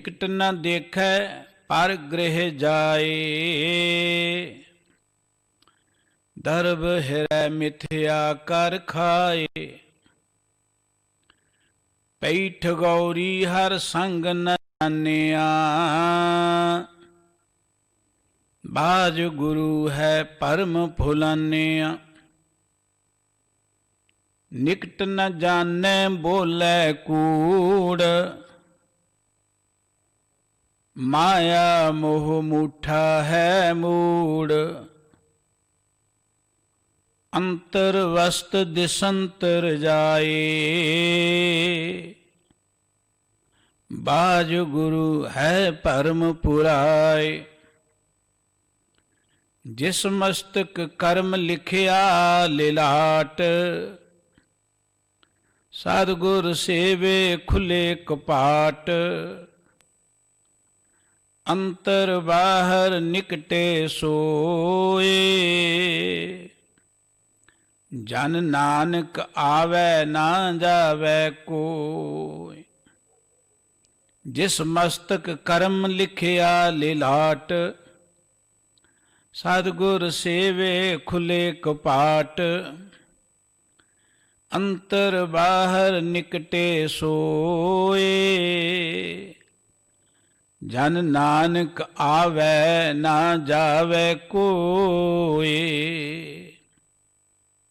निकट न देखै पर गृह जाए, दर्भ हिरै मिथ्या कर खाए। पैठ गौरी हर संग न जानिया, बाज गुरु है परम फुलानिया। निकट न जाने बोले कूड़, माया मोह मूठा है मूड। अंतर वस्त दिसंतर जाए, बाज गुरु है परम पुराए। जिस मस्तक कर्म लिखिया लिलाट, सतगुर सेवे खुले कपाट। अंतर बाहर निकटे सोए, जन नानक आवे ना जावे कोय। जिस मस्तक कर्म लिखिया लिलाट, सतगुर सेवे खुले कपाट। अंतर बाहर निकटे सोए, जन नानक आवे ना जावे कोय।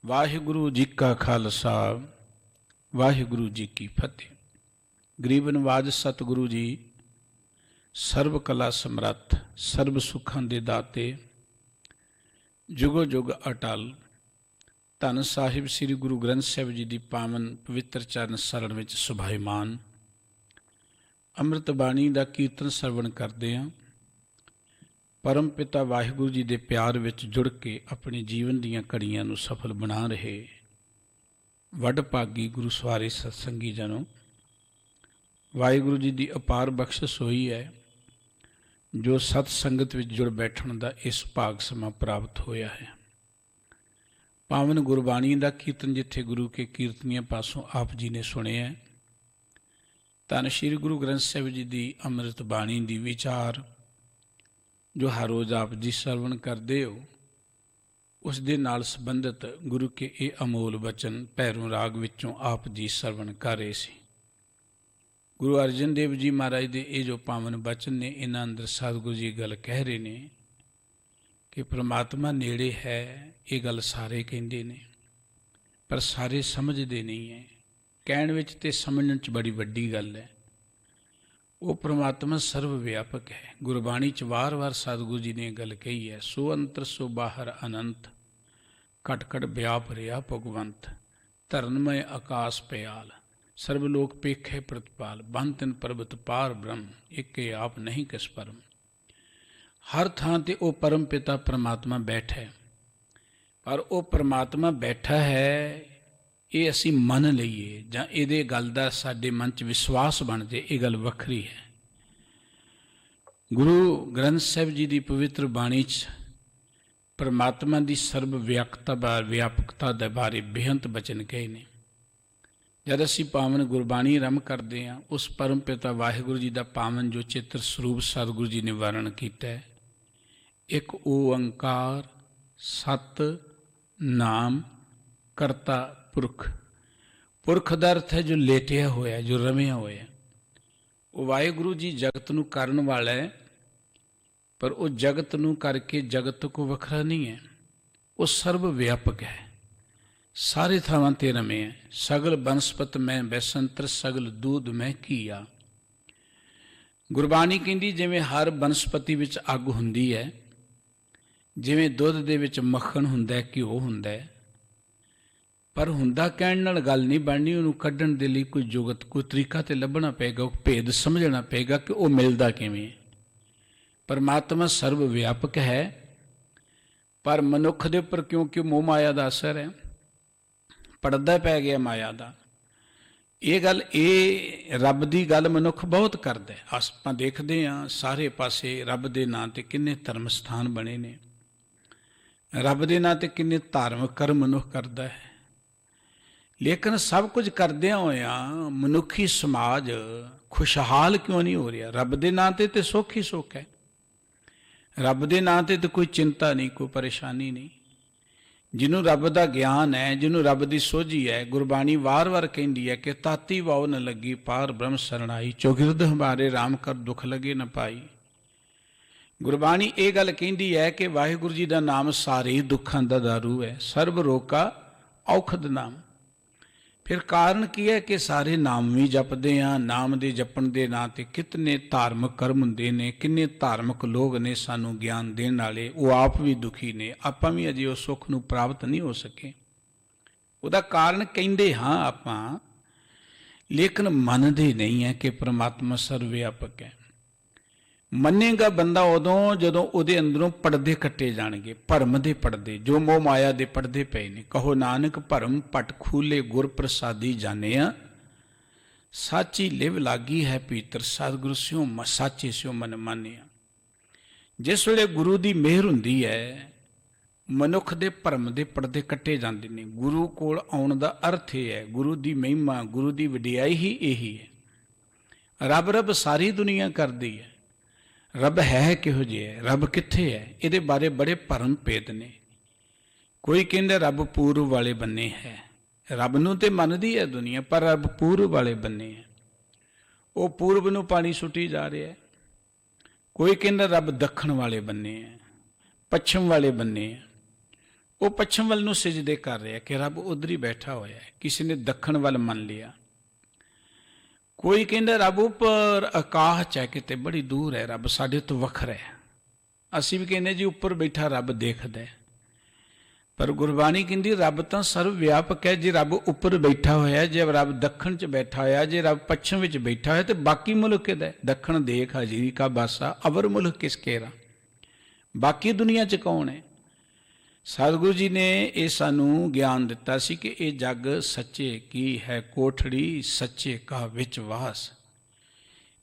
वाहिगुरु जी का खालसा, वाहिगुरु जी की फतेह। गरीब नवाज सतगुरु जी सर्व कला समर्थ, सर्व सुखां दे दाते, जुगो जुग अटल। धन साहिब श्री गुरु ग्रंथ साहिब जी की पावन पवित्र चरण सरन विच सुभाईमान। ਅੰਮ੍ਰਿਤ ਬਾਣੀ ਦਾ ਕੀਰਤਨ ਸਰਵਣ ਕਰਦੇ ਹਾਂ। ਪਰਮ ਪਿਤਾ ਵਾਹਿਗੁਰੂ ਜੀ ਦੇ ਪਿਆਰ ਵਿੱਚ ਜੁੜ ਕੇ ਆਪਣੇ ਜੀਵਨ ਦੀਆਂ ਘੜੀਆਂ ਨੂੰ ਸਫਲ ਬਣਾ ਰਹੇ ਵੱਡ ਭਾਗੀ ਗੁਰੂ ਸਵਾਰੇ ਸਤਸੰਗੀ ਜਨੋ, ਵਾਹਿਗੁਰੂ ਜੀ ਦੀ ਅਪਾਰ ਬਖਸ਼ਿਸ਼ ਹੋਈ ਹੈ ਜੋ ਸਤ ਸੰਗਤ ਵਿੱਚ ਜੁੜ ਬੈਠਣ ਦਾ ਇਸ ਭਾਗ ਸਮਾਂ ਪ੍ਰਾਪਤ ਹੋਇਆ ਹੈ। ਪਾਵਨ ਗੁਰਬਾਣੀ ਦਾ ਕੀਰਤਨ ਜਿੱਥੇ ਗੁਰੂ ਕੇ ਕੀਰਤਨੀਆਂ ਪਾਸੋਂ ਆਪ ਜੀ ਨੇ ਸੁਣਿਆ, ਧੰਨ ਸ਼੍ਰੀ ਗੁਰੂ ਗ੍ਰੰਥ ਸਾਹਿਬ ਜੀ ਦੀ ਅੰਮ੍ਰਿਤ ਬਾਣੀ ਦੀ ਵਿਚਾਰ ਜੋ ਹਰ ਰੋਜ਼ ਆਪ ਜੀ ਸਰਵਣ ਕਰਦੇ ਹੋ, ਉਸ ਦੇ ਨਾਲ ਸੰਬੰਧਿਤ ਗੁਰੂ ਕੇ ਇਹ ਅਮੋਲ ਬਚਨ ਭੈਰੋਂ ਰਾਗ ਵਿੱਚੋਂ ਆਪ ਜੀ ਸਰਵਣ ਕਰ ਰਹੇ ਸੀ। ਗੁਰੂ ਅਰਜਨ ਦੇਵ ਜੀ ਮਹਾਰਾਜ ਦੇ ਇਹ ਜੋ ਪਾਵਨ ਬਚਨ ਨੇ, ਇਹਨਾਂ ਅੰਦਰ ਸਤਿਗੁਰੂ ਜੀ ਗੱਲ ਕਹਿ ਰਹੇ ਨੇ ਕਿ ਪ੍ਰਮਾਤਮਾ ਨੇੜੇ ਹੈ। ਇਹ ਗੱਲ ਸਾਰੇ ਕਹਿੰਦੇ ਨੇ, ਪਰ ਸਾਰੇ ਸਮਝਦੇ ਨਹੀਂ ਹੈ। ਕਹਿਣ ਵਿੱਚ ਤੇ ਸਮਝਣ 'ਚ ਬੜੀ ਵੱਡੀ ਗੱਲ ਹੈ। ਉਹ ਪ੍ਰਮਾਤਮਾ ਸਰਵ ਵਿਆਪਕ ਹੈ। ਗੁਰਬਾਣੀ 'ਚ ਵਾਰ-ਵਾਰ ਸਤਿਗੁਰੂ ਜੀ ਨੇ ਗੱਲ ਕਹੀ ਹੈ, ਸੋ ਅੰਤਰ ਸੋ ਬਾਹਰ ਅਨੰਤ, ਘਟ ਘਟ ਵਿਆਪ ਰਿਹਾ ਭਗਵੰਤ। ਧਰਨਮय ਆਕਾਸ ਪਿਆਲ, ਸਰਬ ਲੋਕ ਪੇਖੇ ਪ੍ਰਤਪਾਲ। ਬੰਤਨ ਪਰਬਤ ਪਾਰ ਬ੍ਰਹਮ, ਇੱਕੇ ਆਪ ਨਹੀਂ ਕਿਸ ਪਰਮ। ਹਰ ਥਾਂ ਤੇ ਉਹ ਪਰਮ ਪਿਤਾ ਪ੍ਰਮਾਤਮਾ ਬੈਠਾ ਹੈ, ਪਰ ਉਹ ਪ੍ਰਮਾਤਮਾ ਬੈਠਾ ਹੈ ਇਹ ਅਸੀਂ ਮੰਨ ਲਈਏ ਜਾਂ ਇਹਦੇ ਗੱਲ ਦਾ ਸਾਡੇ ਮਨ 'ਚ ਵਿਸ਼ਵਾਸ ਬਣ ਜਾਏ, ਇਹ ਗੱਲ ਵੱਖਰੀ ਹੈ। ਗੁਰੂ ਗ੍ਰੰਥ ਸਾਹਿਬ ਜੀ ਦੀ ਪਵਿੱਤਰ ਬਾਣੀ 'ਚ ਪਰਮਾਤਮਾ ਦੀ ਸਰਬ ਵਿਆਪਕਤਾ ਦੇ ਬਾਰੇ ਬੇਅੰਤ ਬਚਨ ਕਹੇ ਨੇ। ਜਦ ਅਸੀਂ ਪਾਵਨ ਗੁਰਬਾਣੀ ਆਰੰਭ ਕਰਦੇ ਹਾਂ, ਉਸ ਪਰਮ ਪਿਤਾ ਵਾਹਿਗੁਰੂ ਜੀ ਦਾ ਪਾਵਨ ਜੋ ਚਿੱਤਰ ਸਰੂਪ ਸਤਿਗੁਰੂ ਜੀ ਨੇ ਵਰਣਨ ਕੀਤਾ ਹੈ, ਇੱਕ ਓੰਕਾਰ ਸਤ ਨਾਮ ਕਰਤਾ ਪੁਰਖ। ਪੁਰਖ ਦਾ ਅਰਥ ਹੈ ਜੋ ਲੇਟਿਆ ਹੋਇਆ, ਜੋ ਰਮਿਆ ਹੋਇਆ। ਉਹ ਵਾਹਿਗੁਰੂ ਜੀ ਜਗਤ ਨੂੰ ਕਰਨ ਵਾਲਾ ਹੈ, ਪਰ ਉਹ ਜਗਤ ਨੂੰ ਕਰਕੇ ਜਗਤ ਕੋ ਵੱਖਰਾ ਨਹੀਂ ਹੈ। ਉਹ ਸਰਬ ਵਿਆਪਕ ਹੈ, ਸਾਰੇ ਥਾਵਾਂ ਤੇ ਰਮਿਆ। ਸਗਲ ਬਨਸਪਤ ਮੈਂ ਬੈਸੰਤਰ, ਸਗਲ ਦੂਧ ਮੈਂ ਕੀਆ। ਗੁਰਬਾਣੀ ਕਹਿੰਦੀ ਜਿਵੇਂ ਹਰ ਬਨਸਪਤੀ ਵਿੱਚ ਅੱਗ ਹੁੰਦੀ ਹੈ, ਜਿਵੇਂ ਦੁੱਧ ਦੇ ਵਿੱਚ ਮੱਖਣ ਹੁੰਦਾ, ਘਿਓ ਹੁੰਦਾ, ਪਰ ਹੁੰਦਾ ਕਹਿਣ ਨਾਲ ਗੱਲ ਨਹੀਂ ਬਣਨੀ। ਉਹਨੂੰ ਕੱਢਣ ਦੇ ਲਈ ਕੋਈ ਜੁਗਤ, ਕੋਈ ਤਰੀਕਾ ਤੇ ਲੱਭਣਾ ਪਏਗਾ, ਉਹ ਭੇਦ ਸਮਝਣਾ ਪਏਗਾ ਕਿ ਉਹ ਮਿਲਦਾ ਕਿਵੇਂ। ਪਰਮਾਤਮਾ ਸਰਬ ਵਿਆਪਕ ਹੈ, ਪਰ ਮਨੁੱਖ ਦੇ ਉੱਪਰ ਕਿਉਂਕਿ ਮੋਹ ਮਾਇਆ ਦਾ ਅਸਰ ਹੈ, ਪੜਦਾ ਪੈ ਗਿਆ ਮਾਇਆ ਦਾ। ਇਹ ਗੱਲ, ਇਹ ਰੱਬ ਦੀ ਗੱਲ ਮਨੁੱਖ ਬਹੁਤ ਕਰਦਾ। ਆਪਾਂ ਦੇਖਦੇ ਹਾਂ ਸਾਰੇ ਪਾਸੇ ਰੱਬ ਦੇ ਨਾਂ 'ਤੇ ਕਿੰਨੇ ਧਰਮ ਸਥਾਨ ਬਣੇ ਨੇ, ਰੱਬ ਦੇ ਨਾਂ 'ਤੇ ਕਿੰਨੇ ਧਾਰਮਿਕ ਕਰਮ ਮਨੁੱਖ ਕਰਦਾ ਹੈ। ਲੇਕਿਨ ਸਭ ਕੁਝ ਕਰਦਿਆਂ ਹੋਇਆਂ ਮਨੁੱਖੀ ਸਮਾਜ खुशहाल क्यों नहीं हो रहा? रब दे नां ते सुख ही सुख है, रब दे नां ते कोई चिंता नहीं, कोई परेशानी नहीं। जिन्हों रब का ज्ञान है, जिन्हों रब की सोझी है, गुरबाणी वार वार कहती है कि ताती वाओ न लगी पार ब्रह्म शरणाई, चौगिरद हमारे राम कर दुख लगे न पाई। गुरबाणी ये गल कहती है कि वाहिगुरु जी का नाम सारे ही दुखों का दारू है, सर्ब रोग का औखद नाम। फिर कारण की है कि सारे नाम भी जपते हैं, नाम के जपण के नां ते कितने धार्मिक कर्म होंदे ने, किन्ने धार्मिक लोग ने सानू ज्ञान देने वाले, वो आप भी दुखी ने, आपां भी अजे उस सुख नूं प्राप्त नहीं हो सके। उहदा कारण कहिंदे हाँ आपां, लेकिन मनदे नहीं है कि परमात्मा सर्वव्यापक है। मनेगा बंदा उदों जदों उहदे अंदरों पड़दे कट्टे जाणगे, भरम दे पड़दे, जो मोह माया दे पड़दे पे ने। कहो नानक भरम पट खूले गुर प्रसादी जानिया, साची लिव लागी है पीतर सतगुरु स्यों साचे स्यों मन मानिया। जिस वेले गुरु की मेहर हुंदी है, मनुख दे भरम दे पड़दे कट्टे जांदे ने। गुरु कोल आउण दा अर्थ यह है, गुरु की महिमा, गुरु की वडियाई ही यही है। रब रब सारी दुनिया करदी है, रब है किहो जिहा, रब कित्थे है, इहदे बारे बड़े भरम भेद ने। कोई कहंदा रब पूर्व वाले बन्ने है, रब नूं ते मनदी है दुनिया, पर रब पूर्व वाले बन्ने है, वो पूर्व नूं पानी सुटी जा रहा है। कोई कहंदा रब दक्षिण वाले बन्ने है, पश्चिम वाले बन्ने है, वो पश्चिम वाल नूं सिजदे कर रहा है कि रब उधर ही बैठा होया है, किसी ने दक्षिण वाल मन लिया। कोई कहंदा रब उपर आकाश च है, किते बड़ी दूर है, रब साडे तो वखरा है। असीं भी कहंदे जी उपर बैठा रब देखदा है, पर गुरबाणी कहंदी रब तां सर्वव्यापक है। जे रब उपर बैठा होया, जे रब दक्षिण च बैठा होया, जे रब पश्चिम विच बैठा होया, तो बाकी मुल्क किहदा है? दक्षिण देख हजीरी का बासा अवर मुल्क किसकेरा, बाकी दुनिया च कौन है? सतगुरु जी ने ये सानू ज्ञान दिता सी कि ये जग सच्चे की है कोठड़ी, सच्चे का विच वास।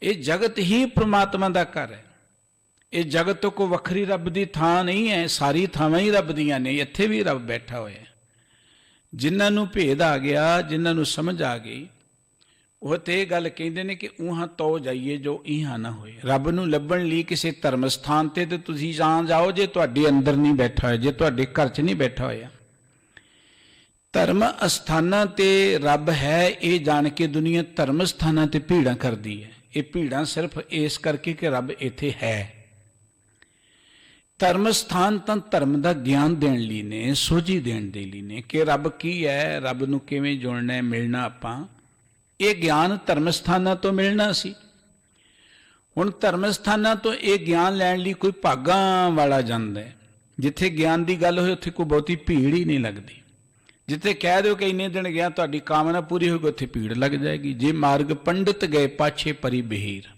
ये जगत ही परमात्मा का घर है, ये जगत तो कोई वखरी रब की थां नहीं है, सारी थावां ही रब दियां ने, इत्थे भी रब बैठा होया है। जिन्हां भेद आ गया, जिन्हां समझ आ गई, वह तो यह गल कहते हैं कि उहां तो जाइए जो इहां ना होए। रब नूं लभण लई किसी धर्म स्थान ते तुसीं जाओ जे तुहाडे अंदर नहीं बैठा होया, जे तुहाडे घर च नहीं बैठा होया। धर्म अस्थानां ते रब है ये जान के दुनिया धर्म स्थानां ते भीड़ां करदी है। ये भीड़ां सिर्फ इस करके कि रब इत्थे है। धर्म स्थान तां धर्म का ज्ञान देण लई ने, सोझी देण दे लई ने कि रब की है, रब नूं किवें जुड़ना है, मिलना आपां। ये ज्ञान धर्म स्थानां तो मिलना सी। हुण धर्म स्थानां तो ये ज्ञान लैण लई कोई भागां वाला जांदा है। जिथे ज्ञान की गल होए उत्थे कोई बहुती भीड़ ही नहीं लगती। जिथे कह दो कि इन्ने दिन गया तुहाडी कामना पूरी होगी, उत्थे भीड़ लग जाएगी। जे मार्ग पंडित गए पाछे परी बहीर,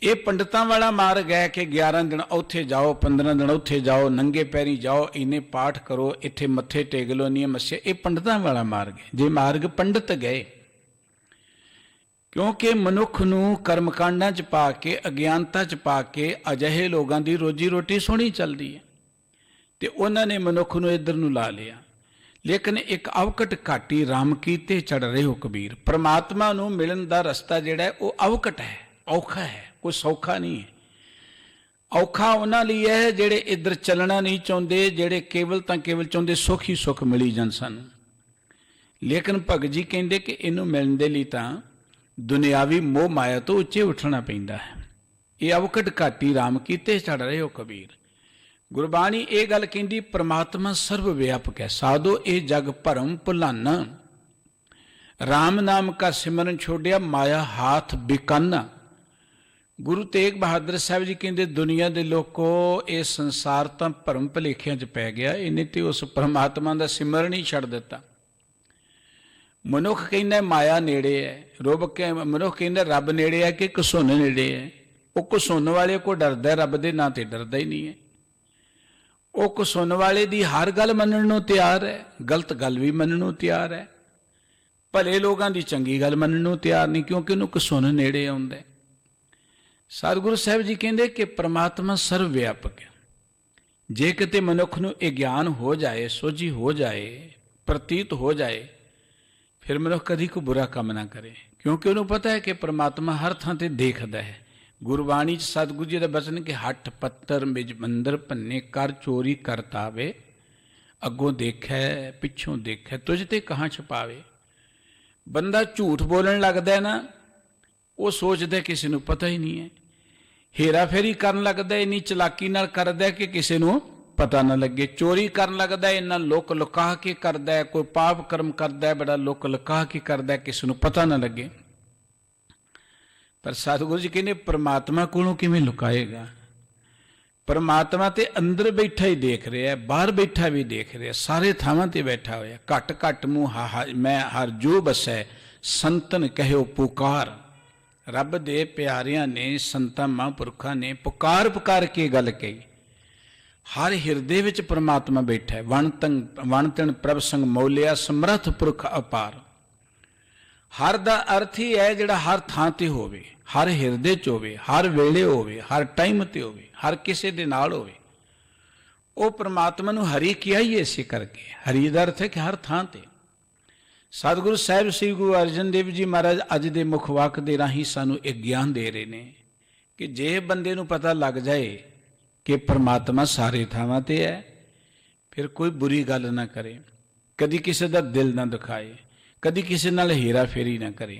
ये पंडितां वाला मार्ग है कि 11 दिन उत्थे जाओ, 15 दिन उत्थे जाओ, नंगे पैरी जाओ, इन्ने पाठ करो, इत्थे मत्थे टेक लो, नहीं मस्से, ये पंडितां वाला मार्ग है। जे मार्ग पंडित गए, क्योंकि मनुख नूं कर्मकांडां च पा के, अज्ञानता च पा के अजिहे लोगों की रोजी रोटी सोहनी चलती है, तो उन्होंने मनुख नूं इधर नूं ला लिया। लेकिन एक अवकट घाटी राम कीते चढ़ रहे हो कबीर। परमात्मा नूं मिलन दा रस्ता जिहड़ा है वो अवकट है, औखा है, कोई सौखा नहीं है। औखा उन्हां लई है जिहड़े इधर चलना नहीं चाहुंदे, जिहड़े केवल तां केवल चाहुंदे सुख ही सुख मिली जाण सानूं। लेकिन भगत जी कहंदे कि इहनूं मिलण दे लई तां दुनियावी मोह माया तो उच्चे उठना पैंदा है। ये अवकट घाटी राम कीते चढ़ रहे हो कबीर। गुरबाणी ये गल कहती परमात्मा सर्व व्यापक है। साधो ये जग भरम भुलाना, राम नाम का सिमरन छोड़िया माया हाथ बिकाना। गुरु तेग बहादुर साहब जी कहते दुनिया के लोगों ये संसार तो भरम भुलेखियां च पै गया, इन्हें तो उस परमात्मा का सिमरन ही छड़ दिता। मनुख कहना माया नेड़े है, मनुख कहना रब नेड़े है कि घसुन नेड़े है। वो घसुन वाले को डरदा है, रब दे नां ते डरदा ही नहीं है। वो घसुन वाले दी हर गल मनण नूं तैयार है, गलत गल भी मनण नूं तैयार है, भले लोगों की चंगी गल मनण नूं तैयार नहीं, क्योंकि उन्होंने घसुन नेड़े आउंदा है। सतगुरु साहब जी कहते कि परमात्मा सर्वव्यापक है। जे किते मनुख नूं ये ज्ञान हो जाए, सोझी हो जाए, प्रतीत हो जाए, फिर मनुख कभी कोई बुरा काम ना करे, क्योंकि उन्होंने पता है कि परमात्मा हर थां ते देखदा है। गुरबाणी च सतगुरु जी का बचन कि हट पत्तर मिज मंदर भन्ने कर चोरी करतावे, अगों देखे पिछों देखे तुझ ते कहाँ छुपावे। बंदा झूठ बोलन लगदा है ना, वो सोचदा किसी नूं पता ही नहीं है, हेरा फेरी करन लगदा इन्नी चलाकी नाल करदा कि किसी नूं पता ना लगे, चोरी करन लगदा इन्ना लुक लुका के करदा है, कोई पाप कर्म करदा है बड़ा लुक लुका के करदा है, किसी नूं पता ना लगे। पर सतगुरु जी कहने परमात्मा कोलों किवें लुकाएगा। परमात्मा ते अंदर बैठा ही देख रहा है, बाहर बैठा भी देख रहा है, सारे थावां ते बैठा होया। घट घट मूँ हा मैं हर जो बसै संतन कहो पुकार। रब दे प्यारियां ने संतां महापुरखां ने पुकार पुकार के गल कही। हर हिरदे विच परमात्मा बैठा है। वण तन प्रभ संग मौलिया समर्थ पुरख अपार। हर दा अर्थ ही है जिहड़ा हर थां ते होवे, हर हिरदे च होवे, हर वेले होवे, हर टाइम ते होवे, हर किसी दे नाल होवे। वो परमात्मा नूं हरि किया ही इसे करके। हरि दा अर्थ है कि हर थां ते। सतगुरु साहिब श्री गुरु अर्जन देव जी महाराज अज दे मुख वाक दे राही सानू एक ज्ञान दे रहे ने कि जे बंदे नूं पता लग जाए कि परमात्मा सारे थावां ते है, फिर कोई बुरी गल ना करे, कदी किसी दा दिल ना दुखाए, कदी किसी नाल हेरा फेरी ना करे।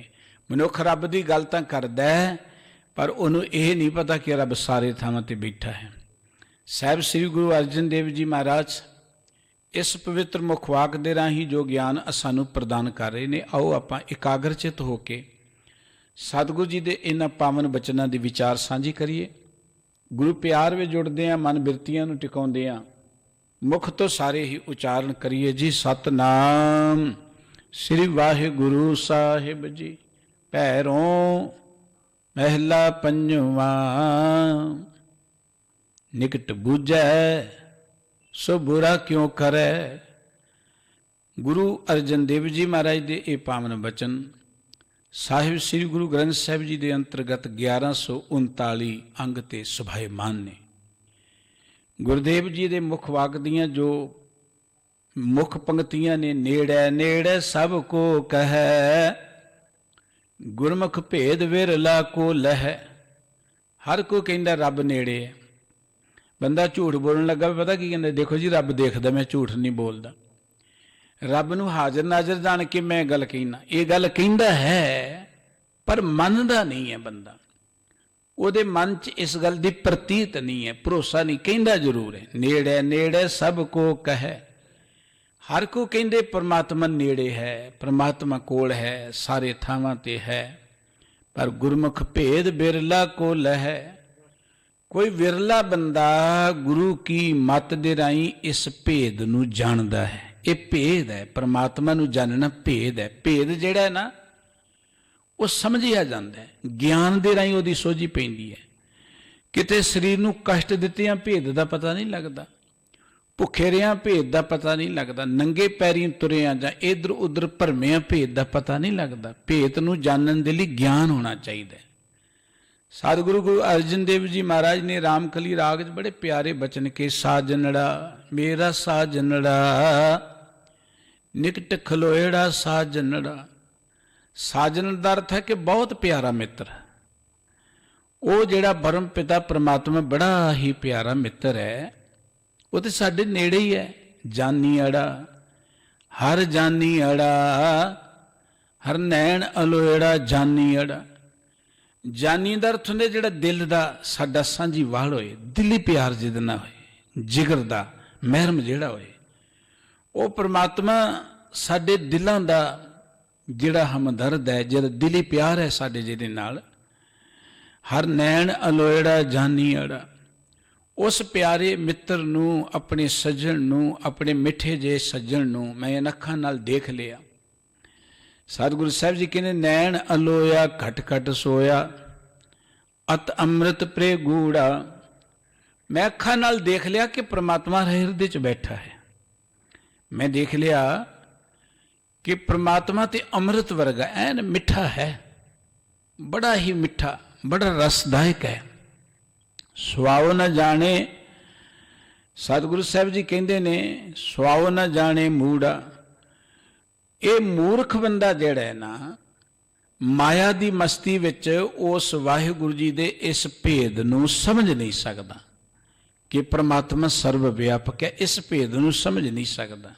मनुख रब दी गल तां करदा है, पर उहनूं इह नहीं पता कि रब सारे थावां ते बैठा है। साहिब श्री गुरु अर्जन देव जी महाराज इस पवित्र मुखवाक दे राही जो ज्ञान सानू प्रदान कर रहे ने, आओ आपां एकाग्रचित होके सतगुरु जी दे इन्हां पावन बचनां दी विचार सांझी करिए। गुरु प्यार विच जुड़दे आ, मन बिरतियां नूं टिकाउंदे आ, मुख तो सारे ही उचारण करिए जी। सतनाम श्री वाहिगुरु साहिब जी। पैरों महला पंजवा निकट बूझै सो बुरा क्यों करे। गुरु अर्जन देव जी महाराज दे ये पावन बचन साहिब श्री गुरु ग्रंथ साहिब जी के अंतर्गत 1139 अंग ते सुभाएमान ने। गुरुदेव जी के मुख वाक दियां जो मुख पंक्तियां ने, नेड़े नेड़े सब को कहे गुरमुख भेद विरला को लह। हर कोई कहता रब नेड़े है। बंदा झूठ बोलने लगा, पता की कहते, देखो जी रब देखदा, मैं झूठ नहीं बोलता। रब नूं हाजिर नाजिर जान के मैं गल कहना, ये गल कहता है पर मनदा नहीं है बंदा। ਉਹਦੇ मन च इस गल की प्रतीत नहीं है, भरोसा नहीं, कहता जरूर है। नेड़े नेड़े सब को कहे। हर को कहते परमात्मा नेड़े है, परमात्मा कोल है, सारे थावां ते है, पर गुरमुख भेद बिरला को लह। कोई विरला बंदा गुरु की मत दे राही इस भेद नूं जानदा है। ये भेद है, परमात्मा नूं जानना भेद है। भेद जिहड़ा है ना वो समझिया जाता है, ज्ञान दे राही उहदी सोझी पैंदी है। किते शरीर नूं कष्ट दित्तियां भेद दा पता नहीं लगता, भुखे रिहां भेद दा पता नहीं लगता, नंगे पैरीं तुरिया जां इधर उधर भरमिया भेद दा पता नहीं लगता। भेद नूं जानन दे लई ज्ञान होना चाहिए। सतगुरु गुरु अर्जन देव जी महाराज ने रामकली राग च बड़े प्यारे बचन के, साजनड़ा मेरा साजनड़ा निकट खलोएड़ा साजनड़ा। साजन का अर्थ है कि बहुत प्यारा मित्र। वो जिहड़ा परम पिता परमात्मा बड़ा ही प्यारा मित्र है, वो तो साडे नेड़े ही है। जानी अड़ा हर जानी अड़ा हर नैन अलोएड़ा जानी अड़ा। जानी का अर्थ होंदा जिहड़ा दिल का साडा सांझी वाल होए, दिली प्यार जिहदा ना होए, जिगर का महरम जिहड़ा होए, वो परमात्मा साडे दिलों का जिहड़ा हमदर्द है, जिहड़ा दिली प्यार है साडे जिहदे नाल। हर नैन अलोएड़ा जानी अड़ा। उस प्यारे मित्र नूं, अपने सज्जन नूं, अपने मिठे जे सज्जन नूं मैं अखां नाल देख लिया। सतगुरु साहिब जी कहने, नैन अलोया घट घट सोया अत अमृत प्रे गूड़ा। मैं अखां नाल देख लिया कि परमात्मा हृदय च बैठा है। मैं देख लिया कि परमात्मा ते अमृत वर्गा ऐन मिठा है, बड़ा ही मिठा, बड़ा रसदायक है। सुआओ न जाने, सतगुरु साहिब जी कहते ने, सुआओ न जाने मूड़ा। ये मूर्ख बंदा जिहड़ा है ना, ਮਾਇਆ ਦੀ ਮਸਤੀ ਵਿੱਚ ਉਸ ਵਾਹਿਗੁਰੂ ਜੀ ਦੇ ਇਸ ਭੇਦ ਨੂੰ ਸਮਝ ਨਹੀਂ ਸਕਦਾ ਕਿ ਪ੍ਰਮਾਤਮਾ ਸਰਵ ਵਿਆਪਕ ਹੈ। ਇਸ ਭੇਦ ਨੂੰ ਸਮਝ ਨਹੀਂ ਸਕਦਾ।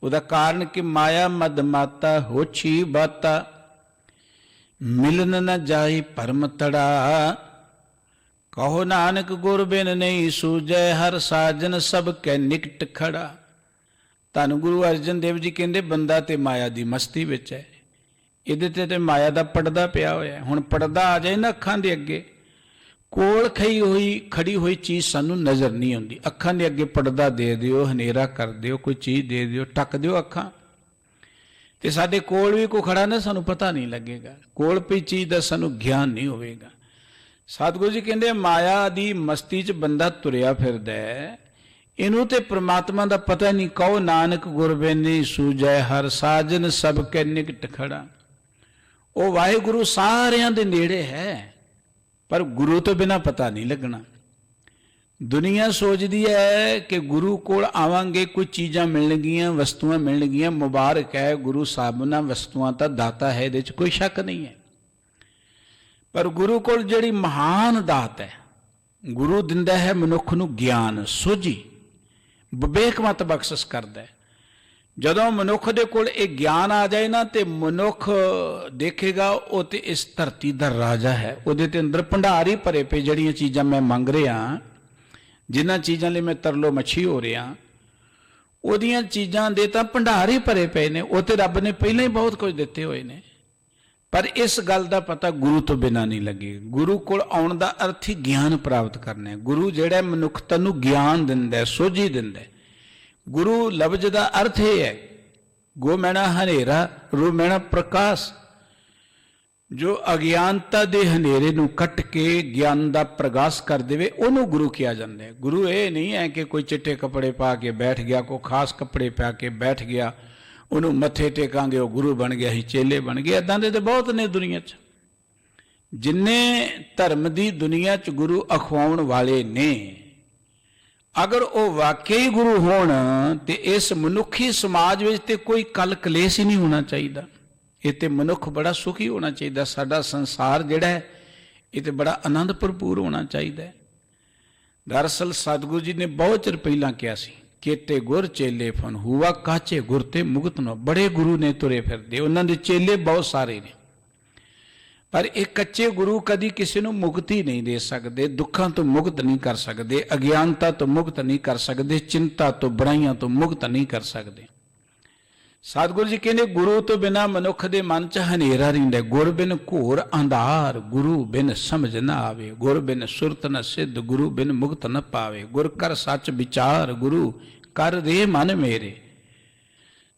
ਉਹਦਾ ਕਾਰਨ ਕਿ ਮਾਇਆ ਮਦ ਮਾਤਾ ਹੋਛੀ ਬਾਤਾ, ਮਿਲਨ ਨ ਜਾਈ ਭਰਮ ਤੜਾ। ਕਹੋ ਨਾਨਕ ਗੁਰ ਬਿਨ ਨਹੀਂ ਸੂਝੈ, ਹਰ ਸਾਜਨ ਸਭ ਕੈ ਨਿਕਟ ਖੜਾ। ਧੰਨ ਗੁਰੂ ਅਰਜਨ ਦੇਵ ਜੀ ਕਹਿੰਦੇ ਬੰਦਾ ਤੇ ਮਾਇਆ ਦੀ ਮਸਤੀ ਵਿੱਚ ਹੈ। ਇਹਦੇ ਤੇ ਮਾਇਆ ਦਾ ਪਰਦਾ ਪਿਆ ਹੋਇਆ। ਹੁਣ ਪਰਦਾ ਆ ਜਾਏ ਨਾ ਅੱਖਾਂ ਦੇ ਅੱਗੇ, ਕੋਲ ਖੜੀ ਹੋਈ ਚੀਜ਼ ਸਾਨੂੰ ਨਜ਼ਰ ਨਹੀਂ ਆਉਂਦੀ। ਅੱਖਾਂ ਦੇ ਅੱਗੇ ਪਰਦਾ ਦੇ ਦਿਓ, ਹਨੇਰਾ ਕਰ ਦਿਓ, ਕੋਈ ਚੀਜ਼ ਦੇ ਦਿਓ, ਢੱਕ ਦਿਓ ਅੱਖਾਂ, ਤੇ ਸਾਡੇ ਕੋਲ ਵੀ ਕੋਈ ਖੜਾ ਨਾ, ਸਾਨੂੰ ਪਤਾ ਨਹੀਂ ਲੱਗੇਗਾ। ਕੋਲ ਪਈ ਚੀਜ਼ ਦਾ ਸਾਨੂੰ ਗਿਆਨ ਨਹੀਂ ਹੋਵੇਗਾ। ਸਤਿਗੁਰੂ ਜੀ ਕਹਿੰਦੇ ਮਾਇਆ ਦੀ ਮਸਤੀ 'ਚ ਬੰਦਾ ਤੁਰਿਆ ਫਿਰਦਾ ਹੈ, ਇਹਨੂੰ ਤੇ ਪ੍ਰਮਾਤਮਾ ਦਾ ਪਤਾ ਨਹੀਂ। ਕਹੋ ਨਾਨਕ ਗੁਰ ਬਿਨ ਨਹੀਂ ਸੂਝੈ, ਹਰ ਸਾਜਨ ਸਭ ਕੈ ਨਿਕਟ ਖੜਾ। ਉਹ ਵਾਹਿਗੁਰੂ ਸਾਰਿਆਂ ਦੇ ਨੇੜੇ ਹੈ, ਪਰ ਗੁਰੂ ਤੋਂ ਬਿਨਾਂ ਪਤਾ ਨਹੀਂ ਲੱਗਣਾ। ਦੁਨੀਆ ਸੋਚਦੀ ਹੈ ਕਿ ਗੁਰੂ ਕੋਲ ਆਵਾਂਗੇ ਕੋਈ ਚੀਜ਼ਾਂ ਮਿਲਣਗੀਆਂ, ਵਸਤੂਆਂ ਮਿਲਣਗੀਆਂ। ਮੁਬਾਰਕ ਹੈ, ਗੁਰੂ ਸਾਹਿਬ ਨਾਲ ਵਸਤੂਆਂ ਤਾਂ ਦਾਤਾ ਹੈ, ਇਹਦੇ 'ਚ ਕੋਈ ਸ਼ੱਕ ਨਹੀਂ ਹੈ। ਪਰ ਗੁਰੂ ਕੋਲ ਜਿਹੜੀ ਮਹਾਨ ਦਾਤ ਹੈ, ਗੁਰੂ ਦਿੰਦਾ ਹੈ ਮਨੁੱਖ ਨੂੰ ਗਿਆਨ, ਸੋਝੀ, ਵਿਵੇਕਮਤ ਬਖਸ਼ਿਸ਼ ਕਰਦਾ ਹੈ। ਜਦੋਂ ਮਨੁੱਖ ਦੇ ਕੋਲ ਇਹ ਗਿਆਨ ਆ ਜਾਏ ਨਾ, ਤੇ ਮਨੁੱਖ ਦੇਖੇਗਾ ਉਹ ਤੇ ਇਸ ਧਰਤੀ ਦਾ ਰਾਜਾ ਹੈ। ਉਹਦੇ ਤੇ ਅੰਦਰ ਭੰਡਾਰ ਹੀ ਭਰੇ ਪਏ। ਜਿਹੜੀਆਂ ਚੀਜ਼ਾਂ ਮੈਂ ਮੰਗ ਰਿਹਾ, ਜਿਨ੍ਹਾਂ ਚੀਜ਼ਾਂ ਲਈ ਮੈਂ ਤਰਲੋ ਮੱਛੀ ਹੋ ਰਿਹਾ, ਉਹਦੀਆਂ ਚੀਜ਼ਾਂ ਦੇ ਤਾਂ ਭੰਡਾਰ ਹੀ ਭਰੇ ਪਏ ਨੇ। ਉਹ ਤੇ ਰੱਬ ਨੇ ਪਹਿਲਾਂ ਹੀ ਬਹੁਤ ਕੁਝ ਦਿੱਤੇ ਹੋਏ ਨੇ। ਪਰ ਇਸ ਗੱਲ ਦਾ ਪਤਾ ਗੁਰੂ ਤੋਂ ਬਿਨਾਂ ਨਹੀਂ ਲੱਗੇ। ਗੁਰੂ ਕੋਲ ਆਉਣ ਦਾ ਅਰਥ ਹੀ ਗਿਆਨ ਪ੍ਰਾਪਤ ਕਰਨਾ। ਗੁਰੂ ਜਿਹੜਾ ਮਨੁੱਖਤਾ ਨੂੰ ਗਿਆਨ ਦਿੰਦਾ, ਸੋਝੀ ਦਿੰਦਾ। ਗੁਰੂ ਲਫ਼ਜ਼ ਦਾ ਅਰਥ ਇਹ ਹੈ, ਗੋ ਮੈਣਾ ਹਨੇਰਾ, ਰੂ ਮੈਣਾ ਪ੍ਰਕਾਸ਼। ਜੋ ਅਗਿਆਨਤਾ ਦੇ ਹਨੇਰੇ ਨੂੰ ਕੱਟ ਕੇ ਗਿਆਨ ਦਾ ਪ੍ਰਗਾਸ ਕਰ ਦੇਵੇ, ਉਹਨੂੰ ਗੁਰੂ ਕਿਹਾ ਜਾਂਦਾ ਹੈ। ਗੁਰੂ ਇਹ ਨਹੀਂ ਹੈ ਕਿ ਕੋਈ ਚਿੱਟੇ ਕੱਪੜੇ ਪਾ ਕੇ ਬੈਠ ਗਿਆ, ਕੋਈ ਖਾਸ ਕੱਪੜੇ ਪਾ ਕੇ ਬੈਠ ਗਿਆ, ਉਹਨੂੰ ਮੱਥੇ ਟੇਕਾਂਗੇ ਉਹ ਗੁਰੂ ਬਣ ਗਿਆ, ਹੀ ਚੇਲੇ ਬਣ ਗਏ। ਇੱਦਾਂ ਦੇ ਤਾਂ ਬਹੁਤ ਨੇ ਦੁਨੀਆ 'ਚ। ਜਿੰਨੇ ਧਰਮ ਦੀ ਦੁਨੀਆ 'ਚ ਗੁਰੂ ਅਖਵਾਉਣ ਵਾਲੇ ਨੇ, ਅਗਰ ਉਹ ਵਾਕਈ ਗੁਰੂ ਹੋਣ ਤੇ ਇਸ ਮਨੁੱਖੀ ਸਮਾਜ ਵਿੱਚ ਤੇ ਕੋਈ ਕਲ ਕਲੇਸ਼ ਹੀ ਨਹੀਂ ਹੋਣਾ ਚਾਹੀਦਾ। ਇਹ ਤੇ ਮਨੁੱਖ ਬੜਾ ਸੁਖੀ ਹੋਣਾ ਚਾਹੀਦਾ। ਸਾਡਾ ਸੰਸਾਰ ਜਿਹੜਾ ਹੈ ਇਹ ਤੇ ਬੜਾ ਆਨੰਦ ਭਰਪੂਰ ਹੋਣਾ ਚਾਹੀਦਾ ਹੈ। ਦਰਅਸਲ ਸਤਿਗੁਰੂ ਜੀ ਨੇ ਬਹੁਤ ਚਿਰ ਪਹਿਲਾਂ ਕਿਹਾ ਸੀ, ਕੇਤੇ ਗੁਰ ਚੇਲੇ ਫਨ ਹੁਆ, ਕਾਚੇ ਗੁਰ ਤੇ ਮੁਕਤ ਨਾ। ਬੜੇ ਗੁਰੂ ਨੇ ਤੁਰੇ ਫਿਰਦੇ, ਉਹਨਾਂ ਦੇ ਚੇਲੇ ਬਹੁਤ ਸਾਰੇ ਨੇ, ਪਰ ਇਹ ਕੱਚੇ ਗੁਰੂ ਕਦੀ ਕਿਸੇ ਨੂੰ ਮੁਕਤੀ ਨਹੀਂ ਦੇ ਸਕਦੇ, ਦੁੱਖਾਂ ਤੋਂ ਮੁਕਤ ਨਹੀਂ ਕਰ ਸਕਦੇ, ਅਗਿਆਨਤਾ ਤੋਂ ਮੁਕਤ ਨਹੀਂ ਕਰ ਸਕਦੇ, ਚਿੰਤਾ ਤੋਂ, ਬੁਰਾਈਆਂ ਤੋਂ ਮੁਕਤ ਨਹੀਂ ਕਰ ਸਕਦੇ। ਸਤਿਗੁਰੂ ਜੀ ਕਹਿੰਦੇ ਗੁਰੂ ਤੋਂ ਬਿਨਾਂ ਮਨੁੱਖ ਦੇ ਮਨ 'ਚ ਹਨੇਰਾ ਰਹਿੰਦਾ। ਗੁਰ ਬਿਨ ਘੋਰ ਅੰਧਾਰ, ਗੁਰੂ ਬਿਨ ਸਮਝ ਨਾ ਆਵੇ। ਗੁਰ ਬਿਨ ਸੁਰਤ ਨ ਸਿੱਧ, ਗੁਰੂ ਬਿਨ ਮੁਕਤ ਨ ਪਾਵੇ। ਗੁਰ ਕਰ ਸੱਚ ਵਿਚਾਰ, ਗੁਰੂ ਕਰ ਰੇ ਮਨ ਮੇਰੇ।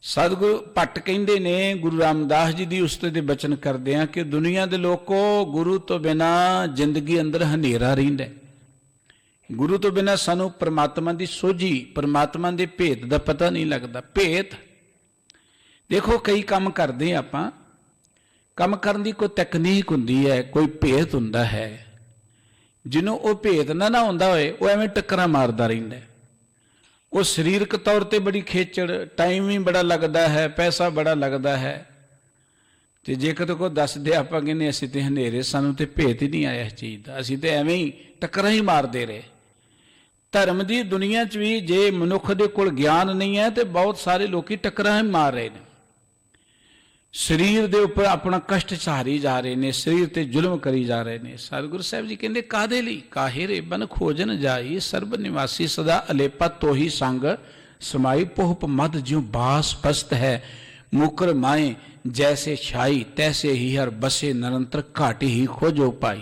ਸਤਿਗੁਰੂ ਭੱਟ ਕਹਿੰਦੇ ਨੇ, ਗੁਰੂ ਰਾਮਦਾਸ ਜੀ ਦੀ ਉਸਤੇ ਦੇ ਬਚਨ ਕਰਦੇ ਆ ਕਿ ਦੁਨੀਆ ਦੇ ਲੋਕੋ, ਗੁਰੂ ਤੋਂ ਬਿਨਾਂ ਜ਼ਿੰਦਗੀ ਅੰਦਰ ਹਨੇਰਾ ਰਹਿੰਦਾ। ਗੁਰੂ ਤੋਂ ਬਿਨਾਂ ਸਾਨੂੰ ਪਰਮਾਤਮਾ ਦੀ ਸੋਝੀ, ਪਰਮਾਤਮਾ ਦੇ ਭੇਤ ਦਾ ਪਤਾ ਨਹੀਂ ਲੱਗਦਾ। ਭੇਤ ਦੇਖੋ, ਕਈ ਕੰਮ ਕਰਦੇ ਆਪਾਂ, ਕੰਮ ਕਰਨ ਦੀ ਕੋਈ ਤਕਨੀਕ ਹੁੰਦੀ ਹੈ, ਕੋਈ ਭੇਤ ਹੁੰਦਾ ਹੈ। ਜਿਹਨੂੰ ਉਹ ਭੇਤ ਨਾ ਹੁੰਦਾ ਹੋਏ, ਉਹ ਐਵੇਂ ਟੱਕਰਾਂ ਮਾਰਦਾ ਰਹਿੰਦਾ। ਉਹ ਸਰੀਰਕ ਤੌਰ ਤੇ ਬੜੀ ਖੇਚੜ, ਟਾਈਮ ਵੀ ਬੜਾ ਲੱਗਦਾ ਹੈ, ਪੈਸਾ ਬੜਾ ਲੱਗਦਾ ਹੈ। ਤੇ ਜੇ ਕਿਤੇ ਕੋਈ ਦੱਸਦੇ ਆਪਾਂ ਕਹਿੰਦੇ ਅਸੀਂ ਤੇ ਹਨੇਰੇ, ਸਾਨੂੰ ਤੇ ਭੇਤ ਹੀ ਨਹੀਂ ਆਇਆ ਇਸ ਚੀਜ਼ ਦਾ, ਅਸੀਂ ਤੇ ਐਵੇਂ ਹੀ ਟੱਕਰਾਂ ਹੀ ਮਾਰਦੇ ਰਹੇ। ਧਰਮ ਦੀ ਦੁਨੀਆ 'ਚ ਵੀ ਜੇ ਮਨੁੱਖ ਦੇ ਕੋਲ ਗਿਆਨ ਨਹੀਂ ਹੈ ਤੇ ਬਹੁਤ ਸਾਰੇ ਲੋਕੀ ਟੱਕਰਾਂ ਹੀ ਮਾਰ ਰਹੇ ਨੇ। ਸਰੀਰ ਦੇ ਉੱਪਰ ਆਪਣਾ ਕਸ਼ਟ ਸਹਾਰੀ ਜਾ ਰਹੇ ਨੇ, ਸਰੀਰ ਤੇ ਜ਼ੁਲਮ ਕਰੀ ਜਾ ਰਹੇ ਨੇ। ਸਤਿਗੁਰੂ ਸਾਹਿਬ ਜੀ ਕਹਿੰਦੇ ਕਾਹਦੇ ਲਈ? ਕਾਹੇ ਰੇ ਬਨ ਖੋਜਨ ਜਾਈ, ਸਰਬ ਨਿਵਾਸੀ ਸਦਾ ਅਲੇਪਾ ਤੋਹੀ ਸੰਗ ਸਮਾਈ। ਪੋਹਪ ਮਦ ਜਿਉ ਬਾਸ ਪਸਤ ਹੈ, ਮੁਕਰ ਮਾਏ ਜੈਸੇ ਛਾਈ, ਤੈਸੇ ਹੀ ਹਰ ਬਸੇ ਨਿਰੰਤਰ ਘਾਟੀ ਹੀ ਖੋਜੋ ਪਾਈ।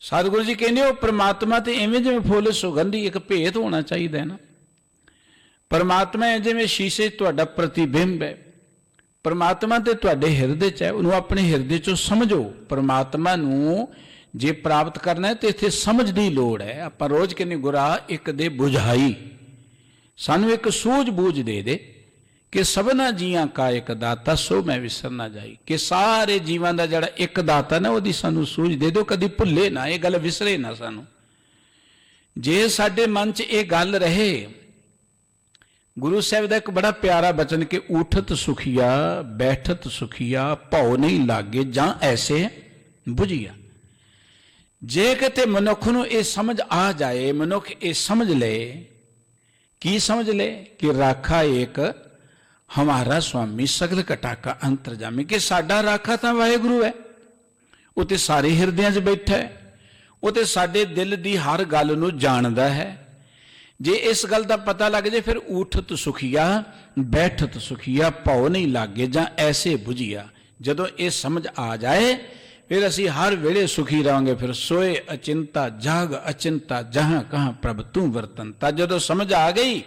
ਸਤਿਗੁਰੂ ਜੀ ਕਹਿੰਦੇ ਉਹ ਪ੍ਰਮਾਤਮਾ ਤੇ ਐਵੇਂ ਜਿਵੇਂ ਫੁੱਲ ਸੁਗੰਧੀ, ਇੱਕ ਭੇਤ ਹੋਣਾ ਚਾਹੀਦਾ ਹੈ ਨਾ। ਪਰਮਾਤਮਾ ਹੈ ਜਿਵੇਂ ਸ਼ੀਸ਼ੇ 'ਚ ਤੁਹਾਡਾ ਪ੍ਰਤੀਬਿੰਬ ਹੈ। ਪਰਮਾਤਮਾ ਤੇ ਤੁਹਾਡੇ ਹਿਰਦੇ 'ਚ ਹੈ, ਉਹਨੂੰ ਆਪਣੇ ਹਿਰਦੇ 'ਚੋਂ ਸਮਝੋ। ਪਰਮਾਤਮਾ ਨੂੰ ਜੇ ਪ੍ਰਾਪਤ ਕਰਨਾ ਹੈ ਤੇ ਇੱਥੇ ਸਮਝ ਦੀ ਲੋੜ ਹੈ। ਆਪਾਂ ਰੋਜ਼ ਕਹਿੰਦੇ ਗੁਰਾ ਇੱਕ ਦੇ ਬੁਝਾਈ, ਸਾਨੂੰ ਇੱਕ ਸੂਝ ਬੂਝ ਦੇ ਦੇ ਕਿ ਸਭਨਾ ਜੀਆਂ ਕਾ ਇੱਕ ਦਾਤਾ, ਸੋ ਮੈਂ ਵਿਸਰ ਨਾ ਜਾਈ। ਕਿ ਸਾਰੇ ਜੀਵਾਂ ਦਾ ਜਿਹੜਾ ਇੱਕ ਦਾਤਾ ਨਾ, ਉਹਦੀ ਸਾਨੂੰ ਸੂਝ ਦੇ ਦਿਓ, ਕਦੀ ਭੁੱਲੇ ਨਾ, ਇਹ ਗੱਲ ਵਿਸਰੇ ਨਾ ਸਾਨੂੰ। ਜੇ ਸਾਡੇ ਮਨ 'ਚ ਇਹ ਗੱਲ ਰਹੇ गुरु साहब का एक बड़ा प्यारा बचन कि उठत सुखिया बैठत सुखिया भौ नहीं लागे जां ऐसे बुझिया। जे किते मनुख नूं ये समझ आ जाए, मनुख ये समझ ले, की समझ ले कि राखा एक हमारा स्वामी सगल घटा का अंतरजामी, कि साडा राखा तो वाहेगुरु है, वो तो सारे हिरदियां च बैठा है, वो तो साडे दिल की हर गल नूं जानदा है। जे इस गल का पता लग जाए फिर उठत सुखिया बैठत सुखिया भौ नहीं लागे जां ऐसे बुझिया। जदों ये समझ आ जाए फिर असी हर वेले सुखी रहांगे। फिर सोए अचिंता जाग अचिंता जहां कहां प्रभ तू वर्तनता। जदों समझ आ गई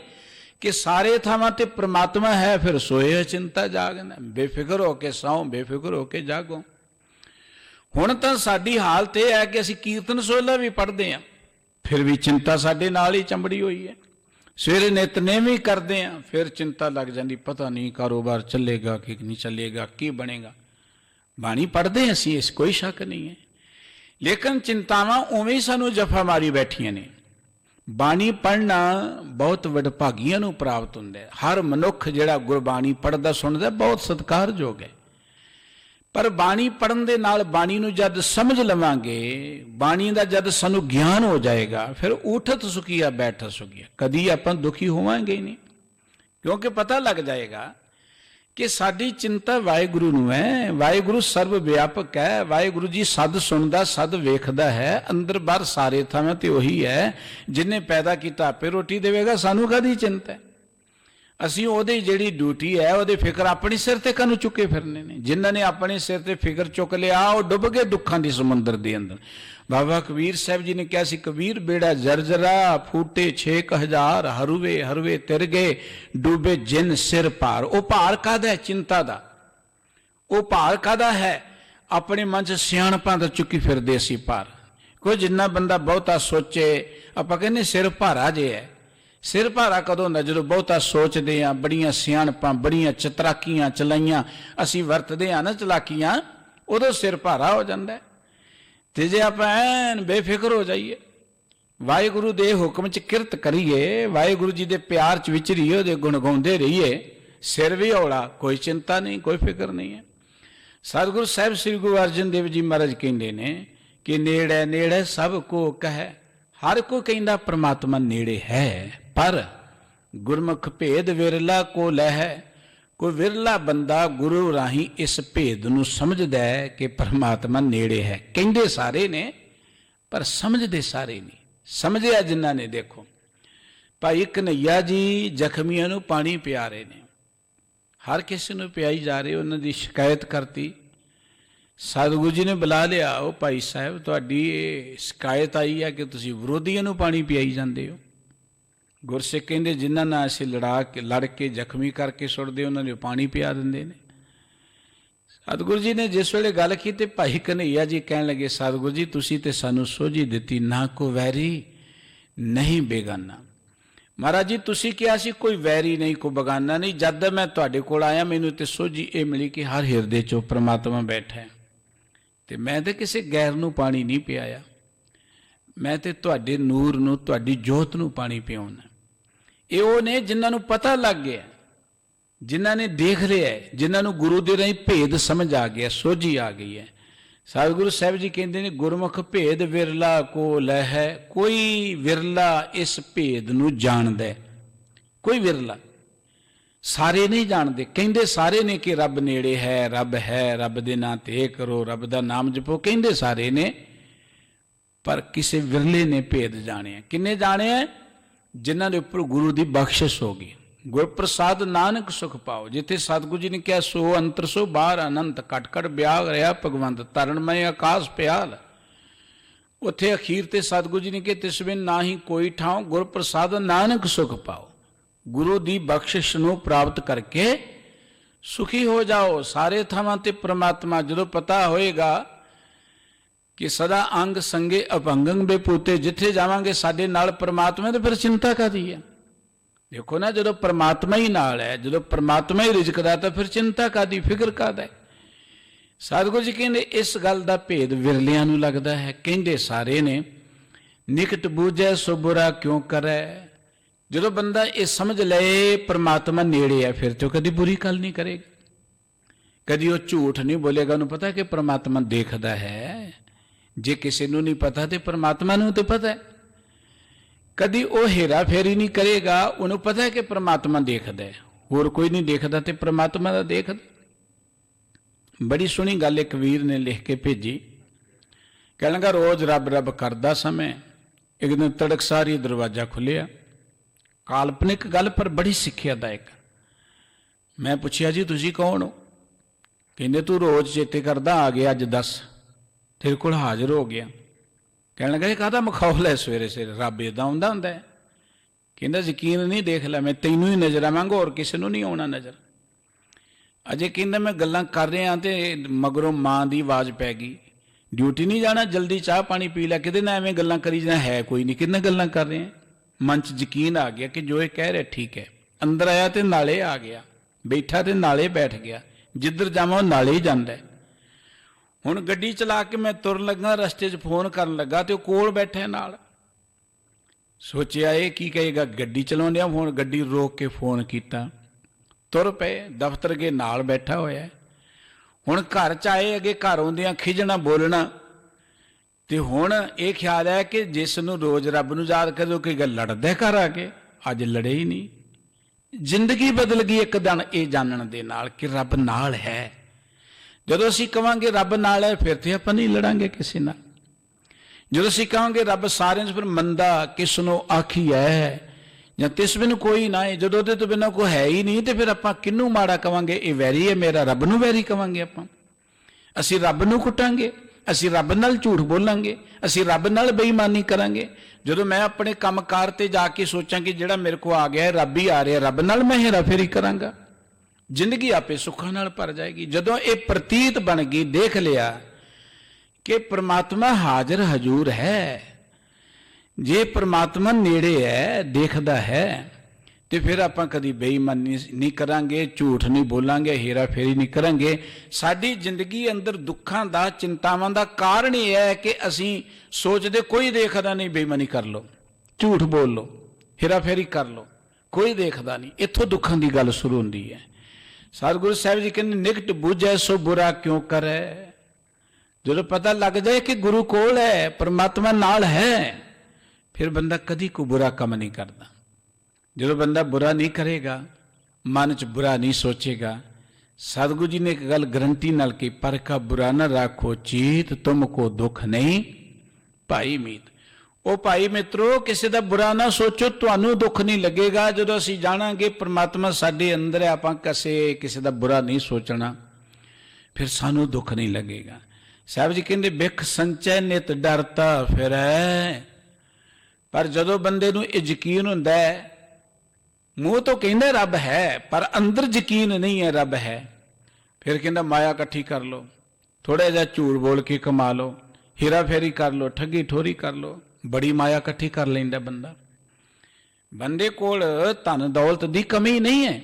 कि सारे थावां ते परमात्मा है, फिर सोए अचिंता जागना, बेफिक्र होके सौ बेफिक्र होके जागो। हुण तां साडी हालत यह है कि असी कीर्तन सोहला भी पढ़ते हैं, फिर भी चिंता साडे नाल ही चंबड़ी हुई है। सवेरे नितनेम भी करते हैं, फिर चिंता लग जाती, पता नहीं कारोबार चलेगा कि नहीं चलेगा, की बनेगा। बाणी पढ़ते हैं असीं, इस कोई शक नहीं है, लेकिन चिंतावां उवें ही सानूं जफा मारी बैठियां ने। बाणी पढ़ना बहुत वडभागियां नूं प्राप्त हुंदा है। हर मनुख जिहड़ा गुरबाणी पढ़दा सुणदा बहुत सत्कारयोग है। पर बाणी पढ़न दे नाल बाणी नूं जद समझ लवांगे, बाणी दा जद सानू ज्ञान हो जाएगा, फिर उठत सुखिया बैठत सुखिया, कदी आपां दुखी होवांगे ही नहीं। क्योंकि पता लग जाएगा कि साडी चिंता वाहिगुरु नूं है। वाहिगुरु सर्व व्यापक है, वाहिगुरु जी सद सुनदा सद वेखदा है, अंदर बाहर सारे थावां ते उही है। जिन्हें पैदा कीता आपे रोटी देवेगा, सानू कादी चिंता है। असी ओदी जिहड़ी ड्यूटी है, ओदे फिक्र अपने सिर ते कानू चुके फिरने ने। जिन्हां ने अपने सिर ते फिक्र चुक लिया, वो डुब गए दुखां दी समुंदर दे अंदर। बाबा कबीर साहब जी ने कहा सी, कबीर बेड़ा जर्जरा फूटे 6000 हरुवे हरुवे तिर गए डूबे जिन सिर भार। वो भार कादा है? चिंता दा। वो भार कादा है? अपने मन च सियाणपां दा चुकी फिरदे असी भार। कोई जिन्ना बंदा बहुता सोचे, आपां कहने सिर भारा जे है। सिर भारा कदों होंदा? जदों बहुता सोचते हैं, बड़ियां सियाणपां बड़ियां चतराकियां चलाइयां असी वरतदे हैं ना चलाकियां, उदों सिर भारा हो जाता है। ते जे आपां ऐन बेफिक्र हो जाइए, वाहिगुरु दे हुक्म च किरत करिए, वाहिगुरु जी दे प्यार च विचरीए, उहदे गुण गाउंदे रहिए, सिर भी हौला, कोई चिंता नहीं, कोई फिक्र नहीं है। सतगुरु साहिब श्री गुरु अर्जन देव जी महाराज कहते हैं कि नेड़े नेड़े सब को कहे। हर को कहता परमात्मा नेड़े है, पर गुरमुख भेद विरला को लह। कोई विरला बंदा गुरु राही इस भेद नूं समझदा है कि परमात्मा नेड़े है। कहंदे सारे ने पर समझदे सारे नहीं। समझिया जिन्हां ने, देखो भाई कन्हैया जी जख्मियां नूं पानी पिया रहे ने, हर किसी नूं पियाई जा रहे, उन्हां दी शिकायत करती। सतगुरु जी ने बुला लिया, ओ भाई साहब तुहाडी शिकायत आई है कि तुसीं विरोधियों नूं पानी पियाई जांदे हो। गुरसिख कहंदे जिन्हां नाल असीं लड़ के जख्मी करके सुटदे, उन्हां नूं पानी पिया दिंदे ने। सतगुरु जी ने जिस वेले गल की, भाई कन्हैया जी कहण लगे, सतगुरु जी तुसीं ते सानूं सोझी दित्ती, ना को वैरी नहीं बेगाना। महाराज जी तुसीं कहा सी कोई वैरी नहीं, कोई बगाना नहीं। जद मैं तुहाडे कोल आया, मैनूं ते सोझी ये मिली कि हर हिरदे चों परमात्मा बैठा है, ते मैं तो किसी गैर नूं पानी नहीं पियाया। मैं तो तुहाडे नूर नूं, तुहाडी जोत नूं पानी पियाउणा। ये वो ने जिन्हां नूं पता लग गया, जिन्हां ने देख लिया है, जिन्हां नूं गुरु दे राहीं भेद समझ आ गया, सोझी आ गई है। सतगुरु साहिब जी कहते हैं गुरमुख भेद विरला को लह। कोई विरला इस भेद नूं जानदा है, कोई विरला, सारे नहीं जानते। कहते सारे ने कि रब नेड़े है, रब दे नां ते करो, रब दा नाम जपो, कहते सारे ने, पर किसी विरले ने भेद जाने। किन्ने जाने? जिन्हां दे उपर गुरु की बख्शिश हो गई। गुर प्रसाद नानक सुख पाओ। जिथे सतगुरु जी ने कहा सो अंतर सो बाहर अनंत, कट कट ब्याग रहा भगवंत, तरनमय आकाश प्याल। उत्थे अखीर ते सतगुरु जी ने कहा तिस बिन ना ही कोई ठाव, गुर प्रसाद नानक सुख पाओ। गुरु की बख्शिश नूं प्राप्त करके सुखी हो जाओ। सारे थावां ते परमात्मा जदों पता होएगा कि सदा अंग संगे अभंगं बेपूते, जिथे जावांगे साडे नाल परमात्मा, तो फिर चिंता कादी है? देखो ना, जदों परमात्मा ही नाल है, जदों परमात्मा ही रिजकदा, तो फिर चिंता कादी, फिक्र कादा है? सतगुरु जी कहते इस गल का भेद विरलियां नूं लगदा है। कहंदे सारे ने निकट बूझे सो बुरा क्यों करे, ਜਦੋਂ ਬੰਦਾ ਇਹ ਸਮਝ ਲਏ ਪ੍ਰਮਾਤਮਾ ਨੇੜੇ ਹੈ, ਫਿਰ ਤੋਂ ਕਦੀ ਬੁਰੀ ਗੱਲ ਨਹੀਂ ਕਰੇਗਾ, ਕਦੀ ਉਹ ਝੂਠ ਨਹੀਂ ਬੋਲੇਗਾ। ਉਹਨੂੰ ਪਤਾ ਕਿ ਪ੍ਰਮਾਤਮਾ ਦੇਖਦਾ ਹੈ। ਜੇ ਕਿਸੇ ਨੂੰ ਨਹੀਂ ਪਤਾ ਤੇ ਪ੍ਰਮਾਤਮਾ ਨੂੰ ਤੇ ਪਤਾ ਹੈ। ਕਦੀ ਉਹ ਹੇਰਾ ਫੇਰੀ ਨਹੀਂ ਕਰੇਗਾ, ਉਹਨੂੰ ਪਤਾ ਹੈ ਕਿ ਪ੍ਰਮਾਤਮਾ ਦੇਖਦਾ ਹੈ, ਹੋਰ ਕੋਈ ਨਹੀਂ ਦੇਖਦਾ ਤੇ ਪ੍ਰਮਾਤਮਾ ਦਾ ਦੇਖਦਾ। ਬੜੀ ਸੋਹਣੀ ਗੱਲ ਇੱਕ ਵੀਰ ਨੇ ਲਿਖ ਕੇ ਭੇਜੀ, ਕਹਿਣ ਲੱਗਾ ਰੋਜ਼ ਰੱਬ ਰੱਬ ਕਰਦਾ ਸਮੇਂ ਇੱਕ ਦਿਨ ਤੜਕਸਾਰ ਹੀ ਦਰਵਾਜ਼ਾ ਖੁੱਲਿਆ। ਕਾਲਪਨਿਕ ਗੱਲ ਪਰ ਬੜੀ ਸਿੱਖਿਆਦਾਇਕ। ਮੈਂ ਪੁੱਛਿਆ ਜੀ ਤੁਸੀਂ ਕੌਣ ਹੋ? ਕਹਿੰਦੇ ਤੂੰ ਰੋਜ਼ ਚੇਤੇ ਕਰਦਾ, ਆ ਗਿਆ ਅੱਜ ਦੱਸ, ਤੇਰੇ ਕੋਲ ਹਾਜ਼ਰ ਹੋ ਗਿਆ। ਕਹਿਣ ਲੱਗਾ ਇਹ ਕਾਹਦਾ ਮਖੌਲ ਹੈ ਸਵੇਰੇ ਸਵੇਰੇ, ਰੱਬ ਏਦਾਂ ਆਉਂਦਾ ਹੁੰਦਾ ਹੈ? ਕਹਿੰਦਾ ਯਕੀਨ ਨਹੀਂ, ਦੇਖ ਲੈ ਮੈਂ ਤੈਨੂੰ ਹੀ ਨਜ਼ਰ ਆਵਾਂਗਾ, ਹੋਰ ਕਿਸੇ ਨੂੰ ਨਹੀਂ ਆਉਣਾ ਨਜ਼ਰ। ਅਜੇ ਕਹਿੰਦਾ ਮੈਂ ਗੱਲਾਂ ਕਰ ਰਿਹਾ ਤੇ ਮਗਰੋਂ ਮਾਂ ਦੀ ਆਵਾਜ਼ ਪੈ ਗਈ, ਡਿਊਟੀ ਨਹੀਂ ਜਾਣਾ, ਜਲਦੀ ਚਾਹ ਪਾਣੀ ਪੀ ਲੈ। ਕਿਤੇ ਨਾ ਐਵੇਂ ਗੱਲਾਂ ਕਰੀ ਜਾਣਾ, ਹੈ ਕੋਈ ਨਹੀਂ, ਕਿੰਨਾ ਗੱਲਾਂ ਕਰ ਰਹੇ ਆ। ਮਨ 'ਚ ਯਕੀਨ ਆ ਗਿਆ ਕਿ ਜੋ ਇਹ ਕਹਿ ਰਿਹਾ ਠੀਕ ਹੈ। ਅੰਦਰ ਆਇਆ ਤੇ ਨਾਲੇ ਆ ਗਿਆ, ਬੈਠਾ ਤੇ ਨਾਲੇ ਬੈਠ ਗਿਆ, ਜਿੱਧਰ ਜਾਵਾਂ ਉਹ ਨਾਲੇ ਹੀ ਜਾਂਦਾ। ਹੁਣ ਗੱਡੀ ਚਲਾ ਕੇ ਮੈਂ ਤੁਰਨ ਲੱਗਾ, ਰਸਤੇ 'ਚ ਫੋਨ ਕਰਨ ਲੱਗਾ ਤੇ ਉਹ ਕੋਲ ਬੈਠੇ ਨਾਲ। ਸੋਚਿਆ ਇਹ ਕੀ ਕਹੇਗਾ, ਗੱਡੀ ਚਲਾਉਂਦਿਆਂ ਫੋਨ, ਗੱਡੀ ਰੋਕ ਕੇ ਫੋਨ ਕੀਤਾ, ਤੁਰ ਪਏ, ਦਫ਼ਤਰ ਕੇ ਨਾਲ ਬੈਠਾ ਹੋਇਆ। ਹੁਣ ਘਰ 'ਚ ਆਏ, ਅੱਗੇ ਘਰ ਆਉਂਦਿਆਂ ਖਿਜਣਾ ਬੋਲਣਾ, ਤੇ ਹੁਣ ਇਹ ਖਿਆਲ ਹੈ ਕਿ ਜਿਸ ਨੂੰ ਰੋਜ਼ ਰੱਬ ਨੂੰ ਯਾਦ ਕਰਦੇ ਉਹ ਕਈ ਗੱਲ ਲੜਦਾ ਘਰ ਆ ਕੇ, ਅੱਜ ਲੜੇ ਹੀ ਨਹੀਂ। ਜ਼ਿੰਦਗੀ ਬਦਲ ਗਈ ਇੱਕ ਦਿਨ ਇਹ ਜਾਣਨ ਦੇ ਨਾਲ ਕਿ ਰੱਬ ਨਾਲ ਹੈ। ਜਦੋਂ ਅਸੀਂ ਕਵਾਂਗੇ ਰੱਬ ਨਾਲ ਹੈ, ਫਿਰ ਤੇ ਆਪਾਂ ਨਹੀਂ ਲੜਾਂਗੇ ਕਿਸੇ ਨਾਲ। ਜਦੋਂ ਅਸੀਂ ਕਹਾਂਗੇ ਰੱਬ ਸਾਰਿਆਂ 'ਚ, ਫਿਰ ਮੰਦਾ ਕਿਸ ਨੂੰ ਆਖੀਐ ਜਾਂ ਤਿਸ ਬਿਨ ਕੋਈ ਨਾ ਹੈ, ਜਦੋਂ ਉਹਦੇ ਤੋਂ ਬਿਨਾਂ ਕੋਈ ਹੈ ਹੀ ਨਹੀਂ, ਤੇ ਫਿਰ ਆਪਾਂ ਕਿਹਨੂੰ ਮਾੜਾ ਕਵਾਂਗੇ? ਇਹ ਵੈਰੀ ਹੈ ਮੇਰਾ, ਰੱਬ ਨੂੰ ਵੈਰੀ ਕਵਾਂਗੇ ਆਪਾਂ? ਅਸੀਂ ਰੱਬ ਨੂੰ ਕੁੱਟਾਂਗੇ, ਅਸੀਂ ਰੱਬ ਨਾਲ ਝੂਠ ਬੋਲਾਂਗੇ, ਅਸੀਂ ਰੱਬ ਨਾਲ ਬੇਈਮਾਨੀ ਕਰਾਂਗੇ। ਜਦੋਂ ਮੈਂ ਆਪਣੇ ਕੰਮਕਾਰ ਤੇ ਜਾ ਕੇ ਸੋਚਾਂ ਕਿ ਜਿਹੜਾ ਮੇਰੇ ਕੋਲ ਆ ਗਿਆ ਰੱਬ ਹੀ ਆ ਰਿਹਾ, ਰੱਬ ਨਾਲ ਮੈਂ ਹੇਰਾਫੇਰੀ ਕਰਾਂਗਾ, ਜ਼ਿੰਦਗੀ ਆਪੇ ਸੁੱਖਾਂ ਨਾਲ ਭਰ ਜਾਏਗੀ। ਜਦੋਂ ਇਹ ਪ੍ਰਤੀਤ ਬਣ ਗਈ, ਦੇਖ ਲਿਆ ਕਿ ਪ੍ਰਮਾਤਮਾ ਹਾਜ਼ਰ ਹਜ਼ੂਰ ਹੈ, ਜੇ ਪ੍ਰਮਾਤਮਾ ਨੇੜੇ ਹੈ, ਦੇਖਦਾ ਹੈ, ਤੇ ਫਿਰ ਆਪਾਂ ਕਦੀ ਬੇਈਮਾਨੀ ਨਹੀਂ ਕਰਾਂਗੇ, ਝੂਠ ਨਹੀਂ ਬੋਲਾਂਗੇ, ਹੇਰਾ ਫੇਰੀ ਨਹੀਂ ਕਰਾਂਗੇ। ਸਾਡੀ ਜ਼ਿੰਦਗੀ ਅੰਦਰ ਦੁੱਖਾਂ ਦਾ, ਚਿੰਤਾਵਾਂ ਦਾ ਕਾਰਨ ਇਹ ਹੈ ਕਿ ਅਸੀਂ ਸੋਚਦੇ ਕੋਈ ਦੇਖਦਾ ਨਹੀਂ, ਬੇਈਮਾਨੀ ਕਰ ਲਓ, ਝੂਠ ਬੋਲ ਲਓ, ਹੇਰਾ ਫੇਰੀ ਕਰ ਲਓ, ਕੋਈ ਦੇਖਦਾ ਨਹੀਂ। ਇੱਥੋਂ ਦੁੱਖਾਂ ਦੀ ਗੱਲ ਸ਼ੁਰੂ ਹੁੰਦੀ ਹੈ। ਸਤਿਗੁਰੂ ਸਾਹਿਬ ਜੀ ਕਹਿੰਦੇ ਨਿਕਟ ਬੁਝੈ ਸੋ ਬੁਰਾ ਕਿਉਂ ਕਰੈ। ਜਦੋਂ ਪਤਾ ਲੱਗ ਜਾਏ ਕਿ ਗੁਰੂ ਕੋਲ ਹੈ, ਪਰਮਾਤਮਾ ਨਾਲ ਹੈ, ਫਿਰ ਬੰਦਾ ਕਦੀ ਕੋਈ ਬੁਰਾ ਕੰਮ ਨਹੀਂ ਕਰਦਾ। ਜਦੋਂ ਬੰਦਾ ਬੁਰਾ ਨਹੀਂ ਕਰੇਗਾ, ਮਨ 'ਚ ਬੁਰਾ ਨਹੀਂ ਸੋਚੇਗਾ। ਸਤਿਗੁਰੂ ਜੀ ਨੇ ਇੱਕ ਗੱਲ ਗਰੰਟੀ ਨਾਲ ਕਿ ਪਰ ਕਾ ਬੁਰਾ ਨਾ ਰੱਖੋ ਚੀਤ, ਤੁਮ ਕੋ ਦੁੱਖ ਨਹੀਂ ਭਾਈ ਮੀਤ। ਉਹ ਭਾਈ ਮਿੱਤਰੋ, ਕਿਸੇ ਦਾ ਬੁਰਾ ਨਾ ਸੋਚੋ, ਤੁਹਾਨੂੰ ਦੁੱਖ ਨਹੀਂ ਲੱਗੇਗਾ। ਜਦੋਂ ਅਸੀਂ ਜਾਣਾਂਗੇ ਪਰਮਾਤਮਾ ਸਾਡੇ ਅੰਦਰ ਹੈ, ਆਪਾਂ ਕਿਸੇ ਦਾ ਬੁਰਾ ਨਹੀਂ ਸੋਚਣਾ, ਫਿਰ ਸਾਨੂੰ ਦੁੱਖ ਨਹੀਂ ਲੱਗੇਗਾ। ਸਾਹਿਬ ਜੀ ਕਹਿੰਦੇ ਬਿਖ ਸੰਚੈ ਨਿਤ ਡਰਤਾ ਫਿਰੈ। ਪਰ ਜਦੋਂ ਬੰਦੇ ਨੂੰ ਇਹ ਯਕੀਨ ਹੁੰਦਾ ਹੈ, ਮੂੰਹ ਤੋਂ ਕਹਿੰਦਾ ਰੱਬ ਹੈ ਪਰ ਅੰਦਰ ਯਕੀਨ ਨਹੀਂ ਹੈ ਰੱਬ ਹੈ, ਫਿਰ ਕਹਿੰਦਾ ਮਾਇਆ ਇਕੱਠੀ ਕਰ ਲਓ, ਥੋੜਾ ਜਿਹਾ ਝੂਠ ਬੋਲ ਕੇ ਕਮਾ ਲਓ, ਹੀਰਾ ਫੇਰੀ ਕਰ ਲਓ, ਠੱਗੀ ਠੋਰੀ ਕਰ ਲਓ, ਬੜੀ ਮਾਇਆ ਇਕੱਠੀ ਕਰ ਲੈਂਦਾ ਬੰਦਾ। ਬੰਦੇ ਕੋਲ ਧਨ ਦੌਲਤ ਦੀ ਕਮੀ ਨਹੀਂ ਹੈ।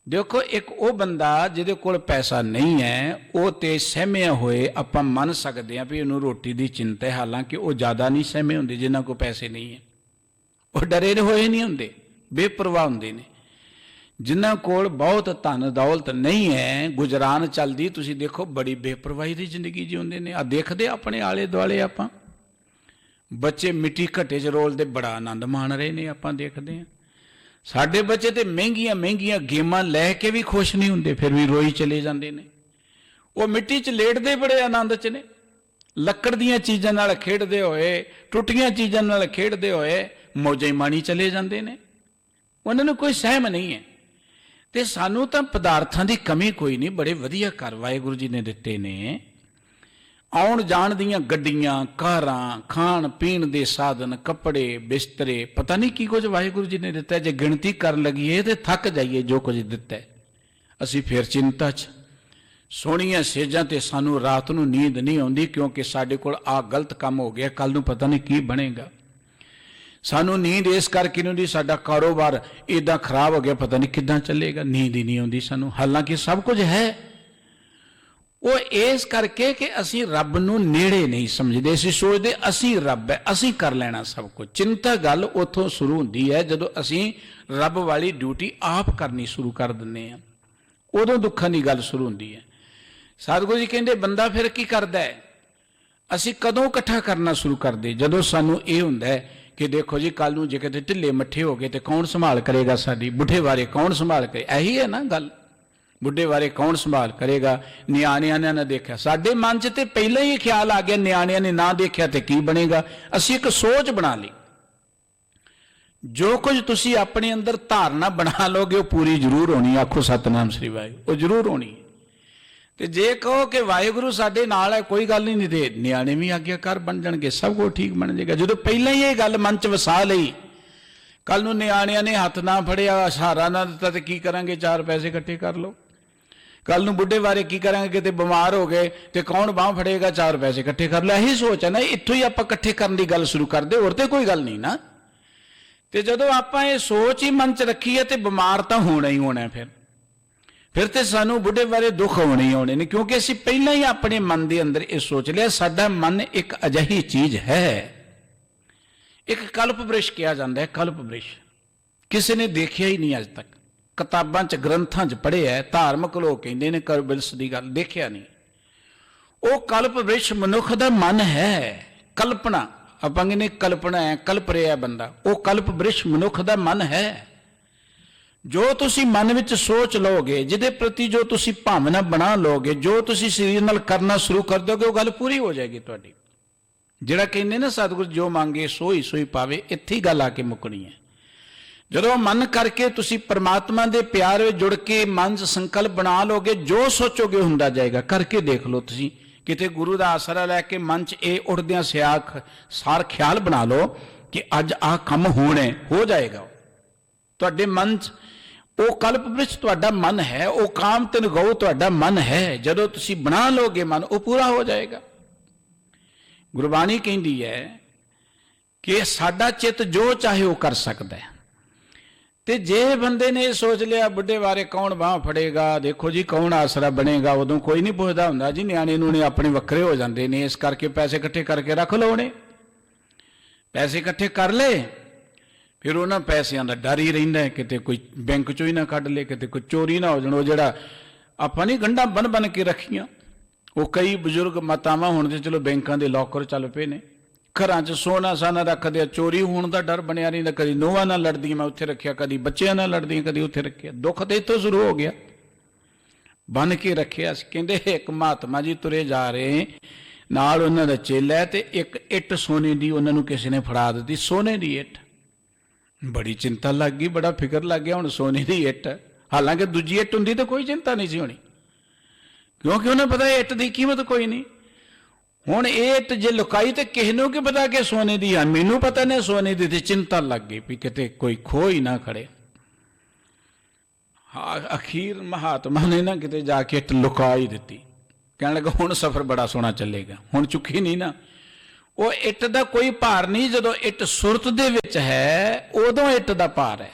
ਦੇਖੋ ਇੱਕ ਉਹ ਬੰਦਾ ਜਿਹਦੇ ਕੋਲ ਪੈਸਾ ਨਹੀਂ ਹੈ, ਉਹ ਤੇ ਸਹਿਮਿਆ ਹੋਏ ਆਪਾਂ ਮੰਨ ਸਕਦੇ ਹਾਂ ਵੀ ਉਹਨੂੰ ਰੋਟੀ ਦੀ ਚਿੰਤਾ ਹੈ, ਹਾਲਾਂਕਿ ਉਹ ਜ਼ਿਆਦਾ ਨਹੀਂ ਸਹਿਮੇ ਹੁੰਦੇ ਜਿਨ੍ਹਾਂ ਕੋਲ ਪੈਸੇ ਨਹੀਂ ਹੈ। ਉਹ ਡਰੇ ਹੋਏ ਨਹੀਂ ਹੁੰਦੇ, ਬੇਪਰਵਾਹ ਹੁੰਦੇ ਨੇ। ਜਿਨ੍ਹਾਂ ਕੋਲ ਬਹੁਤ ਧਨ ਦੌਲਤ ਨਹੀਂ ਹੈ, ਗੁਜਰਾਨ ਚੱਲਦੀ, ਤੁਸੀਂ ਦੇਖੋ ਬੜੀ ਬੇਪਰਵਾਹੀ ਦੀ ਜ਼ਿੰਦਗੀ ਜਿਉਂਦੇ ਨੇ। ਆ ਦੇਖਦੇ ਆਪਣੇ ਆਲੇ ਦੁਆਲੇ ਆਪਾਂ, ਬੱਚੇ ਮਿੱਟੀ ਘੱਟੇ 'ਚ ਰੋਲਦੇ, ਬੜਾ ਆਨੰਦ ਮਾਣ ਰਹੇ ਨੇ, ਆਪਾਂ ਦੇਖਦੇ ਹਾਂ। ਸਾਡੇ ਬੱਚੇ ਤੇ ਮਹਿੰਗੀਆਂ ਮਹਿੰਗੀਆਂ ਗੇਮਾਂ ਲੈ ਕੇ ਵੀ ਖੁਸ਼ ਨਹੀਂ ਹੁੰਦੇ, ਫਿਰ ਵੀ ਰੋਈ ਚਲੇ ਜਾਂਦੇ ਨੇ। ਉਹ ਮਿੱਟੀ 'ਚ ਲੇਟਦੇ ਬੜੇ ਆਨੰਦ 'ਚ ਨੇ, ਲੱਕੜ ਦੀਆਂ ਚੀਜ਼ਾਂ ਨਾਲ ਖੇਡਦੇ ਹੋਏ, ਟੁੱਟੀਆਂ ਚੀਜ਼ਾਂ ਨਾਲ ਖੇਡਦੇ ਹੋਏ ਮੌਜਾਂ ਮਾਣੀ ਚਲੇ ਜਾਂਦੇ ਨੇ। ਉਹਨਾਂ ਨੂੰ ਕੋਈ ਸਹਿਮ ਨਹੀਂ ਹੈ। ਤੇ ਸਾਨੂੰ ਤਾਂ ਪਦਾਰਥਾਂ ਦੀ ਕਮੀ ਕੋਈ ਨਹੀਂ, ਬੜੇ ਵਧੀਆ ਘਰ ਵਾਹਿਗੁਰੂ ਜੀ ਨੇ ਦਿੱਤੇ ਨੇ। ਆਉਣ ਜਾਣ ਦੀਆਂ ਗੱਡੀਆਂ, ਕਾਰਾਂ, ਖਾਣ ਪੀਣ ਦੇ ਸਾਧਨ, ਕੱਪੜੇ, ਬਿਸਤਰੇ, ਪਤਾ ਨਹੀਂ ਕੀ ਕੁਝ ਵਾਹਿਗੁਰੂ ਜੀ ਨੇ ਦਿੱਤਾ। ਜੇ ਗਿਣਤੀ ਕਰਨ ਲੱਗੀਏ ਤੇ ਥੱਕ ਜਾਈਏ ਜੋ ਕੁਝ ਦਿੱਤਾ। ਅਸੀਂ ਫਿਰ ਚਿੰਤਾ 'ਚ, ਸੋਹਣੀਆਂ ਸੇਜਾਂ ਤੇ ਸਾਨੂੰ ਰਾਤ ਨੂੰ ਨੀਂਦ ਨਹੀਂ ਆਉਂਦੀ ਕਿਉਂਕਿ ਸਾਡੇ ਕੋਲ ਆਹ ਗਲਤ ਕੰਮ ਹੋ ਗਿਆ, ਕੱਲ ਨੂੰ ਪਤਾ ਨਹੀਂ ਕੀ ਬਣੇਗਾ। ਸਾਨੂੰ ਨੀਂਦ ਇਸ ਕਰਕੇ ਨਹੀਂ ਆਉਂਦੀ, ਸਾਡਾ ਕਾਰੋਬਾਰ ਇੱਦਾਂ ਖਰਾਬ ਹੋ ਗਿਆ, ਪਤਾ ਨਹੀਂ ਕਿੱਦਾਂ ਚੱਲੇਗਾ, ਨੀਂਦ ਹੀ ਨਹੀਂ ਆਉਂਦੀ ਸਾਨੂੰ, ਹਾਲਾਂਕਿ ਸਭ ਕੁਝ ਹੈ। ਉਹ ਇਸ ਕਰਕੇ ਕਿ ਅਸੀਂ ਰੱਬ ਨੂੰ ਨੇੜੇ ਨਹੀਂ ਸਮਝਦੇ, ਅਸੀਂ ਸੋਚਦੇ ਅਸੀਂ ਰੱਬ ਹੈ, ਅਸੀਂ ਕਰ ਲੈਣਾ ਸਭ ਕੁਝ। ਚਿੰਤਾ ਗੱਲ ਉੱਥੋਂ ਸ਼ੁਰੂ ਹੁੰਦੀ ਹੈ ਜਦੋਂ ਅਸੀਂ ਰੱਬ ਵਾਲੀ ਡਿਊਟੀ ਆਪ ਕਰਨੀ ਸ਼ੁਰੂ ਕਰ ਦਿੰਦੇ ਹਾਂ, ਉਦੋਂ ਦੁੱਖਾਂ ਦੀ ਗੱਲ ਸ਼ੁਰੂ ਹੁੰਦੀ ਹੈ। ਸਤਿਗੁਰੂ ਜੀ ਕਹਿੰਦੇ ਬੰਦਾ ਫਿਰ ਕੀ ਕਰਦਾ ਹੈ? ਅਸੀਂ ਕਦੋਂ ਇਕੱਠਾ ਕਰਨਾ ਸ਼ੁਰੂ ਕਰਦੇ? ਜਦੋਂ ਸਾਨੂੰ ਇਹ ਹੁੰਦਾ ਹੈ ਕਿ ਦੇਖੋ ਜੀ ਕੱਲ ਨੂੰ ਜੇ ਕਿਤੇ ਢਿੱਲੇ ਮੱਠੇ ਹੋ ਗਏ ਤੇ ਕੌਣ ਸੰਭਾਲ ਕਰੇਗਾ ਸਾਡੀ, ਬੁੱਢੇ ਬਾਰੇ ਕੌਣ ਸੰਭਾਲ ਕਰੇ? ਇਹੀ ਹੈ ਨਾ ਗੱਲ, ਬੁੱਢੇ ਬਾਰੇ ਕੌਣ ਸੰਭਾਲ ਕਰੇਗਾ? ਨਿਆਣਿਆਂ ਨੇ ਨਾ ਦੇਖਿਆ, ਸਾਡੇ ਮਨ 'ਚ ਤੇ ਪਹਿਲਾਂ ਹੀ ਖਿਆਲ ਆ ਗਿਆ ਨਿਆਣਿਆਂ ਨੇ ਨਾ ਦੇਖਿਆ ਤੇ ਕੀ ਬਣੇਗਾ। ਅਸੀਂ ਇੱਕ ਸੋਚ ਬਣਾ ਲਈ, ਜੋ ਕੁਝ ਤੁਸੀਂ ਆਪਣੇ ਅੰਦਰ ਧਾਰਨਾ ਬਣਾ ਲਓਗੇ ਉਹ ਪੂਰੀ ਜ਼ਰੂਰ ਹੋਣੀ। ਆਖੋ ਸਤਿਨਾਮ ਸ੍ਰੀ ਵਾਹਿਗੁਰੂ, ਉਹ ਜ਼ਰੂਰ ਹੋਣੀ। ਤੇ ਜੇ ਕਹੋ ਕਿ ਵਾਹਿਗੁਰੂ ਸਾਡੇ ਨਾਲ ਹੈ, ਕੋਈ ਗੱਲ ਨਹੀਂ, ਤੇ ਨਿਆਣੇ ਵੀ ਆਗਿਆਕਾਰ ਬਣ ਜਾਣਗੇ, ਸਭ ਕੁਝ ਠੀਕ ਬਣ ਜਾਏਗਾ। ਜਦੋਂ ਪਹਿਲਾਂ ਹੀ ਇਹ ਗੱਲ ਮਨ 'ਚ ਵਸਾ ਲਈ, ਕੱਲ ਨੂੰ ਨਿਆਣਿਆਂ ਨੇ ਹੱਥ ਨਾ ਫੜਿਆ, ਸਹਾਰਾ ਨਾ ਦਿੱਤਾ ਤੇ ਕੀ ਕਰਾਂਗੇ? 4 ਪੈਸੇ ਇਕੱਠੇ ਕਰ ਲਓ। ਕੱਲ ਨੂੰ ਬੁੱਢੇ ਬਾਰੇ ਕੀ ਕਰਾਂਗੇ? ਕਿਤੇ ਬਿਮਾਰ ਹੋ ਗਏ ਤੇ ਕੌਣ ਬਾਂਹ ਫੜੇਗਾ? 4 ਪੈਸੇ ਇਕੱਠੇ ਕਰ ਲਓ। ਇਹੀ ਸੋਚ ਹੈ ਨਾ, ਇੱਥੋਂ ਹੀ ਆਪਾਂ ਇਕੱਠੇ ਕਰਨ ਦੀ ਗੱਲ ਸ਼ੁਰੂ ਕਰਦੇ, ਹੋਰ ਤੇ ਕੋਈ ਗੱਲ ਨਹੀਂ ਨਾ। ਤੇ ਜਦੋਂ ਆਪਾਂ ਇਹ ਸੋਚ ਹੀ ਮਨ 'ਚ ਰੱਖੀ ਹੈ ਤੇ ਬਿਮਾਰ ਤਾਂ ਹੋਣਾ ਹੀ ਹੋਣਾ। ਫਿਰ ਤੇ ਸਾਨੂੰ ਬੁੱਢੇ ਬਾਰੇ ਦੁੱਖ ਹੋਣੇ ਹੀ ਹੋਣੇ ਨੇ, ਕਿਉਂਕਿ ਅਸੀਂ ਪਹਿਲਾਂ ਹੀ ਆਪਣੇ ਮਨ ਦੇ ਅੰਦਰ ਇਹ ਸੋਚ ਲਿਆ। ਸਾਡਾ ਮਨ ਇੱਕ ਅਜਿਹੀ ਚੀਜ਼ ਹੈ, ਇੱਕ ਕਲਪ ਬ੍ਰਿਸ਼ ਕਿਹਾ ਜਾਂਦਾ ਹੈ। ਕਲਪ ਬ੍ਰਿਸ਼ ਕਿਸੇ ਨੇ ਦੇਖਿਆ ਹੀ ਨਹੀਂ ਅੱਜ ਤੱਕ, ਕਿਤਾਬਾਂ 'ਚ ਗ੍ਰੰਥਾਂ 'ਚ ਪੜ੍ਹਿਆ ਹੈ, ਧਾਰਮਿਕ ਲੋਕ ਕਹਿੰਦੇ ਨੇ ਕਲਪ ਬ੍ਰਿਸ਼ ਦੀ ਗੱਲ, ਦੇਖਿਆ ਨਹੀਂ। ਉਹ ਕਲਪ ਬ੍ਰਿਸ਼ ਮਨੁੱਖ ਦਾ ਮਨ ਹੈ। ਕਲਪਨਾ ਆਪਾਂ ਕਹਿੰਦੇ ਕਲਪਨਾ ਹੈ, ਕਲਪ ਰਿਹਾ ਬੰਦਾ, ਉਹ ਕਲਪ ਬ੍ਰਿਸ਼ ਮਨੁੱਖ ਦਾ ਮਨ ਹੈ। ਜੋ ਤੁਸੀਂ ਮਨ ਵਿੱਚ ਸੋਚ ਲਓਗੇ, ਜਿਹਦੇ ਪ੍ਰਤੀ ਜੋ ਤੁਸੀਂ ਭਾਵਨਾ ਬਣਾ ਲਓਗੇ, ਜੋ ਤੁਸੀਂ ਸਰੀਰ ਨਾਲ ਕਰਨਾ ਸ਼ੁਰੂ ਕਰ ਦੋਗੇ, ਉਹ ਗੱਲ ਪੂਰੀ ਹੋ ਜਾਏਗੀ ਤੁਹਾਡੀ। ਜਿਹੜਾ ਕਹਿੰਦੇ ਨਾ ਸਤਿਗੁਰੂ ਜੋ ਮੰਗੇ ਸੋਈ ਸੋਈ ਪਾਵੇ, ਇੱਥੇ ਹੀ ਗੱਲ ਆ ਕੇ ਮੁੱਕਣੀ ਹੈ। ਜਦੋਂ ਮਨ ਕਰਕੇ ਤੁਸੀਂ ਪਰਮਾਤਮਾ ਦੇ ਪਿਆਰ ਵਿੱਚ ਜੁੜ ਕੇ ਮਨ 'ਚ ਸੰਕਲਪ ਬਣਾ ਲਓਗੇ, ਜੋ ਸੋਚੋਗੇ ਹੁੰਦਾ ਜਾਏਗਾ। ਕਰਕੇ ਦੇਖ ਲਓ ਤੁਸੀਂ, ਕਿਤੇ ਗੁਰੂ ਦਾ ਆਸਰਾ ਲੈ ਕੇ ਮਨ 'ਚ ਇਹ ਉੱਠਦਿਆਂ ਸਾਰ ਖਿਆਲ ਬਣਾ ਲਓ ਕਿ ਅੱਜ ਆਹ ਕੰਮ ਹੋਣਾ, ਹੋ ਜਾਏਗਾ। ਤੁਹਾਡੇ ਮਨ 'ਚ ਉਹ ਕਲਪ ਬ੍ਰਿਸ਼ ਤੁਹਾਡਾ ਮਨ ਹੈ, ਉਹ ਕਾਮ ਤਿਨ ਗਊ ਤੁਹਾਡਾ ਮਨ ਹੈ। ਜਦੋਂ ਤੁਸੀਂ ਬਣਾ ਲਓਗੇ ਮਨ, ਉਹ ਪੂਰਾ ਹੋ ਜਾਏਗਾ। ਗੁਰਬਾਣੀ ਕਹਿੰਦੀ ਹੈ ਕਿ ਸਾਡਾ ਚਿੱਤ ਜੋ ਚਾਹੇ ਉਹ ਕਰ ਸਕਦਾ ਹੈ। ਤੇ ਜੇ ਬੰਦੇ ਨੇ ਸੋਚ ਲਿਆ ਬੁੱਢੇ ਬਾਰੇ ਕੌਣ ਬਾਂਹ ਫੜੇਗਾ, ਦੇਖੋ ਜੀ ਕੌਣ ਆਸਰਾ ਬਣੇਗਾ, ਉਦੋਂ ਕੋਈ ਨਹੀਂ ਪੁੱਛਦਾ ਹੁੰਦਾ ਜੀ। ਨਿਆਣੇ ਨੂੰ ਨੇ ਆਪਣੇ ਵੱਖਰੇ ਹੋ ਜਾਂਦੇ ਨੇ, ਇਸ ਕਰਕੇ ਪੈਸੇ ਇਕੱਠੇ ਕਰਕੇ ਰੱਖ ਲਓ। ਉਹਨੇ ਪੈਸੇ ਇਕੱਠੇ ਕਰ ਲਏ, ਫਿਰ ਉਹਨਾਂ ਪੈਸਿਆਂ ਦਾ ਡਰ ਹੀ ਰਹਿੰਦਾ ਹੈ ਕਿਤੇ ਕੋਈ ਬੈਂਕ 'ਚੋਂ ਹੀ ਨਾ ਕੱਢ ਲਏ, ਕਿਤੇ ਕੋਈ ਚੋਰੀ ਨਾ ਹੋ ਜਾਣ। ਉਹ ਜਿਹੜਾ ਆਪਾਂ ਨਹੀਂ ਗੰਢਾਂ ਬਣ ਕੇ ਰੱਖੀਆਂ, ਉਹ ਕਈ ਬਜ਼ੁਰਗ ਮਾਤਾਵਾਂ ਹੁਣ ਤੇ ਚਲੋ ਬੈਂਕਾਂ ਦੇ ਲੋਕਰ ਚੱਲ ਪਏ ਨੇ, ਘਰਾਂ 'ਚ ਸੋਨਾ ਸਾਨਾ ਰੱਖਦੇ ਆ, ਚੋਰੀ ਹੋਣ ਦਾ ਡਰ ਬਣਿਆ ਰਹਿੰਦਾ। ਕਦੀ ਨੂੰਹਾਂ ਨਾਲ ਲੜਦੀਆਂ ਮੈਂ ਉੱਥੇ ਰੱਖਿਆ, ਕਦੀ ਬੱਚਿਆਂ ਨਾਲ ਲੜਦੀਆਂ, ਕਦੀ ਉੱਥੇ ਰੱਖਿਆ। ਦੁੱਖ ਤੇ ਇੱਥੋਂ ਸ਼ੁਰੂ ਹੋ ਗਿਆ, ਬੰਨ ਕੇ ਰੱਖਿਆ ਸੀ। ਕਹਿੰਦੇ ਇੱਕ ਮਹਾਤਮਾ ਜੀ ਤੁਰੇ ਜਾ ਰਹੇ, ਨਾਲ ਉਹਨਾਂ ਦਾ ਚੇਲਾ, ਤੇ ਇੱਕ ਇੱਟ ਸੋਨੇ ਦੀ ਉਹਨਾਂ ਨੂੰ ਕਿਸੇ ਨੇ ਫੜਾ ਦਿੱਤੀ, ਸੋਨੇ ਦੀ ਇੱਟ। ਬੜੀ ਚਿੰਤਾ ਲੱਗ ਗਈ, ਬੜਾ ਫਿਕਰ ਲੱਗ ਗਿਆ। ਹੁਣ ਸੋਨੇ ਦੀ ਇੱਟ, ਹਾਲਾਂਕਿ ਦੂਜੀ ਇੱਟ ਹੁੰਦੀ ਤਾਂ ਕੋਈ ਚਿੰਤਾ ਨਹੀਂ ਸੀ ਹੋਣੀ, ਕਿਉਂਕਿ ਉਹਨੇ ਪਤਾ ਇੱਟ ਦੀ ਕੀਮਤ ਕੋਈ ਨਹੀਂ। ਹੁਣ ਇਹ ਇੱਟ ਜੇ ਲੁਕਾਈ ਤੇ ਕਿਸੇ ਨੂੰ ਕੀ ਪਤਾ ਕਿ ਸੋਨੇ ਦੀ ਆ? ਮੈਨੂੰ ਪਤਾ ਨਹੀਂ ਸੋਨੇ ਦੀ, ਤੇ ਚਿੰਤਾ ਲੱਗ ਗਈ ਵੀ ਕਿਤੇ ਕੋਈ ਖੋਹ ਹੀ ਨਾ ਖੜੇ। ਅਖੀਰ ਮਹਾਤਮਾ ਨੇ ਨਾ ਕਿਤੇ ਜਾ ਕੇ ਇੱਟ ਲੁਕਾ ਹੀ ਦਿੱਤੀ। ਕਹਿਣ ਲੱਗਾ ਹੁਣ ਸਫ਼ਰ ਬੜਾ ਸੋਹਣਾ ਚੱਲੇਗਾ, ਹੁਣ ਚੁੱਕੀ ਨਹੀਂ ਨਾ। ਉਹ ਇੱਟ ਦਾ ਕੋਈ ਭਾਰ ਨਹੀਂ, ਜਦੋਂ ਇੱਟ ਸੁਰਤ ਦੇ ਵਿੱਚ ਹੈ ਉਦੋਂ ਇੱਟ ਦਾ ਭਾਰ ਹੈ।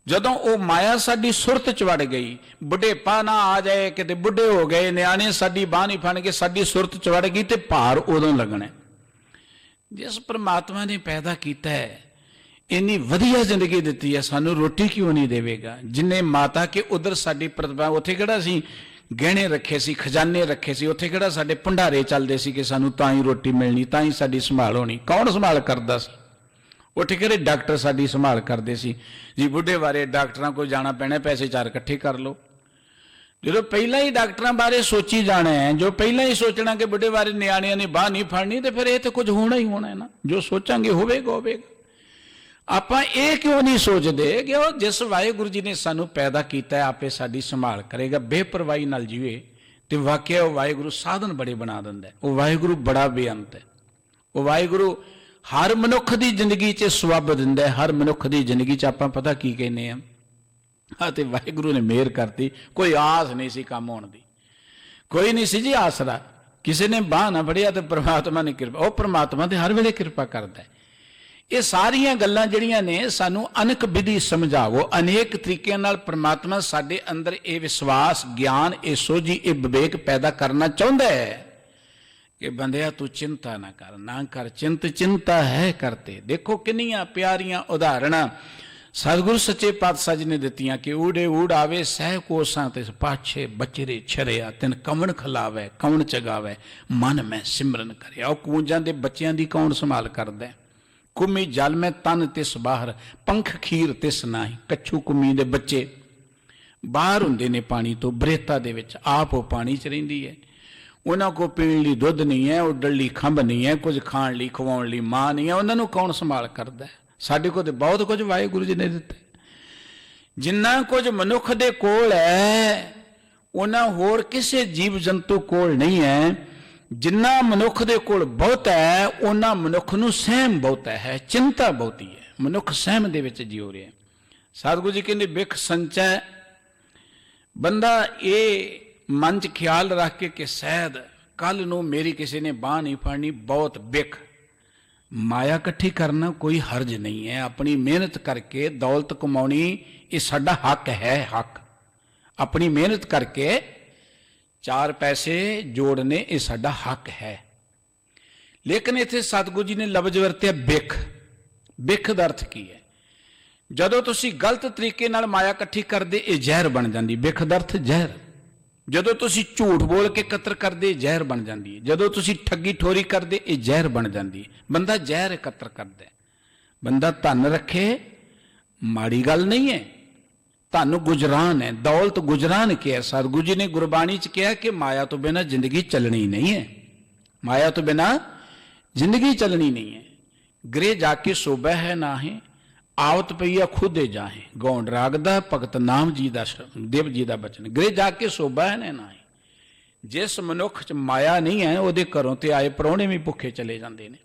ਜਦੋਂ ਉਹ ਮਾਇਆ ਸਾਡੀ ਸੁਰਤ 'ਚ ਵੜ ਗਈ, ਬੁਢੇਪਾ ਨਾ ਆ ਜਾਏ, ਕਿਤੇ ਬੁੱਢੇ ਹੋ ਗਏ, ਨਿਆਣੇ ਸਾਡੀ ਬਾਂਹ ਨਹੀਂ ਫੜ ਕੇ ਸਾਡੀ ਸੁਰਤ 'ਚ ਵੜ ਗਈ, ਤੇ ਭਾਰ ਉਦੋਂ ਲੱਗਣਾ। ਜਿਸ ਪਰਮਾਤਮਾ ਨੇ ਪੈਦਾ ਕੀਤਾ ਹੈ, ਇੰਨੀ ਵਧੀਆ ਜ਼ਿੰਦਗੀ ਦਿੱਤੀ ਹੈ, ਸਾਨੂੰ ਰੋਟੀ ਕਿਉਂ ਨਹੀਂ ਦੇਵੇਗਾ? ਜਿੰਨੇ ਮਾਤਾ ਕੇ ਉਧਰ ਸਾਡੀ ਪ੍ਰਤਿਭਾ, ਉੱਥੇ ਕਿਹੜਾ ਸੀ ਗਹਿਣੇ ਰੱਖੇ ਸੀ, ਖਜ਼ਾਨੇ ਰੱਖੇ ਸੀ, ਉੱਥੇ ਕਿਹੜਾ ਸਾਡੇ ਭੰਡਾਰੇ ਚੱਲਦੇ ਸੀ ਕਿ ਸਾਨੂੰ ਤਾਂ ਹੀ ਰੋਟੀ ਮਿਲਣੀ, ਤਾਂ ਹੀ ਸਾਡੀ ਸੰਭਾਲ ਹੋਣੀ? ਕੌਣ ਸੰਭਾਲ ਕਰਦਾ ਸੀ? ਉੱਥੇ ਕਿਹੜੇ ਡਾਕਟਰ ਸਾਡੀ ਸੰਭਾਲ ਕਰਦੇ ਸੀ? ਜੀ ਬੁੱਢੇ ਬਾਰੇ ਡਾਕਟਰਾਂ ਕੋਲ ਜਾਣਾ ਪੈਣਾ, ਪੈਸੇ 4 ਇਕੱਠੇ ਕਰ ਲਓ। ਜਦੋਂ ਪਹਿਲਾਂ ਹੀ ਡਾਕਟਰਾਂ ਬਾਰੇ ਸੋਚੀ ਜਾਣਾ ਹੈ, ਜੋ ਪਹਿਲਾਂ ਹੀ ਸੋਚਣਾ ਕਿ ਬੁੱਢੇ ਬਾਰੇ ਨਿਆਣਿਆਂ ਨੇ ਬਾਂਹ ਨਹੀਂ ਫੜਨੀ, ਤੇ ਫਿਰ ਇਹ ਤਾਂ ਕੁਝ ਹੋਣਾ ਹੀ ਹੋਣਾ ਹੈ ਨਾ। ਜੋ ਸੋਚਾਂਗੇ ਹੋਵੇਗਾ ਹੋਵੇਗਾ। ਆਪਾਂ ਇਹ ਕਿਉਂ ਨਹੀਂ ਸੋਚਦੇ ਕਿ ਉਹ ਜਿਸ ਵਾਹਿਗੁਰੂ ਜੀ ਨੇ ਸਾਨੂੰ ਪੈਦਾ ਕੀਤਾ ਹੈ ਆਪੇ ਸਾਡੀ ਸੰਭਾਲ ਕਰੇਗਾ, ਬੇਪਰਵਾਹੀ ਨਾਲ ਜੀਵੇ। ਤੇ ਵਾਕਿਆ ਉਹ ਵਾਹਿਗੁਰੂ ਸਾਧਨ ਬੜੇ ਬਣਾ ਦਿੰਦਾ ਹੈ। ਉਹ ਵਾਹਿਗੁਰੂ ਬੜਾ ਬੇਅੰਤ ਹੈ। ਉਹ ਵਾਹਿਗੁਰੂ ਹਰ ਮਨੁੱਖ ਦੀ ਜ਼ਿੰਦਗੀ 'ਚ ਸਵੱਬ ਦਿੰਦਾ ਹੈ। ਹਰ ਮਨੁੱਖ ਦੀ ਜ਼ਿੰਦਗੀ 'ਚ ਆਪਾਂ ਪਤਾ ਕੀ ਕਹਿੰਦੇ ਹਾਂ, ਤੇ ਵਾਹਿਗੁਰੂ ਨੇ ਮਿਹਰ ਕਰਤੀ, ਕੋਈ ਆਸ ਨਹੀਂ ਸੀ ਕੰਮ ਹੋਣ ਦੀ, ਕੋਈ ਨਹੀਂ ਸੀ ਜੀ ਆਸਰਾ। ਕਿਸੇ ਨੇ ਬਾਂਹ ਨਾ ਫੜਿਆ ਤੇ ਪ੍ਰਮਾਤਮਾ ਨੇ ਕਿਰਪਾ, ਉਹ ਪ੍ਰਮਾਤਮਾ ਤੇ ਹਰ ਵੇਲੇ ਕਿਰਪਾ ਕਰਦਾ ਹੈ। ਇਹ ਸਾਰੀਆਂ ਗੱਲਾਂ ਜਿਹੜੀਆਂ ਨੇ ਸਾਨੂੰ ਅਨੇਕ ਵਿਧੀ ਸਮਝਾਵੋ, ਅਨੇਕ ਤਰੀਕਿਆਂ ਨਾਲ ਪ੍ਰਮਾਤਮਾ ਸਾਡੇ ਅੰਦਰ ਇਹ ਵਿਸ਼ਵਾਸ, ਗਿਆਨ, ਇਹ ਸੋਝੀ, ਇਹ ਵਿਵੇਕ ਪੈਦਾ ਕਰਨਾ ਚਾਹੁੰਦਾ ਹੈ ਕਿ ਬੰਦਿਆ ਤੂੰ ਚਿੰਤਾ ਨਾ ਕਰ, ਨਾ ਕਰ ਚਿੰਤ, ਚਿੰਤਾ ਹੈ ਕਰਤੇ। ਦੇਖੋ ਕਿੰਨੀਆਂ ਪਿਆਰੀਆਂ ਉਦਾਹਰਣਾਂ ਸਤਿਗੁਰੂ ਸੱਚੇ ਪਾਤਸ਼ਾਹ ਜੀ ਨੇ ਦਿੱਤੀਆਂ ਕਿ ਊੜੇ ਊੜ ਆਵੇ ਸਹਿ ਕੋਸਾਂ ਤੇ ਪਾਛੇ ਬਚਰੇ ਛਰਿਆ, ਤਿਨ ਕਵਣ ਖਿਲਾਵੇ ਕਵਣ ਚਗਾਵੇ, ਮਨ ਮੈਂ ਸਿਮਰਨ ਕਰਿਆ। ਉਹ ਕੂੰਜਾਂ ਦੇ ਬੱਚਿਆਂ ਦੀ ਕੌਣ ਸੰਭਾਲ ਕਰਦਾ? ਕੁਮੀ ਜਲ ਮੈਂ ਤਨ ਤਿਸ ਬਾਹਰ, ਪੰਖ ਖੀਰ ਤਿਸ ਨਾਹੀ। ਕੱਛੂ ਕੁਮੀ ਦੇ ਬੱਚੇ ਬਾਹਰ ਹੁੰਦੇ ਨੇ ਪਾਣੀ ਤੋਂ, ਬਰੇਤਾ ਦੇ ਵਿੱਚ, ਆਪ ਉਹ ਪਾਣੀ 'ਚ ਰਹਿੰਦੀ ਹੈ। ਉਹਨਾਂ ਕੋਲ ਪੀਣ ਲਈ ਦੁੱਧ ਨਹੀਂ ਹੈ, ਉੱਡਣ ਲਈ ਖੰਭ ਨਹੀਂ ਹੈ, ਕੁਝ ਖਾਣ ਲਈ ਖਵਾਉਣ ਲਈ ਮਾਂ ਨਹੀਂ ਹੈ। ਉਹਨਾਂ ਨੂੰ ਕੌਣ ਸੰਭਾਲ ਕਰਦਾ? ਸਾਡੇ ਕੋਲ ਤਾਂ ਬਹੁਤ ਕੁਝ ਵਾਹਿਗੁਰੂ ਜੀ ਨੇ ਦਿੱਤਾ। ਜਿੰਨਾ ਕੁਝ ਮਨੁੱਖ ਦੇ ਕੋਲ ਹੈ ਉਹਨਾਂ ਹੋਰ ਕਿਸੇ ਜੀਵ ਜੰਤੂ ਕੋਲ ਨਹੀਂ ਹੈ। ਜਿੰਨਾ ਮਨੁੱਖ ਦੇ ਕੋਲ ਬਹੁਤ ਹੈ ਉਹਨਾਂ ਮਨੁੱਖ ਨੂੰ ਸਹਿਮ ਬਹੁਤ ਹੈ, ਚਿੰਤਾ ਬਹੁਤੀ ਹੈ। ਮਨੁੱਖ ਸਹਿਮ ਦੇ ਵਿੱਚ ਜਿਉ ਰਿਹਾ। ਸਤਿਗੁਰੂ ਜੀ ਕਹਿੰਦੇ ਬਿਖ ਸੰਚੈ, ਬੰਦਾ ਇਹ ਮਨ 'ਚ ਖਿਆਲ ਰੱਖ ਕੇ ਕਿ ਸ਼ਾਇਦ ਕੱਲ ਨੂੰ ਮੇਰੀ ਕਿਸੇ ਨੇ ਬਾਂਹ ਨਹੀਂ ਫੜਨੀ, ਬਹੁਤ ਬਿਖ। ਮਾਇਆ ਇਕੱਠੀ ਕਰਨਾ ਕੋਈ ਹਰਜ ਨਹੀਂ ਹੈ। ਆਪਣੀ ਮਿਹਨਤ ਕਰਕੇ ਦੌਲਤ ਕਮਾਉਣੀ ਇਹ ਸਾਡਾ ਹੱਕ ਹੈ, ਹੱਕ। ਆਪਣੀ ਮਿਹਨਤ ਕਰਕੇ 4 ਪੈਸੇ ਜੋੜਨੇ ਇਹ ਸਾਡਾ ਹੱਕ ਹੈ। ਲੇਕਿਨ ਇੱਥੇ ਸਤਿਗੁਰੂ ਜੀ ਨੇ ਲਫ਼ਜ਼ ਵਰਤਿਆ ਬਿਖ। ਬਿਖ ਦਾ ਅਰਥ ਕੀ ਹੈ? ਜਦੋਂ ਤੁਸੀਂ ਗਲਤ ਤਰੀਕੇ ਨਾਲ ਮਾਇਆ ਇਕੱਠੀ ਕਰਦੇ ਇਹ ਜ਼ਹਿਰ ਬਣ ਜਾਂਦੀ। ਬਿਖ ਦਾ ਅਰਥ ਜ਼ਹਿਰ। ਜਦੋਂ ਤੁਸੀਂ ਝੂਠ ਬੋਲ ਕੇ ਇਕੱਤਰ ਕਰਦੇ ਜ਼ਹਿਰ ਬਣ ਜਾਂਦੀ ਹੈ। ਜਦੋਂ ਤੁਸੀਂ ਠੱਗੀ ਠੋਰੀ ਕਰਦੇ ਇਹ ਜ਼ਹਿਰ ਬਣ ਜਾਂਦੀ ਹੈ। ਬੰਦਾ ਜ਼ਹਿਰ ਇਕੱਤਰ ਕਰਦਾ। ਬੰਦਾ ਧਨ ਰੱਖੇ ਮਾੜੀ ਗੱਲ ਨਹੀਂ ਹੈ, ਧਨ ਗੁਜਰਾਨ ਹੈ, ਦੌਲਤ ਗੁਜਰਾਨ ਕਿਹਾ। ਸਤਿਗੁਰੂ ਜੀ ਨੇ ਗੁਰਬਾਣੀ 'ਚ ਕਿਹਾ ਕਿ ਮਾਇਆ ਤੋਂ ਬਿਨਾਂ ਜ਼ਿੰਦਗੀ ਚੱਲਣੀ ਨਹੀਂ ਹੈ। ਮਾਇਆ ਤੋਂ ਬਿਨਾਂ ਜ਼ਿੰਦਗੀ ਚੱਲਣੀ ਨਹੀਂ ਹੈ। ਗ੍ਰਹਿ ਜਾ ਕੇ ਸੋਭਾ ਹੈ ਨਾਹੀਂ, ਆਵਤ ਪਈਆ ਖੁਦੇ ਜਾਹੇ। ਗੌਂਡ ਰਾਗ ਦਾ ਭਗਤ ਨਾਮ ਜੀ ਦਾ ਦੇਵ ਜੀ ਦਾ ਬਚਨ। ਗ੍ਰਹਿ ਜਾ ਕੇ ਸੋਭਾ ਹੈ ਨਾਹੀਂ। ਜਿਸ ਮਨੁੱਖ 'ਚ ਮਾਇਆ ਨਹੀਂ ਹੈ ਉਹਦੇ ਘਰੋਂ ਤੇ ਆਏ ਪ੍ਰਾਹੁਣੇ ਵੀ ਭੁੱਖੇ ਚਲੇ ਜਾਂਦੇ ਨੇ।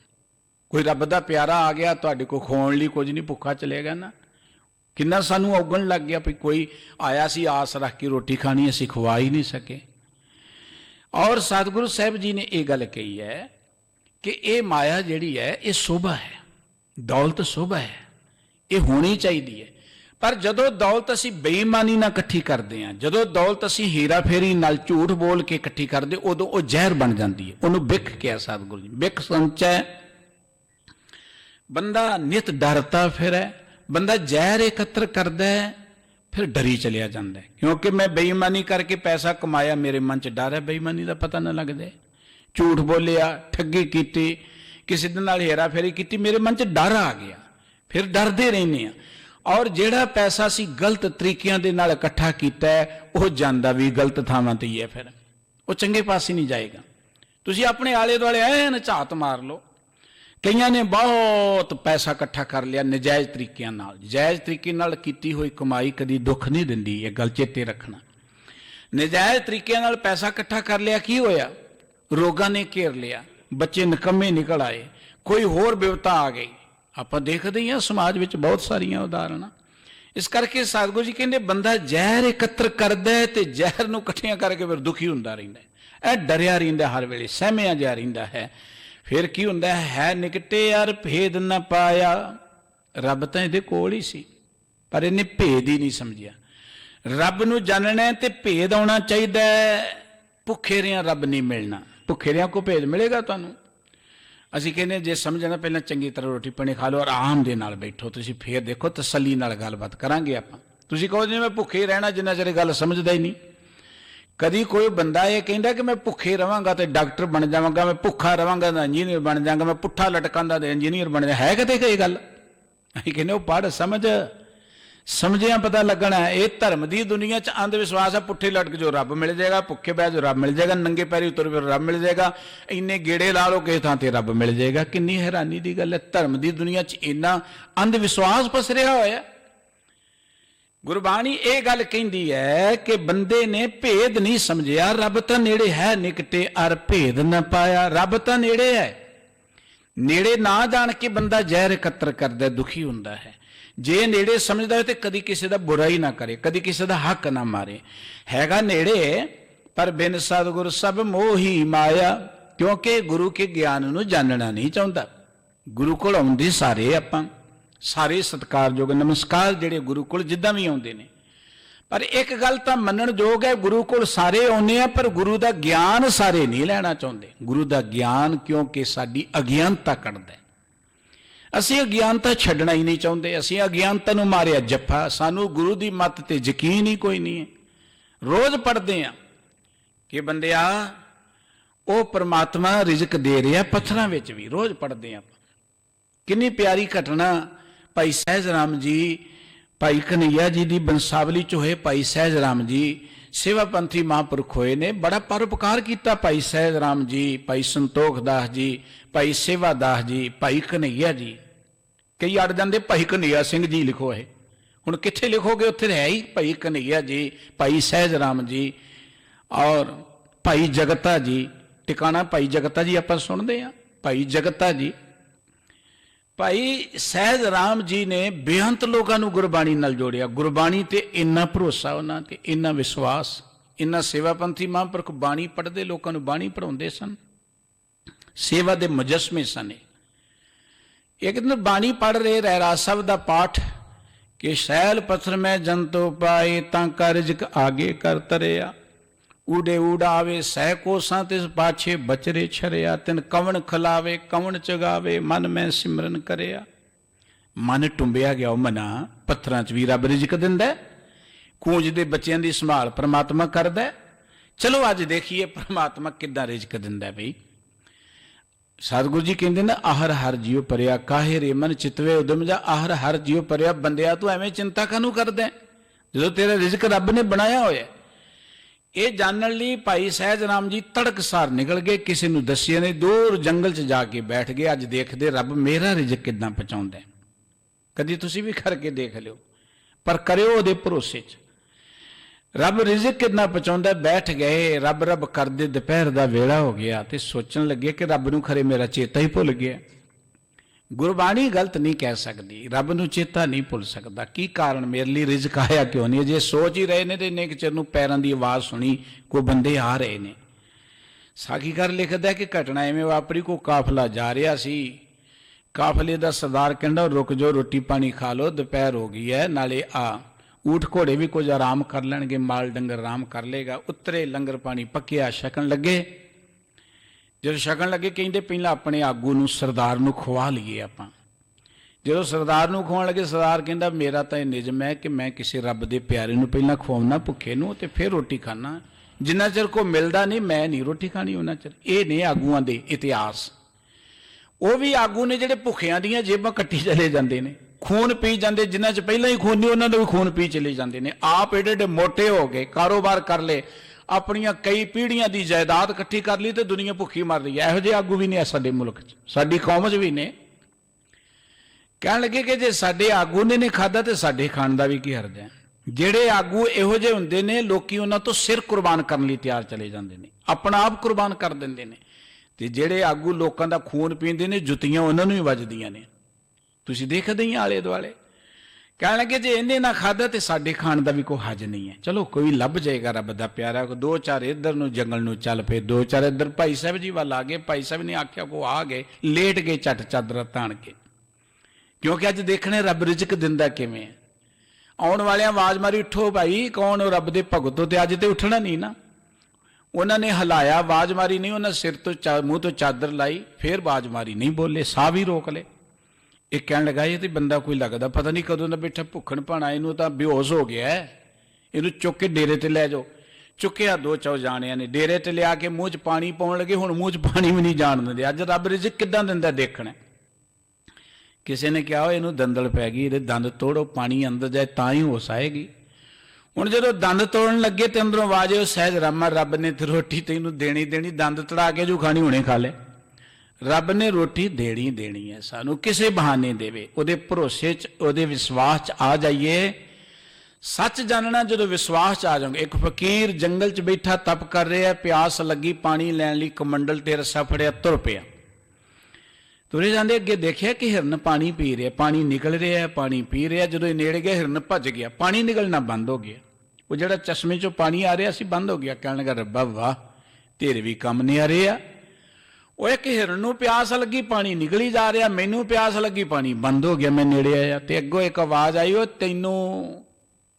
ਕੋਈ ਰੱਬ ਦਾ ਪਿਆਰਾ ਆ ਗਿਆ ਤੁਹਾਡੇ ਕੋਲ ਖਾਣ ਲਈ ਕੁਝ ਨਹੀਂ, ਭੁੱਖਾ ਚਲੇਗਾ ਨਾ। ਕਿੰਨਾ ਸਾਨੂੰ ਔਗਣ ਲੱਗ ਗਿਆ ਵੀ ਕੋਈ ਆਇਆ ਸੀ ਆਸ ਰੱਖ ਕੇ ਰੋਟੀ ਖਾਣੀ, ਅਸੀਂ ਖਵਾ ਹੀ ਨਹੀਂ ਸਕੇ। ਔਰ ਸਤਿਗੁਰੂ ਸਾਹਿਬ ਜੀ ਨੇ ਇਹ ਗੱਲ ਕਹੀ ਹੈ ਕਿ ਇਹ ਮਾਇਆ ਜਿਹੜੀ ਹੈ ਇਹ ਸੋਭਾ ਹੈ, ਦੌਲਤ ਸੋਭਾ ਹੈ, ਇਹ ਹੋਣੀ ਚਾਹੀਦੀ ਹੈ। ਪਰ ਜਦੋਂ ਦੌਲਤ ਅਸੀਂ ਬੇਈਮਾਨੀ ਨਾਲ ਇਕੱਠੀ ਕਰਦੇ ਹਾਂ, ਜਦੋਂ ਦੌਲਤ ਅਸੀਂ ਹੀਰਾ ਫੇਰੀ ਨਾਲ ਝੂਠ ਬੋਲ ਕੇ ਇਕੱਠੀ ਕਰਦੇ, ਉਦੋਂ ਉਹ ਜ਼ਹਿਰ ਬਣ ਜਾਂਦੀ ਹੈ। ਉਹਨੂੰ ਬਿਖ ਕਿਹਾ ਸਤਿਗੁਰੂ ਜੀ। ਬਿਖ ਸੰਚੈ, ਬੰਦਾ ਨਿਤ ਡਰਤਾ ਫਿਰੈ। ਬੰਦਾ ਜ਼ਹਿਰ ਇਕੱਤਰ ਕਰਦਾ ਹੈ ਫਿਰ ਡਰੀ ਚਲਿਆ ਜਾਂਦਾ ਹੈ, ਕਿਉਂਕਿ ਮੈਂ ਬੇਈਮਾਨੀ ਕਰਕੇ ਪੈਸਾ ਕਮਾਇਆ, ਮੇਰੇ ਮਨ 'ਚ ਡਰ ਹੈ, ਬੇਈਮਾਨੀ ਦਾ ਪਤਾ ਨਾ ਲੱਗਦਾ। ਝੂਠ ਬੋਲਿਆ, ਠੱਗੀ ਕੀਤੀ, ਕਿਸੇ ਦੇ ਨਾਲ ਹੇਰਾ ਫੇਰੀ ਕੀਤੀ, ਮੇਰੇ ਮਨ 'ਚ ਡਰ ਆ ਗਿਆ, ਫਿਰ ਡਰਦੇ ਰਹਿੰਦੇ ਹਾਂ। ਔਰ ਜਿਹੜਾ ਪੈਸਾ ਅਸੀਂ ਗਲਤ ਤਰੀਕਿਆਂ ਦੇ ਨਾਲ ਇਕੱਠਾ ਕੀਤਾ ਹੈ ਉਹ ਜਾਂਦਾ ਵੀ ਗਲਤ ਥਾਵਾਂ 'ਤੇ ਹੀ ਹੈ, ਫਿਰ ਉਹ ਚੰਗੇ ਪਾਸੇ ਨਹੀਂ ਜਾਏਗਾ। ਤੁਸੀਂ ਆਪਣੇ ਆਲੇ ਦੁਆਲੇ ਐਨ ਝਾਤ ਮਾਰ ਲਓ। ਕਈਆਂ ਨੇ ਬਹੁਤ ਪੈਸਾ ਇਕੱਠਾ ਕਰ ਲਿਆ ਨਜਾਇਜ਼ ਤਰੀਕਿਆਂ ਨਾਲ। ਜਾਇਜ਼ ਤਰੀਕੇ ਨਾਲ ਕੀਤੀ ਹੋਈ ਕਮਾਈ ਕਦੀ ਦੁੱਖ ਨਹੀਂ ਦਿੰਦੀ, ਇਹ ਗੱਲ ਚੇਤੇ ਰੱਖਣਾ। ਨਜਾਇਜ਼ ਤਰੀਕਿਆਂ ਨਾਲ ਪੈਸਾ ਇਕੱਠਾ ਕਰ ਲਿਆ, ਕੀ ਹੋਇਆ? ਰੋਗਾਂ ਨੇ ਘੇਰ ਲਿਆ, ਬੱਚੇ ਨਿਕੰਮੇ ਨਿਕਲ ਆਏ, ਕੋਈ ਹੋਰ ਬਿਪਤਾ ਆ ਗਈ। ਆਪਾਂ ਦੇਖਦੇ ਹੀ ਹਾਂ ਸਮਾਜ ਵਿੱਚ ਬਹੁਤ ਸਾਰੀਆਂ ਉਦਾਹਰਨਾਂ। ਇਸ ਕਰਕੇ ਸਤਿਗੁਰੂ ਜੀ ਕਹਿੰਦੇ ਬੰਦਾ ਜ਼ਹਿਰ ਇਕੱਤਰ ਕਰਦਾ ਹੈ ਤੇ ਜ਼ਹਿਰ ਨੂੰ ਇਕੱਠੀਆਂ ਕਰਕੇ ਫਿਰ ਦੁਖੀ ਹੁੰਦਾ ਰਹਿੰਦਾ, ਇਹ ਡਰਿਆ ਰਹਿੰਦਾ, ਹਰ ਵੇਲੇ ਸਹਿਮਿਆ ਜਾ ਰਹਿੰਦਾ ਹੈ। ਫਿਰ ਕੀ ਹੁੰਦਾ ਹੈ? ਨਿਕਟੇ ਯਾਰ ਭੇਦ ਨਾ ਪਾਇਆ। ਰੱਬ ਤਾਂ ਇਹਦੇ ਕੋਲ ਹੀ ਸੀ ਪਰ ਇਹਨੇ ਭੇਦ ਹੀ ਨਹੀਂ ਸਮਝਿਆ। ਰੱਬ ਨੂੰ ਜਾਣਨਾ ਤੇ ਭੇਦ ਆਉਣਾ ਚਾਹੀਦਾ। ਭੁੱਖੇ ਰਿਆਂ ਰੱਬ ਨਹੀਂ ਮਿਲਣਾ। ਭੁੱਖੇ ਰਿਆਂ ਕੋ ਭੇਦ ਮਿਲੇਗਾ ਤੁਹਾਨੂੰ? ਅਸੀਂ ਕਹਿੰਦੇ ਜੇ ਸਮਝਣਾ ਪਹਿਲਾਂ ਚੰਗੀ ਤਰ੍ਹਾਂ ਰੋਟੀ ਪਾਣੀ ਖਾ ਲਓ, ਆਰਾਮ ਦੇ ਨਾਲ ਬੈਠੋ, ਤੁਸੀਂ ਫੇਰ ਦੇਖੋ ਤਸੱਲੀ ਨਾਲ ਗੱਲਬਾਤ ਕਰਾਂਗੇ ਆਪਾਂ। ਤੁਸੀਂ ਕਹੋ ਜੀ ਮੈਂ ਭੁੱਖੇ ਰਹਿਣਾ, ਜਿੰਨਾ ਚਿਰ ਗੱਲ ਸਮਝਦਾ ਹੀ ਨਹੀਂ। ਕਦੀ ਕੋਈ ਬੰਦਾ ਇਹ ਕਹਿੰਦਾ ਕਿ ਮੈਂ ਭੁੱਖੇ ਰਵਾਂਗਾ ਤੇ ਡਾਕਟਰ ਬਣ ਜਾਵਾਂਗਾ, ਮੈਂ ਭੁੱਖਾ ਰਵਾਂਗਾ ਤਾਂ ਇੰਜੀਨੀਅਰ ਬਣ ਜਾਵਾਂਗਾ, ਮੈਂ ਪੁੱਠਾ ਲਟਕਾਂਦਾ ਤੇ ਇੰਜੀਨੀਅਰ ਬਣ ਜਾ, ਹੈ ਕਿਤੇ ਕੋਈ ਗੱਲ? ਅਸੀਂ ਕਹਿੰਦੇ ਉਹ ਪੜ੍ਹ ਸਮਝ, ਸਮਝਿਆ ਪਤਾ ਲੱਗਣਾ। ਇਹ ਧਰਮ ਦੀ ਦੁਨੀਆ 'ਚ ਅੰਧ ਵਿਸ਼ਵਾਸ ਹੈ। ਪੁੱਠੇ ਲਟਕ ਜੋ ਰੱਬ ਮਿਲ ਜਾਏਗਾ, ਭੁੱਖੇ ਬਹਿ ਜੋ ਰੱਬ ਮਿਲ ਜਾਏਗਾ, ਨੰਗੇ ਪੈਰੀ ਉਤਰ ਫਿਰ ਰੱਬ ਮਿਲ ਜਾਏਗਾ, ਇੰਨੇ ਗੇੜੇ ਲਾ ਲਓ ਕਿਸੇ ਥਾਂ ਤੇ ਰੱਬ ਮਿਲ ਜਾਏਗਾ। ਕਿੰਨੀ ਹੈਰਾਨੀ ਦੀ ਗੱਲ ਹੈ, ਧਰਮ ਦੀ ਦੁਨੀਆ 'ਚ ਇੰਨਾ ਅੰਧ ਵਿਸ਼ਵਾਸ ਪਸਰਿਆ ਹੋਇਆ। ਗੁਰਬਾਣੀ ਇਹ ਗੱਲ ਕਹਿੰਦੀ ਹੈ ਕਿ ਬੰਦੇ ਨੇ ਭੇਦ ਨਹੀਂ ਸਮਝਿਆ। ਰੱਬ ਤਾਂ ਨੇੜੇ ਹੈ, ਨਿਕਟੇ ਅਰ ਭੇਦ ਨਾ ਪਾਇਆ। ਰੱਬ ਤਾਂ ਨੇੜੇ ਹੈ, ਨੇੜੇ ਨਾ ਜਾਣ ਕੇ ਬੰਦਾ ਜ਼ਹਿਰ ਇਕੱਤਰ ਕਰਦਾ, ਦੁਖੀ ਹੁੰਦਾ ਹੈ। ਜੇ ਨੇੜੇ ਸਮਝਦਾ ਹੈ ਤੇ ਕਦੀ ਕਿਸੇ ਦਾ ਬੁਰਾ ਹੀ ਨਾ ਕਰੇ, ਕਦੀ ਕਿਸੇ ਦਾ ਹੱਕ ਨਾ ਮਾਰੇ। ਹੈਗਾ ਨੇੜੇ ਪਰ ਬਿਨ ਸਤਿਗੁਰ ਸਭ ਮੋਹੀ ਮਾਇਆ, ਕਿਉਂਕਿ ਗੁਰੂ ਕੇ ਗਿਆਨ ਨੂੰ ਜਾਣਨਾ ਨਹੀਂ ਚਾਹੁੰਦਾ। गुरुकुल आउंदे सारे आपां सारे सत्कारयोग नमस्कार जिहड़े गुरुकुल जिद्दां भी आउंदे ने, पर एक गल तां मन्नण योग है, गुरुकुल सारे आउंदे आ पर गुरु दा ज्ञान सारे नहीं लैना चाहुंदे। गुरु दा ज्ञान क्योंकि साडी अज्ञानता कढदा है। असीं अज्ञानता छड्डना ही नहीं चाहुंदे, असीं अज्ञानता नूं मारिया जफ्फा, सानूं गुरु दी मत ते यकीन ही कोई नहीं है। रोज़ पढ़दे आ कि बंदिया ਉਹ परमात्मा रिजक दे रहा पत्थरां विच भी, रोज़ पढ़ते हैं। कितनी प्यारी घटना भाई सहज राम जी, भाई कन्हैया जी की बंसावली च होए। भाई सहज राम जी सेवापंथी महापुरख होए ने, बड़ा परोपकार किया भाई सहज राम जी, भाई संतोख दास जी, भाई सेवा दास जी, भाई कन्हैया जी। कई अड़ जाते भाई कन्हैया सिंह जी लिखो है, हुण कित्थे लिखोगे, उत्थे है ही भाई कन्हैया जी, भाई सहज राम जी और भाई जगता जी। टिकाणा भाई जगता जी आप सुनते हैं, भाई जगता जी। भाई सहज राम जी ने बेअंत लोगों को गुरबाणी नाल जोड़िया। गुरबाणी ते इन्ना भरोसा उन्हां ते इन्ना विश्वास, इन्ना सेवापंथी महापुरख बाणी पढ़ते लोगों को बाणी पढ़ाउंदे सन, सेवा दे मुजस्मे सन। एक दिन बाणी पढ़ रहे रहरास साहब दा पाठ कि सैल पत्थर में जंतो पाए तांका रिजक आगे कर तरिया, ऊडे उड़ावे सह कोसां तिस पाछे बचरे छरिया, तिन कवन खिलावे कवन चगावे मन में सिमरन करिया। मन टुंबिया गया मना पत्थरां च भी रब रिजक दिंदा है, कूंज दे बच्चों की संभाल परमात्मा करदा है। चलो अज देखिए परमात्मा किद्दां रिजक दिंदा है। बई सतगुरु जी कहते ना आहर हर जियो परिया काहे रे मन चितवे उदम जा, आहर हर जियो परिया बंदिया तू एवें चिंता कानू करदा है जो तेरा रिजक रब ने बनाया होया। ये जानने लिए भाई सहज राम जी तड़कसार निकल गए, किसी ने दसिया ने, दूर जंगल च जाके बैठ गए। अज देखते रब मेरा रिजक किद्दां पहुँचाउंदा है। कदी तुसीं भी करके देख लियो, पर करियो उहदे भरोसे च। रब रिजक कितना पहुँचाउंदा। बैठ गए रब रब करदे, दोपहर का वेला हो गया तो सोचन लगे कि रब नूं खरे मेरा चेता ही भुल गया। गुरबाणी गलत नहीं कह सकती, रब नूं चेता नहीं भुल सकता। की कारण, मेरे लिए रिजक आया क्यों नहीं? जे सोच ही रहे ने तो इन्ने चिर नूं पैरों की आवाज़ सुनी कोई बंदे आ रहे ने। साखीकार लिखदा कि घटना इवें वापरी, को काफला जा रहा सी, काफले का सरदार कहंदा रुक जाओ रोटी पानी खा लो, दोपहर हो गई है, नाले आ ऊठ घोड़े भी कुछ आराम कर लैणगे, माल डंगर आराम कर लेगा। उतरे लंगर पानी पक्या, छकन लगे। जो छकन लगे कहते पहला अपने आगू नूं सरदार नूं खवा लीए आपां। जो सरदार नूं खवाउण लगे, सरदार कहंदा मेरा तो निजम है कि मैं किसी रब दे प्यारे नूं पहला खवाउणा भुखे नूं ते फिर रोटी खाना। जिन्ना चिर कोई मिलदा नहीं मैं नहीं रोटी खानी उन्ना चिर। ये ने आगूआं दे इतिहास। वो भी आगू ने जिहड़े भुखियां दीयां जेबां कट्टी चले जांदे ने, खून पी जाते, जिन्हां च पहला ही खून नहीं उन्होंने भी खून पी चले जाते हैं। आप एडे एडे मोटे हो गए, कारोबार कर ले, अपनियां कई पीढ़ियां की जायदाद इकट्ठी कर ली तो दुनिया भुखी मर रही है। इहो जिहे आगू भी ने साडे मुल्क च, साडी कौम च भी ने। कहण लगे कि जे साडे आगू ने खाधा तो साडे खाण दा भी की हर्ज है। जिहड़े आगू इहो जिहे हुंदे ने लोकी उन्हां तो सिर कुर्बान करन लई तैयार चले जांदे ने, अपना आप कुर्बान कर दिंदे ने। ते जिहड़े आगू लोकां दा खून पींदे ने जुत्तियां उन्हां नूं ही वजदियां ने। तुसीं देखदे ही आले दुआले। कह लगे जे इन्हें ना खादा तो साडे खाण का भी कोई हज नहीं है। चलो कोई लभ जाएगा रब दा प्यारा, दो चार इधर नूं जंगल नूं चल पे, दो चार इधर भाई साहब जी वाल आ गए। भाई साहब ने आख्या को आ गए, लेट गए झट चादर ताण के, क्योंकि अज देखने रब रिजक दिंदा किवें। आउण वाले आवाज़ मारी उठो भाई, कौन रब दे भगतो, ते अज तो उठना नहीं ना। उन्होंने हिलाया, आवाज़ मारी नहीं, उन्हें सिर तो मूँह तो चादर लाई, फिर आवाज़ मारी नहीं बोले, साह भी रोक ले। एक कह लगा ये तो बंदा कोई लगता पता नहीं कदों का बैठा भुखन भाणा, इनू तो बेहोश हो गया है, इनू चुक के डेरे ते लै जाओ। चुकया दो चौ जाणियां ने, डेरे ते लिया के मूँह च पानी पाउण लगे, हुण मूँह च पानी भी नहीं जाण दिंदे। अज रब रिजक किद्दां दिंदा देखना। किसी ने कहा इनू दंदल पै गई, ये दंद तोड़ो पानी अंदर जाए तां ही होश आएगी। हुण जदों दंद तोड़न लगे तो अंदरों आवाज़ आयो सहज रामा रब ने तो रोटी तैनूं देनी देनी, दंद तड़ा के जो खानी हुणे खा ले। रब ने रोटी देनी देनी है, सानू किसी बहाने देवे, उहदे भरोसे च उहदे विश्वास च आ जाइए। सच जानना जो विश्वास च आ जाओगे। एक फकीर जंगल च बैठा तप कर रहा है, प्यास लगी, पानी लैण लई कमंडल ते रस्सा फड़िया तुर पिया। तुरे जांदे अगे देखिया कि हिरन पानी पी रहा, पानी निकल रहा है, पानी पी रहा। जो नेड़े गया हिरन भज गया, पानी निकलना बंद हो गया। वो जिहड़ा चश्मे चों पानी आ रहा सी बंद हो गया। कहण लगा रब्बा वाह तेरे भी काम नहीं आ रहे। ਉਹ ਇੱਕ ਹਿਰਨ ਨੂੰ ਪਿਆਸ ਲੱਗੀ, ਪਾਣੀ ਨਿਕਲੀ ਜਾ ਰਿਹਾ, ਮੈਨੂੰ ਪਿਆਸ ਲੱਗੀ, ਪਾਣੀ ਬੰਦ ਹੋ ਗਿਆ। ਮੈਂ ਨੇੜੇ ਆਇਆ ਤੇ ਅੱਗੋਂ ਇੱਕ ਆਵਾਜ਼ ਆਈ, ਉਹ ਤੈਨੂੰ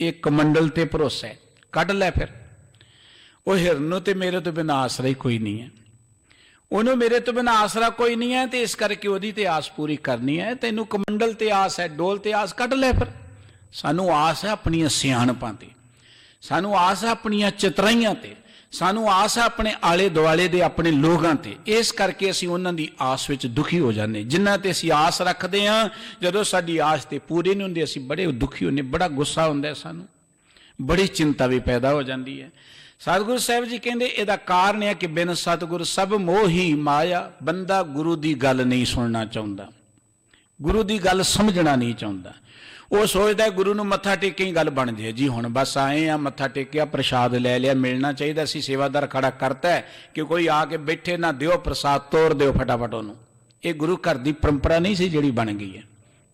ਇੱਕ ਮੰਡਲ ਤੇ ਭਰੋਸਾ ਹੈ, ਕੱਢ ਲੈ। ਫਿਰ ਉਹ ਹਿਰਨ ਨੂੰ ਤੇ ਮੇਰੇ ਤੋਂ ਬਿਨਾਂ ਆਸਰਾ ਹੀ ਕੋਈ ਨਹੀਂ ਹੈ, ਉਹਨੂੰ ਮੇਰੇ ਤੋਂ ਬਿਨਾਂ ਆਸਰਾ ਕੋਈ ਨਹੀਂ ਹੈ, ਤੇ ਇਸ ਕਰਕੇ ਉਹਦੀ ਤੇ ਆਸ ਪੂਰੀ ਕਰਨੀ ਹੈ। ਤੈਨੂੰ ਕਮੰਡਲ ਤੇ ਆਸ ਹੈ, ਡੋਲ ਤੇ ਆਸ, ਕੱਢ ਲੈ। ਫਿਰ ਸਾਨੂੰ ਆਸ ਹੈ ਆਪਣੀਆਂ ਸਿਆਣਪਾਂ ਤੇ, ਸਾਨੂੰ ਆਸ ਹੈ ਆਪਣੀਆਂ ਚਤਰਾਈਆਂ ਤੇ, ਸਾਨੂੰ ਆਸ ਹੈ ਆਪਣੇ ਆਲੇ ਦੁਆਲੇ ਦੇ ਆਪਣੇ ਲੋਕਾਂ ਤੇ। ਇਸ ਕਰਕੇ ਅਸੀਂ ਉਹਨਾਂ ਦੀ ਆਸ ਵਿੱਚ ਦੁਖੀ ਹੋ ਜਾਂਦੇ। ਜਿਨ੍ਹਾਂ ਤੇ ਅਸੀਂ ਆਸ ਰੱਖਦੇ ਹਾਂ, ਜਦੋਂ ਸਾਡੀ ਆਸ ਤੇ ਪੂਰੀ ਨਹੀਂ ਹੁੰਦੀ, ਅਸੀਂ ਬੜੇ ਦੁਖੀ ਹੁੰਦੇ, ਬੜਾ ਗੁੱਸਾ ਹੁੰਦਾ ਸਾਨੂੰ, ਬੜੀ ਚਿੰਤਾ ਵੀ ਪੈਦਾ ਹੋ ਜਾਂਦੀ ਹੈ। ਸਤਿਗੁਰੂ ਸਾਹਿਬ ਜੀ ਕਹਿੰਦੇ ਇਹਦਾ ਕਾਰਨ ਹੈ ਕਿ ਬਿਨ ਸਤਿਗੁਰ ਸਭ ਮੋਹੀ ਮਾਇਆ। ਬੰਦਾ ਗੁਰੂ ਦੀ ਗੱਲ ਨਹੀਂ ਸੁਣਨਾ ਚਾਹੁੰਦਾ, ਗੁਰੂ ਦੀ ਗੱਲ ਸਮਝਣਾ ਨਹੀਂ ਚਾਹੁੰਦਾ। ਉਹ ਸੋਚਦਾ ਗੁਰੂ ਨੂੰ ਮੱਥਾ ਟੇਕੇ ਹੀ ਗੱਲ ਬਣ ਜਾਏ ਜੀ, ਹੁਣ ਬਸ ਆਏ ਆ, ਮੱਥਾ ਟੇਕਿਆ, ਪ੍ਰਸ਼ਾਦ ਲੈ ਲਿਆ, ਮਿਲਣਾ ਚਾਹੀਦਾ ਸੀ, ਸੇਵਾਦਾਰ ਖੜਾ ਕਰਤਾ ਕਿ ਕੋਈ ਆ ਕੇ ਬੈਠੇ ਨਾ, ਦਿਓ ਪ੍ਰਸਾਦ, ਤੋੜ ਦਿਓ ਫਟਾਫਟ ਉਹਨੂੰ। ਇਹ ਗੁਰੂ ਘਰ ਦੀ ਪਰੰਪਰਾ ਨਹੀਂ ਸੀ ਜਿਹੜੀ ਬਣ ਗਈ ਹੈ।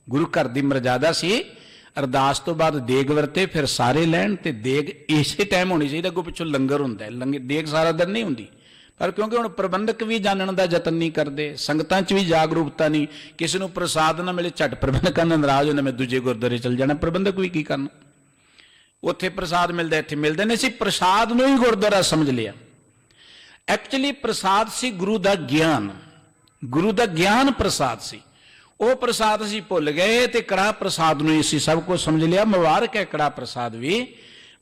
ਗੁਰੂ ਘਰ ਦੀ ਮਰਜ਼ਾਦਾ ਸੀ ਅਰਦਾਸ ਤੋਂ ਬਾਅਦ ਦੇਗ ਵਰਤੇ, ਫਿਰ ਸਾਰੇ ਲੈਣ, ਤੇ ਦੇਗ ਇਸੇ ਟਾਈਮ ਹੋਣੀ ਚਾਹੀਦੀ। ਅੱਗੋਂ ਪਿੱਛੋਂ ਲੰਗਰ ਹੁੰਦਾ, ਦੇਗ ਸਾਰਾ ਦਿਨ ਨਹੀਂ ਹੁੰਦੀ। ਪਰ ਕਿਉਂਕਿ ਹੁਣ ਪ੍ਰਬੰਧਕ ਵੀ ਜਾਣਨ ਦਾ ਯਤਨ ਨਹੀਂ ਕਰਦੇ, ਸੰਗਤਾਂ 'ਚ ਵੀ ਜਾਗਰੂਕਤਾ ਨਹੀਂ, ਕਿਸੇ ਨੂੰ ਪ੍ਰਸਾਦ ਨਾ ਮਿਲੇ ਝਟ ਪ੍ਰਬੰਧਕਾਂ ਨਾਲ ਨਾਰਾਜ਼ ਹੁੰਦਾ, ਮੈਂ ਦੂਜੇ ਗੁਰਦੁਆਰੇ ਚਲ ਜਾਣਾ। ਪ੍ਰਬੰਧਕ ਵੀ ਕੀ ਕਰਨ, ਉੱਥੇ ਪ੍ਰਸਾਦ ਮਿਲਦਾ, ਇੱਥੇ ਮਿਲਦਾ ਨਹੀਂ। ਸੀ ਪ੍ਰਸਾਦ ਨੂੰ ਹੀ ਗੁਰਦੁਆਰਾ ਸਮਝ ਲਿਆ। ਐਕਚੁਅਲੀ ਪ੍ਰਸਾਦ ਸੀ ਗੁਰੂ ਦਾ ਗਿਆਨ, ਗੁਰੂ ਦਾ ਗਿਆਨ ਪ੍ਰਸਾਦ ਸੀ। ਉਹ ਪ੍ਰਸਾਦ ਅਸੀਂ ਭੁੱਲ ਗਏ ਤੇ ਕੜਾਹ ਪ੍ਰਸਾਦ ਨੂੰ ਅਸੀਂ ਸਭ ਕੁਝ ਸਮਝ ਲਿਆ। ਮੁਬਾਰਕ ਹੈ ਕੜਾਹ ਪ੍ਰਸਾਦ ਵੀ,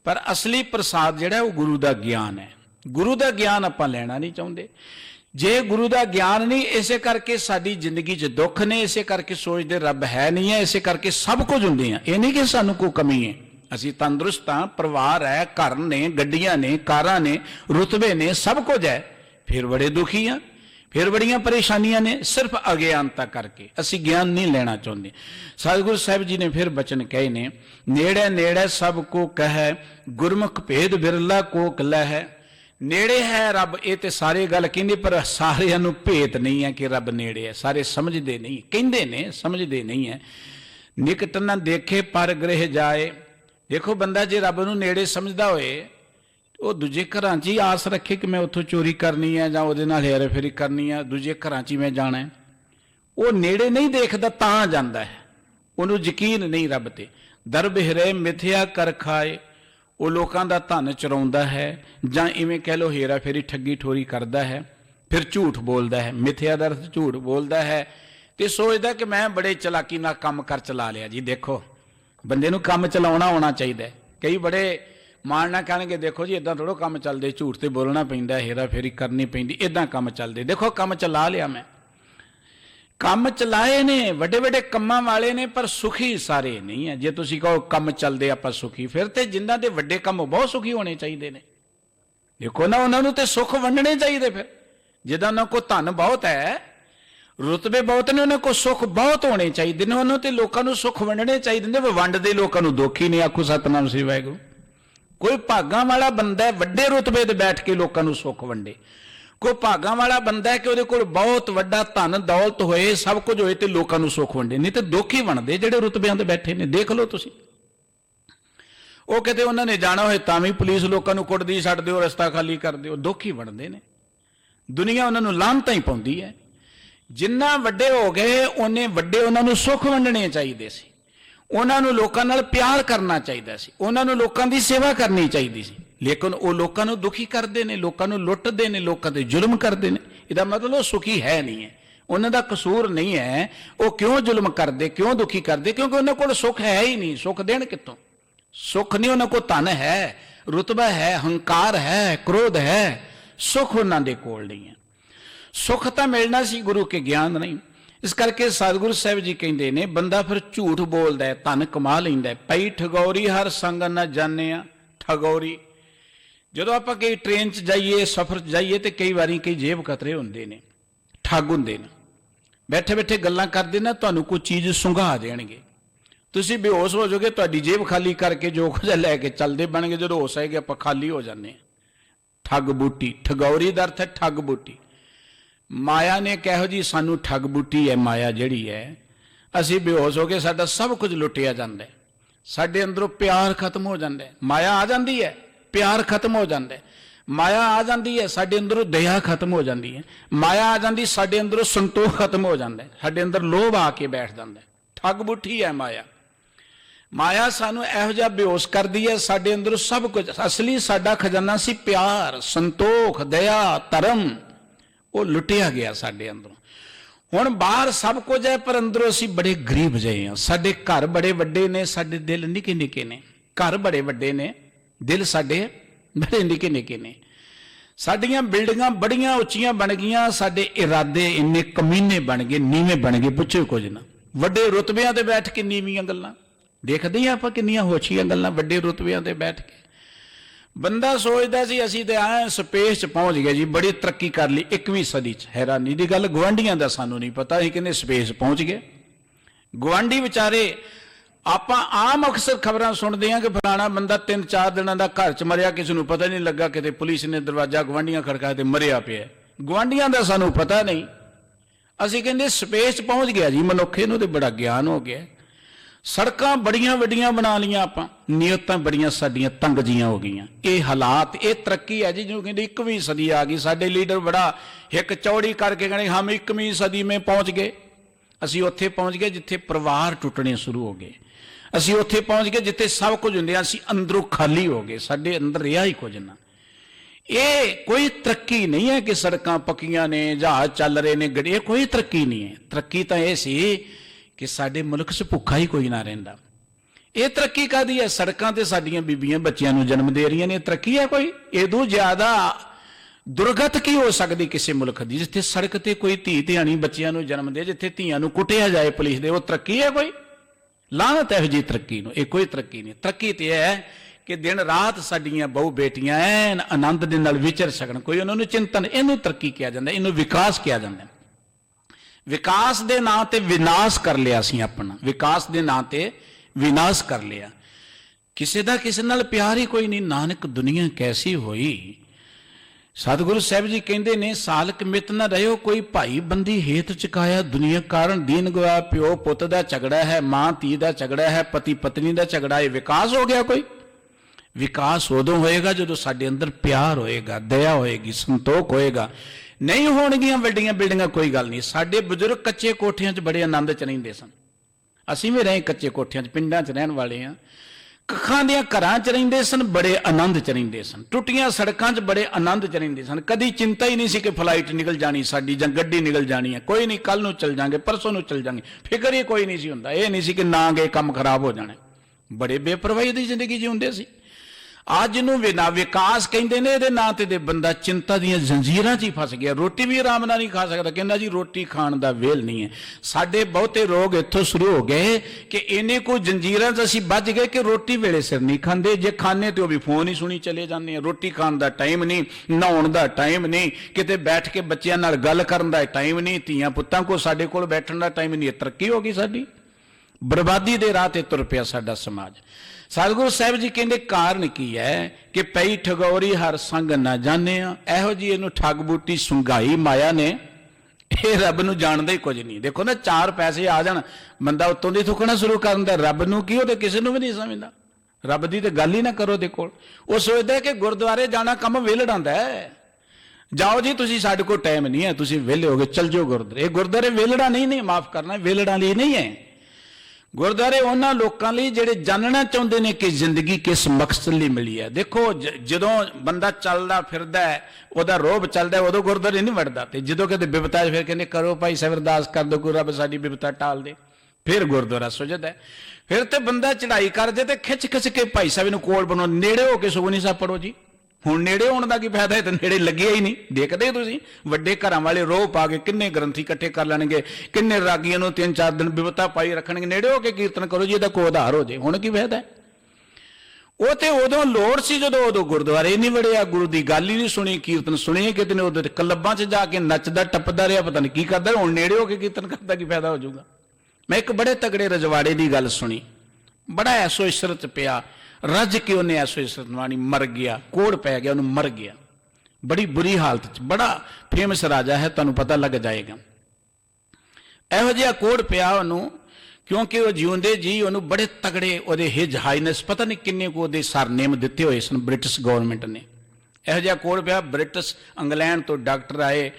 ਪਰ ਅਸਲੀ ਪ੍ਰਸਾਦ ਜਿਹੜਾ ਉਹ ਗੁਰੂ ਦਾ ਗਿਆਨ ਹੈ। ਗੁਰੂ ਦਾ ਗਿਆਨ ਆਪਾਂ ਲੈਣਾ ਨਹੀਂ ਚਾਹੁੰਦੇ। ਜੇ ਗੁਰੂ ਦਾ ਗਿਆਨ ਨਹੀਂ, ਇਸੇ ਕਰਕੇ ਸਾਡੀ ਜ਼ਿੰਦਗੀ 'ਚ ਦੁੱਖ ਨੇ, ਇਸੇ ਕਰਕੇ ਸੋਚਦੇ ਰੱਬ ਹੈ ਨਹੀਂ ਹੈ, ਇਸੇ ਕਰਕੇ ਸਭ ਕੁਝ ਹੁੰਦੇ ਆ। ਇਹ ਨਹੀਂ ਕਿ ਸਾਨੂੰ ਕੋਈ ਕਮੀ ਹੈ, ਅਸੀਂ ਤੰਦਰੁਸਤ ਹਾਂ, ਪਰਿਵਾਰ ਹੈ, ਘਰ ਨੇ, ਗੱਡੀਆਂ ਨੇ, ਕਾਰਾਂ ਨੇ, ਰੁਤਬੇ ਨੇ, ਸਭ ਕੁਝ ਹੈ, ਫਿਰ ਬੜੇ ਦੁਖੀ ਆ, ਫਿਰ ਬੜੀਆਂ ਪਰੇਸ਼ਾਨੀਆਂ ਨੇ, ਸਿਰਫ ਅਗਿਆਨਤਾ ਕਰਕੇ। ਅਸੀਂ ਗਿਆਨ ਨਹੀਂ ਲੈਣਾ ਚਾਹੁੰਦੇ। ਸਤਿਗੁਰੂ ਸਾਹਿਬ ਜੀ ਨੇ ਫਿਰ ਬਚਨ ਕਹੇ ਨੇ, ਨੇੜੇ ਨੇੜੇ ਸਭ ਕੋ ਕਹੈ, ਗੁਰਮੁਖ ਭੇਦ ਬਿਰਲਾ ਕੋ ਕਲਹਿ। ਨੇੜੇ ਹੈ ਰੱਬ, ਇਹ ਤੇ ਸਾਰੇ ਗੱਲ ਕਹਿੰਦੇ, ਪਰ ਸਾਰਿਆਂ ਨੂੰ ਭੇਤ ਨਹੀਂ ਹੈ ਕਿ ਰੱਬ ਨੇੜੇ ਹੈ। ਸਾਰੇ ਸਮਝਦੇ ਨਹੀਂ, ਕਹਿੰਦੇ ਨੇ, ਸਮਝਦੇ ਨਹੀਂ ਹੈ। ਨਿਕਟ ਨਾ ਦੇਖੇ ਪਰ ਗ੍ਰਹਿ ਜਾਏ। ਦੇਖੋ ਬੰਦਾ ਜੇ ਰੱਬ ਨੂੰ ਨੇੜੇ ਸਮਝਦਾ ਹੋਏ, ਉਹ ਦੂਜੇ ਘਰਾਂ 'ਚ ਹੀ ਆਸ ਰੱਖੇ ਕਿ ਮੈਂ ਉੱਥੋਂ ਚੋਰੀ ਕਰਨੀ ਹੈ ਜਾਂ ਉਹਦੇ ਨਾਲ ਹੇਰਾਫੇਰੀ ਕਰਨੀ ਹੈ, ਦੂਜੇ ਘਰਾਂ 'ਚ ਹੀ ਮੈਂ ਜਾਣਾ ਹੈ। ਉਹ ਨੇੜੇ ਨਹੀਂ ਦੇਖਦਾ ਤਾਂ ਜਾਂਦਾ ਹੈ, ਉਹਨੂੰ ਯਕੀਨ ਨਹੀਂ ਰੱਬ ਤੇ। ਦਰ ਬਿਹਰੇ ਮਿਥਿਆ ਕਰ ਖਾਏ। ਉਹ ਲੋਕਾਂ ਦਾ ਧਨ ਚੁਰਾਉਂਦਾ ਹੈ, ਜਾਂ ਇਵੇਂ ਕਹਿ ਲਓ ਹੇਰਾ ਫੇਰੀ ਠੱਗੀ ਠੋਰੀ ਕਰਦਾ ਹੈ, ਫਿਰ ਝੂਠ ਬੋਲਦਾ ਹੈ। ਮਿਥਿਆ ਦਾ ਅਰਥ ਝੂਠ ਬੋਲਦਾ ਹੈ, ਤੇ ਸੋਚਦਾ ਕਿ ਮੈਂ ਬੜੇ ਚਲਾਕੀ ਨਾਲ ਕੰਮ ਕਰ ਚਲਾ ਲਿਆ ਜੀ। ਦੇਖੋ ਬੰਦੇ ਨੂੰ ਕੰਮ ਚਲਾਉਣਾ ਆਉਣਾ ਚਾਹੀਦਾ। ਕਈ ਬੜੇ ਮਾਣ ਨਾਲ ਕਹਿਣਗੇ, ਦੇਖੋ ਜੀ ਇੱਦਾਂ ਥੋੜ੍ਹਾ ਕੰਮ ਚੱਲਦੇ, ਝੂਠ ਤੇ ਬੋਲਣਾ ਪੈਂਦਾ, ਹੇਰਾ ਫੇਰੀ ਕਰਨੀ ਪੈਂਦੀ, ਇੱਦਾਂ ਕੰਮ ਚੱਲਦੇ। ਦੇਖੋ ਕੰਮ ਚਲਾ ਲਿਆ ਮੈਂ, ਕੰਮ ਚਲਾਏ ਨੇ, ਵੱਡੇ ਵੱਡੇ ਕੰਮਾਂ ਵਾਲੇ ਨੇ, ਪਰ ਸੁਖੀ ਸਾਰੇ ਨਹੀਂ ਹੈ। ਜੇ ਤੁਸੀਂ ਕਹੋ ਕੰਮ ਚੱਲਦੇ ਆਪਾਂ ਸੁਖੀ, ਫਿਰ ਤੇ ਜਿਨ੍ਹਾਂ ਦੇ ਵੱਡੇ ਕੰਮ ਬਹੁਤ ਸੁਖੀ ਹੋਣੇ ਚਾਹੀਦੇ ਨੇ। ਦੇਖੋ ਨਾ, ਉਹਨਾਂ ਨੂੰ ਤੇ ਸੁੱਖ ਵੰਡਣੇ ਚਾਹੀਦੇ। ਫਿਰ ਜਿੱਦਾਂ ਉਹਨਾਂ ਕੋਲ ਧਨ ਬਹੁਤ ਹੈ, ਰੁਤਬੇ ਬਹੁਤ ਨੇ, ਉਹਨਾਂ ਕੋਲ ਸੁੱਖ ਬਹੁਤ ਹੋਣੇ ਚਾਹੀਦੇ ਨੇ। ਉਹਨਾਂ ਤੇ ਲੋਕਾਂ ਨੂੰ ਸੁੱਖ ਵੰਡਣੇ ਚਾਹੀਦੇ ਨੇ। ਵੰਡਦੇ ਲੋਕਾਂ ਨੂੰ ਦੁੱਖ ਹੀ ਨਹੀਂ। ਆਖੋ ਸਤਿਨਾਮ ਸ੍ਰੀ ਵਾਹਿਗੁਰੂ। ਕੋਈ ਭਾਗਾਂ ਵਾਲਾ ਬੰਦਾ ਵੱਡੇ ਰੁਤਬੇ ਤੇ ਬੈਠ ਕੇ ਲੋਕਾਂ ਨੂੰ ਸੁੱਖ ਵੰਡੇ। ਕੋਈ ਭਾਗਾਂ ਵਾਲਾ ਬੰਦਾ ਹੈ ਕਿ ਉਹਦੇ ਕੋਲ ਬਹੁਤ ਵੱਡਾ ਧਨ ਦੌਲਤ ਹੋਏ, ਸਭ ਕੁਝ ਹੋਏ, ਤੇ ਲੋਕਾਂ ਨੂੰ ਸੁੱਖ ਵੰਡੇ। ਨਹੀਂ ਤੇ ਦੁੱਖ ਹੀ ਵੰਡਦੇ ਜਿਹੜੇ ਰੁਤਬਿਆਂ ਤੇ ਬੈਠੇ ਨੇ। ਦੇਖ ਲਓ ਤੁਸੀਂ, ਉਹ ਕਿਤੇ ਉਹਨਾਂ ਨੇ ਜਾਣਾ ਹੋਏ ਤਾਂ ਵੀ ਪੁਲਿਸ ਲੋਕਾਂ ਨੂੰ ਕੁੱਟਦੀ, ਛੱਡ ਦਿਓ, ਰਸਤਾ ਖਾਲੀ ਕਰ ਦਿਓ, ਦੁੱਖ ਹੀ ਵੰਡਦੇ ਨੇ। ਦੁਨੀਆ ਉਹਨਾਂ ਨੂੰ ਲਾਹਨਤਾਂ ਹੀ ਪਾਉਂਦੀ ਹੈ। ਜਿੰਨਾ ਵੱਡੇ ਹੋ ਗਏ ਉਹਨੇ ਵੱਡੇ ਉਹਨਾਂ ਨੂੰ ਸੁੱਖ ਵੰਡਣੇ ਚਾਹੀਦੇ ਸੀ। ਉਹਨਾਂ ਨੂੰ ਲੋਕਾਂ ਨਾਲ ਪਿਆਰ ਕਰਨਾ ਚਾਹੀਦਾ ਸੀ, ਉਹਨਾਂ ਨੂੰ ਲੋਕਾਂ ਦੀ ਸੇਵਾ ਕਰਨੀ ਚਾਹੀਦੀ ਸੀ। ਲੇਕਿਨ ਉਹ ਲੋਕਾਂ ਨੂੰ ਦੁਖੀ ਕਰਦੇ ਨੇ, ਲੋਕਾਂ ਨੂੰ ਲੁੱਟਦੇ ਨੇ, ਲੋਕਾਂ ਤੇ ਜ਼ੁਲਮ ਕਰਦੇ ਨੇ। ਇਹਦਾ ਮਤਲਬ ਉਹ ਸੁਖੀ ਹੈ ਨਹੀਂ ਹੈ, ਉਹਨਾਂ ਦਾ ਕਸੂਰ ਨਹੀਂ ਹੈ। ਉਹ ਕਿਉਂ ਜ਼ੁਲਮ ਕਰਦੇ, ਕਿਉਂ ਦੁਖੀ ਕਰਦੇ? ਕਿਉਂਕਿ ਉਹਨਾਂ ਕੋਲ ਸੁੱਖ ਹੈ ਹੀ ਨਹੀਂ। ਸੁੱਖ ਦੇਣ ਕਿੱਥੋਂ? ਸੁੱਖ ਨਹੀਂ ਉਹਨਾਂ ਕੋਲ। ਧਨ ਹੈ, ਰੁਤਬਾ ਹੈ, ਹੰਕਾਰ ਹੈ, ਕ੍ਰੋਧ ਹੈ, ਸੁੱਖ ਉਹਨਾਂ ਦੇ ਕੋਲ ਨਹੀਂ ਹੈ। ਸੁੱਖ ਤਾਂ ਮਿਲਣਾ ਸੀ, ਗੁਰੂ ਕੇ ਗਿਆਨ ਨਹੀਂ। ਇਸ ਕਰਕੇ ਸਤਿਗੁਰੂ ਸਾਹਿਬ ਜੀ ਕਹਿੰਦੇ ਨੇ, ਬੰਦਾ ਫਿਰ ਝੂਠ ਬੋਲਦਾ ਹੈ, ਧਨ ਕਮਾ ਲੈਂਦਾ ਹੈ। ਪਈ ਠਗੌਰੀ ਹਰ ਸੰਗ ਨਾ ਜਾਣਿਆ। ਠਗੌਰੀ, ਜਦੋਂ ਆਪਾਂ ਕਈ ਟ੍ਰੇਨ 'ਚ ਜਾਈਏ, ਸਫ਼ਰ 'ਚ ਜਾਈਏ, ਤੇ ਕਈ ਵਾਰੀ ਕਈ ਜੇਬ ਕਤਰੇ ਹੁੰਦੇ ਨੇ, ਠੱਗ ਹੁੰਦੇ ਨੇ, ਬੈਠੇ ਬੈਠੇ ਗੱਲਾਂ ਕਰਦੇ ਨਾ, ਤੁਹਾਨੂੰ ਕੋਈ ਚੀਜ਼ ਸੁੰਘਾ ਦੇਣਗੇ, ਤੁਸੀਂ ਬੇਹੋਸ਼ ਹੋ ਜਾਓਗੇ, ਤੁਹਾਡੀ ਜੇਬ ਖਾਲੀ ਕਰਕੇ ਜੋ ਕੁਝ ਲੈ ਕੇ ਚੱਲਦੇ ਬਣਗੇ। ਜਦੋਂ ਹੋਸ਼ ਆਏਗੀ ਆਪਾਂ ਖਾਲੀ ਹੋ ਜਾਂਦੇ ਹਾਂ। ਠੱਗ ਬੂਟੀ, ਠਗੌਰੀ ਦਾ ਅਰਥ ਹੈ ਠੱਗ ਬੂਟੀ। ਮਾਇਆ ਨੇ ਕਿਹੋ ਜੀ ਸਾਨੂੰ ਠੱਗ ਬੂਟੀ ਹੈ ਮਾਇਆ ਜਿਹੜੀ ਹੈ। ਅਸੀਂ ਬੇਹੋਸ਼ ਹੋ ਕੇ ਸਾਡਾ ਸਭ ਕੁਝ ਲੁੱਟਿਆ ਜਾਂਦਾ ਹੈ, ਸਾਡੇ ਅੰਦਰੋਂ ਪਿਆਰ ਖਤਮ ਹੋ ਜਾਂਦਾ ਹੈ। ਮਾਇਆ ਆ ਜਾਂਦੀ ਹੈ, ਪਿਆਰ ਖਤਮ ਹੋ ਜਾਂਦਾ ਹੈ। माया आ जाती है साडे अंदरों दया खत्म हो जाती है, माया आ जाती साडे अंदरों संतोख खत्म हो जाता है, साडे अंदर लोभ आके बैठ जाता है। ठग बुठी है माया। माया सानू इहो जिहा बेहोश करदी है, साडे अंदरों सब कुछ असली साडा खजाना सी प्यार, संतोख, दया, धर्म, वो लुटिया गया साडे अंदरों। हुण बाहर सब कुछ है पर अंदरों असीं बड़े गरीब जहे हैं। साडे घर बड़े वड्डे ने, साडे दिल निके निके ने। घर बड़े वड्डे ने, दिल साडे बड़े निके निके ने। साडियां बिल्डिंगां बड़ियां उच्चियां बन गईयां, साडे इरादे इन्ने कमीने बन गए, नीवें बन गए, पुछो कुछ ना। वड्डे रुतबियां ते बैठ के नीवियां गल्लां देखदे ही आपां, किन्नियां होशियां गल्लां वड्डे रुतबियां ते बैठ के। बंदा सोचदा सी असीं ते आए स्पेस च पहुंच गए जी, बड़ी तरक्की कर ली 21वीं सदी च। हैरानी दी गल, गुआंढियां दा सानू नहीं पता, असीं कहंदे स्पेस पहुंच गए। गुआंढी विचारे ਆਪਾਂ आम अक्सर खबरां सुनते हैं कि फलाना बंदा 3-4 दिनों का घर च मरिया, किसी को पता नहीं लगा, किते पुलिस ने दरवाजा गुआंढियां खड़काया तो मरिया पिया। गुआंढियां का सानू पता नहीं, असीं कहंदे स्पेस पहुंच गया जी मनुख, इहनूं ते बड़ा ज्ञान हो गया। सड़कां बड़ियां वड्डियां बना लियां आपां, नियतां बड़ियां साडियां तंग जियां हो गईयां। ये हालात, ये तरक्की है जी, जिन्हों कहंदे 21वीं सदी आ गई। साडे लीडर बड़ा हिक चौड़ी करके कहणे हम 21वीं सदी में पहुंच गए। असीं उत्थे पहुंच गए जिथे परिवार टुटने शुरू हो गए। असीं उत्थे पहुंच गए जिथे सब कुछ हुंदे असीं अंदरों खाली हो गए, साडे अंदर रिहा ही कुछ ना। ये कोई तरक्की नहीं है कि सड़कां पक्कियां ने, जहाज चल रहे ने, गड्डी, कोई तरक्की नहीं है। तरक्की तो यह सी कि साडे मुल्क च भुखा ही कोई ना रहिंदा। ये तरक्की काहदी है? सड़कां ते साडियां बीबियां बच्चियां नूं जन्म दे रहीआं ने, तरक्की है कोई? इदों ज्यादा दुर्गत की हो सकदी किसी मुल्क दी, जिथे सड़क ते कोई धी धियाणी बच्चियां नूं जन्म दे, जिथे धीआं नूं कुटिया जाए पुलिस दे, वो तरक्की है कोई? लानत है जी तरक्की नूं, ये कोई तरक्की नहीं। तरक्की तो यह है कि दिन रात साडियां बहु बेटियां ऐन आनंद दे नाल विचर सकण, कोई उन्होंने चिंतन, इनू तरक्की किया जाता, इनू विकास किया जाता। विकास दे नां ते विनाश कर लिया असीं अपना, विकास दे नां ते विनाश कर लिया। किसी दा किसी नाल प्यार ही कोई नहीं। नानक दुनिया कैसी होई, सतगुरु साहब जी कहते ने, सालक मित न रहो कोई भाई बंदी हेत चुकाया, दुनिया कारण दीन गवा, प्यो पुत दा झगड़ा है, मां धी दा झगड़ा है, पति पत्नी दा झगड़ा है। विकास हो गया कोई? विकास उदों होएगा जदों साडे अंदर प्यार होएगा, दया होएगी, संतोख होएगा। नहीं होणगियां वड्डियां बिल्डिंगां, कोई गल नहीं। साडे बजुर्ग कच्चे कोठियां च बड़े आनंद च रहिंदे सन। असीं भी रहे कच्चे कोठियां च, पिंडां च रहण वाले हां। कखां दियां घरां च रहिंदे सन, बड़े आनंद च रहिंदे सन। टुटियां सड़कां च बड़े आनंद च रहिंदे सन। कदी चिंता ही नहीं सी कि फ्लाइट निकल जानी साडी जां गड्डी निकल जानी है, कोई नहीं, कल नूं चल जांगे, परसों नूं चल जांगे, फिक्र ही कोई नहीं सी हुंदा। ये नहीं सी कि ना गए काम खराब हो जाने। बड़े बेपरवाही दी जिंदगी जीउंदे सी। आज जिन्हों बिना विकास कहते हैं, ये नां ते बंदा चिंता दीयां जंजीरां च ही फस गया। रोटी भी आराम नाल नहीं खा सकता, कहंदा जी रोटी खाण दा वेल नहीं है। साडे बहुते रोग इत्थों शुरू हो गए कि इन्ने को जंजीरां च असीं बच गए कि रोटी वेले सिर नहीं खांदे, जे खाने तो भी फोन ही सुनी चले जाते हैं। रोटी खाण दा टाइम नहीं, नहाउण दा टाइम नहीं, किते बैठ के बच्चिआं नाल गल करन दा टाइम नहीं, धीआं पुत्तां को साडे कोल बैठण दा टाइम नहीं। तरक्की हो गई साडी, बर्बादी दे राह ते तुर पिया साडा समाज। सतगुरु साहब जी कहते कारण की है कि पई ठगौरी हर संग ना जाने। इहो जी इनू ठग बूटी सुंघाई माया ने, ये रब नूं जाणदा ही कुछ नहीं। देखो ना, 4 पैसे आ जाण बंदा उत्तों दी थुकना शुरू कर दिंदा, रब नूं की, वो किसी नूं भी नहीं समझदा। रब दी ते गल ही ना करो दे कोल। वो सोचदा कि गुरुद्वारे जाना काम वेलड़ां दा है, जाओ जी तुसीं साडे कोल टाइम नहीं है, तुसीं वेले हो गए चल जाओ गुरुद्वारे। ये गुरुद्वारे वेलड़ा नहीं, माफ करना, वेलड़ां लई नहीं है। गुरुद्वारे उन्हां लोकां लई जिहड़े जानना चाहुंदे ने कि जिंदगी किस मकसद लई मिली है। देखो जदों बंदा चलदा फिरदा है, उहदा रोब चलदा है, उदों गुरुद्वारे नहीं वड़दा। ते जदों किते बिपता फिर कहंदे करो भाई साहब अरदास कर दो, कोई रब साडी बिपता टाल दे, फिर गुरुद्वारा सुजदा है। फिर ते बंदा चढ़ाई कर दे ते खिच खिच के भाई साहब नूं कोल बनाओ, नेड़े हो के सुखमनी साहब पढ़ो जी। हुण नेड़े होण दा की फायदा है, ते नेड़े लगे ही नहीं। देखदे तुसीं वड्डे घरां वाले रोह पा के किन्ने ग्रंथी इकट्ठे कर लैणगे, किन्ने रागियां नूं 3-4 दिन बिपता पाई रखणगे। नेड़े हो के कीर्तन करो जी, इहदा कोई उधार हो जाए, हुण की फायदा है? वो तो उदों लोड़ सी जदों उदों गुरुद्वारे नहीं वड़िया, गुरु की गल ही नहीं सुनी, कीर्तन सुने किते ने, उधर क्लबां च जाके नचदा टप्पदा रहा, पता नहीं की करदा। हुण नेड़े हो के कीर्तन करदा की फायदा हो जाऊगा? मैं एक बड़े तगड़े रजवाड़े की गल सुनी, बड़ा ऐसो इशरत पिया, रज के उन्हें ऐसो इशरत वाणी, मर गया, कोड़ पै गया, उन्हें मर गया बड़ी बुरी हालत च। बड़ा फेमस राजा है, तुहानूं पता लग जाएगा। इहो जिहा कोड़ पिया उन्होंने, क्योंकि वह जिउंदे जी उन्होंने बड़े तगड़े उहदे हिज हाईनेस, पता नहीं किन्ने को उहदे सरनेम दिते हुए सन ब्रिटिश गौरमेंट ने। ਇਹੋ ਜਿਹਾ ਕੋੜ ਪਿਆ। ਬ੍ਰਿਟਿਸ਼ ਇੰਗਲੈਂਡ ਤੋਂ ਡਾਕਟਰ ਆਏ,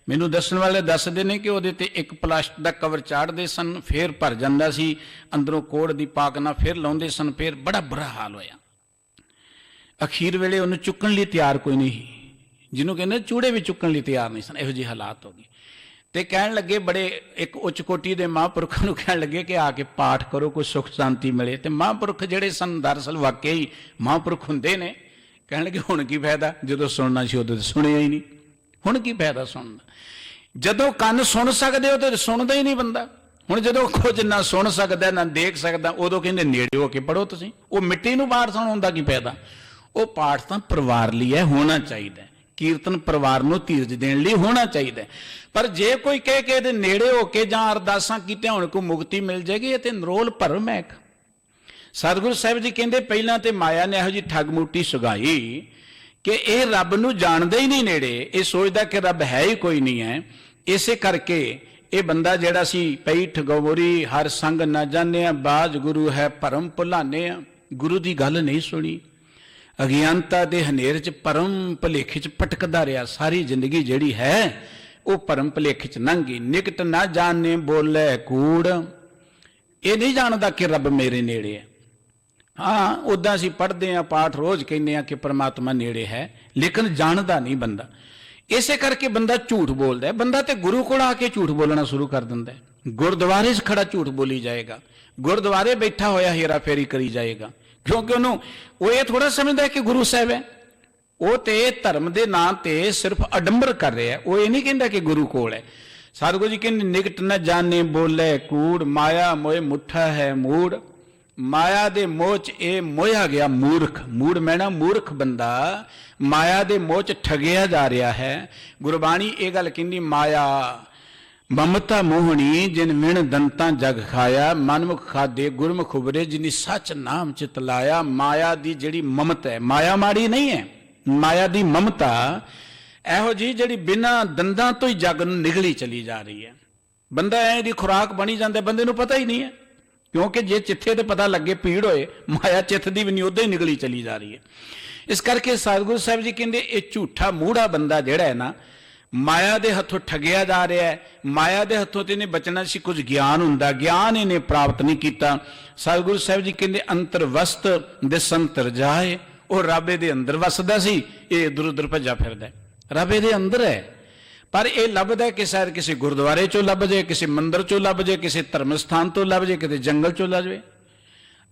ਮੈਨੂੰ ਦੱਸਣ ਵਾਲੇ ਦੱਸਦੇ ਨੇ ਕਿ ਉਹਦੇ ਤੇ ਇੱਕ ਪਲਾਸਟਿਕ ਦਾ ਕਵਰ ਚਾੜਦੇ ਸਨ, ਫਿਰ ਭਰ ਜਾਂਦਾ ਸੀ, ਅੰਦਰੋਂ ਕੋੜ ਦੀ ਪਾਕ ਨਾਲ ਫਿਰ ਲਾਉਂਦੇ ਸਨ, ਫਿਰ ਬੜਾ ਬੁਰਾ ਹਾਲ ਹੋਇਆ। ਅਖੀਰ ਵੇਲੇ ਉਹਨੂੰ ਚੁੱਕਣ ਲਈ ਤਿਆਰ ਕੋਈ ਨਹੀਂ, ਜਿਹਨੂੰ ਕਹਿੰਦੇ ਚੂੜੇ ਵੀ ਚੁੱਕਣ ਲਈ ਤਿਆਰ ਨਹੀਂ ਸਨ। ਇਹੋ ਜਿਹੇ ਹਾਲਾਤ ਹੋ ਗਏ। ਤੇ ਕਹਿਣ ਲੱਗੇ, ਬੜੇ ਇੱਕ ਉੱਚ ਕੋਟੀ ਦੇ ਮਹਾਂਪੁਰਖਾਂ ਨੂੰ ਕਹਿਣ ਲੱਗੇ ਕਿ ਆ ਕੇ ਪਾਠ ਕਰੋ, ਕੋਈ ਸੁੱਖ ਸ਼ਾਂਤੀ ਮਿਲੇ। ਤੇ ਮਹਾਂਪੁਰਖ ਜਿਹੜੇ ਸਨ ਦਰਅਸਲ ਵਾਕਿਆ ਹੀ ਮਹਾਂਪੁਰਖ ਹੁੰਦੇ ਨੇ, ਕਹਿਣ ਲੱਗੇ ਹੁਣ ਕੀ ਫਾਇਦਾ, ਜਦੋਂ ਸੁਣਨਾ ਸੀ ਉਦੋਂ ਸੁਣਿਆ ਹੀ ਨਹੀਂ, ਹੁਣ ਕੀ ਫਾਇਦਾ ਸੁਣਨ ਦਾ। ਜਦੋਂ ਕੰਨ ਸੁਣ ਸਕਦੇ ਹੋ ਤੇ ਸੁਣਦਾ ਹੀ ਨਹੀਂ ਬੰਦਾ। ਹੁਣ ਜਦੋਂ ਕੁਝ ਨਾ ਸੁਣ ਸਕਦਾ ਨਾ ਦੇਖ ਸਕਦਾ, ਉਦੋਂ ਕਹਿੰਦੇ ਨੇੜੇ ਹੋ ਕੇ ਪੜੋ ਤੁਸੀਂ। ਉਹ ਮਿੱਟੀ ਨੂੰ ਪਾਠ ਸੁਣਾਉਣ ਦਾ ਕੀ ਫਾਇਦਾ। ਉਹ ਪਾਠ ਤਾਂ ਪਰਿਵਾਰ ਲਈ ਹੈ, ਹੋਣਾ ਚਾਹੀਦਾ। ਕੀਰਤਨ ਪਰਿਵਾਰ ਨੂੰ ਧੀਰਜ ਦੇਣ ਲਈ ਹੋਣਾ ਚਾਹੀਦਾ। ਪਰ ਜੇ ਕੋਈ ਕਹੇ ਕਿ ਇਹਦੇ ਨੇੜੇ ਹੋ ਕੇ ਜਾਂ ਅਰਦਾਸਾਂ ਕੀਤਿਆਂ ਹੁਣ ਕੋਈ ਮੁਕਤੀ ਮਿਲ ਜਾਏਗੀ, ਇਹ ਤੇ ਨਰੋਲ ਭਰਮ ਹੈ। ਸਤਿਗੁਰੂ ਸਾਹਿਬ ਜੀ ਕਹਿੰਦੇ ਪਹਿਲਾਂ ਤੇ ਮਾਇਆ ਨੇ ਇਹੋ ਜਿਹੀ ਠੱਗ ਮੂਟੀ ਸੁਗਾਈ ਕਿ ਇਹ ਰੱਬ ਨੂੰ ਜਾਣਦਾ ਹੀ ਨਹੀਂ ਨੇੜੇ, ਇਹ ਸੋਚਦਾ ਕਿ ਰੱਬ ਹੈ ਹੀ ਕੋਈ ਨਹੀਂ ਹੈ। ਇਸੇ ਕਰਕੇ ਇਹ ਬੰਦਾ ਜਿਹੜਾ ਸੀ ਪਈ ਠਗੋਰੀ ਹਰ ਸੰਗ ਨਾ ਜਾਣਿਆ, ਬਾਜ ਗੁਰੂ ਹੈ ਭਰਮ ਭੁਲਾਨੇ ਆ, ਗੁਰੂ ਦੀ ਗੱਲ ਨਹੀਂ ਸੁਣੀ। ਅਗਿਆਨਤਾ ਦੇ ਹਨੇਰ 'ਚ ਭਰਮ ਭੁਲੇਖੇ 'ਚ ਭਟਕਦਾ ਰਿਹਾ। ਸਾਰੀ ਜ਼ਿੰਦਗੀ ਜਿਹੜੀ ਹੈ ਉਹ ਭਰਮ ਭੁਲੇਖੇ 'ਚ ਲੰਘ ਗਈ। ਨਿਕਟ ਨਾ ਜਾਣੇ ਬੋਲੇ ਕੂੜ, ਇਹ ਨਹੀਂ ਜਾਣਦਾ ਕਿ ਰੱਬ ਮੇਰੇ ਨੇੜੇ ਹੈ। ਹਾਂ, ਉੱਦਾਂ ਅਸੀਂ ਪੜ੍ਹਦੇ ਹਾਂ, ਪਾਠ ਰੋਜ਼ ਕਹਿੰਦੇ ਹਾਂ ਕਿ ਪਰਮਾਤਮਾ ਨੇੜੇ ਹੈ, ਲੇਕਿਨ ਜਾਣਦਾ ਨਹੀਂ ਬੰਦਾ। ਇਸੇ ਕਰਕੇ ਬੰਦਾ ਝੂਠ ਬੋਲਦਾ ਹੈ। ਬੰਦਾ ਤੇ ਗੁਰੂ ਕੋਲ ਆ ਕੇ ਝੂਠ ਬੋਲਣਾ ਸ਼ੁਰੂ ਕਰ ਦਿੰਦਾ ਹੈ। ਗੁਰਦੁਆਰੇ 'ਚ ਖੜਾ ਝੂਠ ਬੋਲੀ ਜਾਏਗਾ, ਗੁਰਦੁਆਰੇ ਬੈਠਾ ਹੋਇਆ ਹੇਰਾ ਫੇਰੀ ਕਰੀ ਜਾਏਗਾ, ਕਿਉਂਕਿ ਉਹਨੂੰ ਉਹ ਇਹ ਥੋੜਾ ਸਮਝਦਾ ਕਿ ਗੁਰੂ ਸਾਹਿਬ ਹੈ। ਉਹ ਤੇ ਧਰਮ ਦੇ ਨਾਂ ਤੇ ਸਿਰਫ ਅਡੰਬਰ ਕਰ ਰਿਹਾ, ਉਹ ਇਹ ਨਹੀਂ ਕਹਿੰਦਾ ਕਿ ਗੁਰੂ ਕੋਲ ਹੈ। ਸਤਿਗੁਰੂ ਜੀ ਕਹਿੰਦੇ ਨਿਕਟ ਨਾ ਜਾਣੇ ਬੋਲੇ ਕੂੜ, ਮਾਇਆ ਮੋਏ ਮੁੱਠਾ ਹੈ ਮੂੜ। ਮਾਇਆ ਦੇ ਮੋਹ 'ਚ ਇਹ ਮੋਹਿਆ ਗਿਆ ਮੂਰਖ। ਮੂੜ ਮੈਣਾ ਮੂਰਖ ਬੰਦਾ ਮਾਇਆ ਦੇ ਮੋਹ 'ਚ ਠਗਿਆ ਜਾ ਰਿਹਾ ਹੈ। ਗੁਰਬਾਣੀ ਇਹ ਗੱਲ ਕਹਿੰਦੀ, ਮਾਇਆ ਮਮਤਾ ਮੋਹਣੀ ਜਿਨ ਮਿਣ ਦੰਤਾਂ ਜਗ ਖਾਇਆ, ਮਨਮੁਖ ਖਾਦੇ ਗੁਰਮੁਖ ਉਬਰੇ ਜਿਨੀ ਸੱਚ ਨਾਮ ਚਿਤ ਲਾਇਆ। ਮਾਇਆ ਦੀ ਜਿਹੜੀ ਮਮਤਾ ਹੈ, ਮਾਇਆ ਮਾੜੀ ਨਹੀਂ ਹੈ, ਮਾਇਆ ਦੀ ਮਮਤਾ ਇਹੋ ਜਿਹੀ ਜਿਹੜੀ ਬਿਨਾਂ ਦੰਦਾਂ ਤੋਂ ਹੀ ਜਗ ਨੂੰ ਨਿਗਲੀ ਚਲੀ ਜਾ ਰਹੀ ਹੈ। ਬੰਦਾ ਐ ਦੀ ਖੁਰਾਕ ਬਣੀ ਜਾਂਦਾ, ਬੰਦੇ ਨੂੰ ਪਤਾ ਹੀ ਨਹੀਂ ਹੈ, ਕਿਉਂਕਿ ਜੇ ਚਿੱਥੇ ਤੇ ਪਤਾ ਲੱਗੇ ਪੀੜ ਹੋਏ, ਮਾਇਆ ਚਿੱਥ ਦੀ ਵੀ ਨਹੀਂ, ਉਦੋਂ ਹੀ ਨਿਗਲੀ ਚਲੀ ਜਾ ਰਹੀ ਹੈ। ਇਸ ਕਰਕੇ ਸਤਿਗੁਰੂ ਸਾਹਿਬ ਜੀ ਕਹਿੰਦੇ ਇਹ ਝੂਠਾ ਮੂੜਾ ਬੰਦਾ ਜਿਹੜਾ ਹੈ ਨਾ, ਮਾਇਆ ਦੇ ਹੱਥੋਂ ਠੱਗਿਆ ਜਾ ਰਿਹਾ ਹੈ। ਮਾਇਆ ਦੇ ਹੱਥੋਂ ਤੇ ਇਹਨੇ ਬਚਣਾ ਸੀ, ਕੁਝ ਗਿਆਨ ਹੁੰਦਾ, ਗਿਆਨ ਇਹਨੇ ਪ੍ਰਾਪਤ ਨਹੀਂ ਕੀਤਾ। ਸਤਿਗੁਰੂ ਸਾਹਿਬ ਜੀ ਕਹਿੰਦੇ ਅੰਤਰਵਸਤ ਦਿਸੰਤਰ ਜਾਏ, ਉਹ ਰੱਬ ਦੇ ਅੰਦਰ ਵਸਦਾ ਸੀ, ਇਹ ਇਧਰ ਉਧਰ ਭੱਜਾ ਫਿਰਦਾ। ਰੱਬ ਦੇ ਅੰਦਰ ਹੈ, ਪਰ ਇਹ ਲੱਭਦਾ ਕਿ ਸ਼ਾਇਦ ਕਿਸੇ ਗੁਰਦੁਆਰੇ ਚੋਂ ਲੱਭ ਜਾਏ, ਕਿਸੇ ਮੰਦਿਰ ਚੋਂ ਲੱਭ ਜਾਏ, ਕਿਸੇ ਧਰਮ ਸਥਾਨ ਤੋਂ ਲੱਭ ਜਾਏ, ਕਿਤੇ ਜੰਗਲ ਚੋਂ ਲੱਭ ਜਾਏ।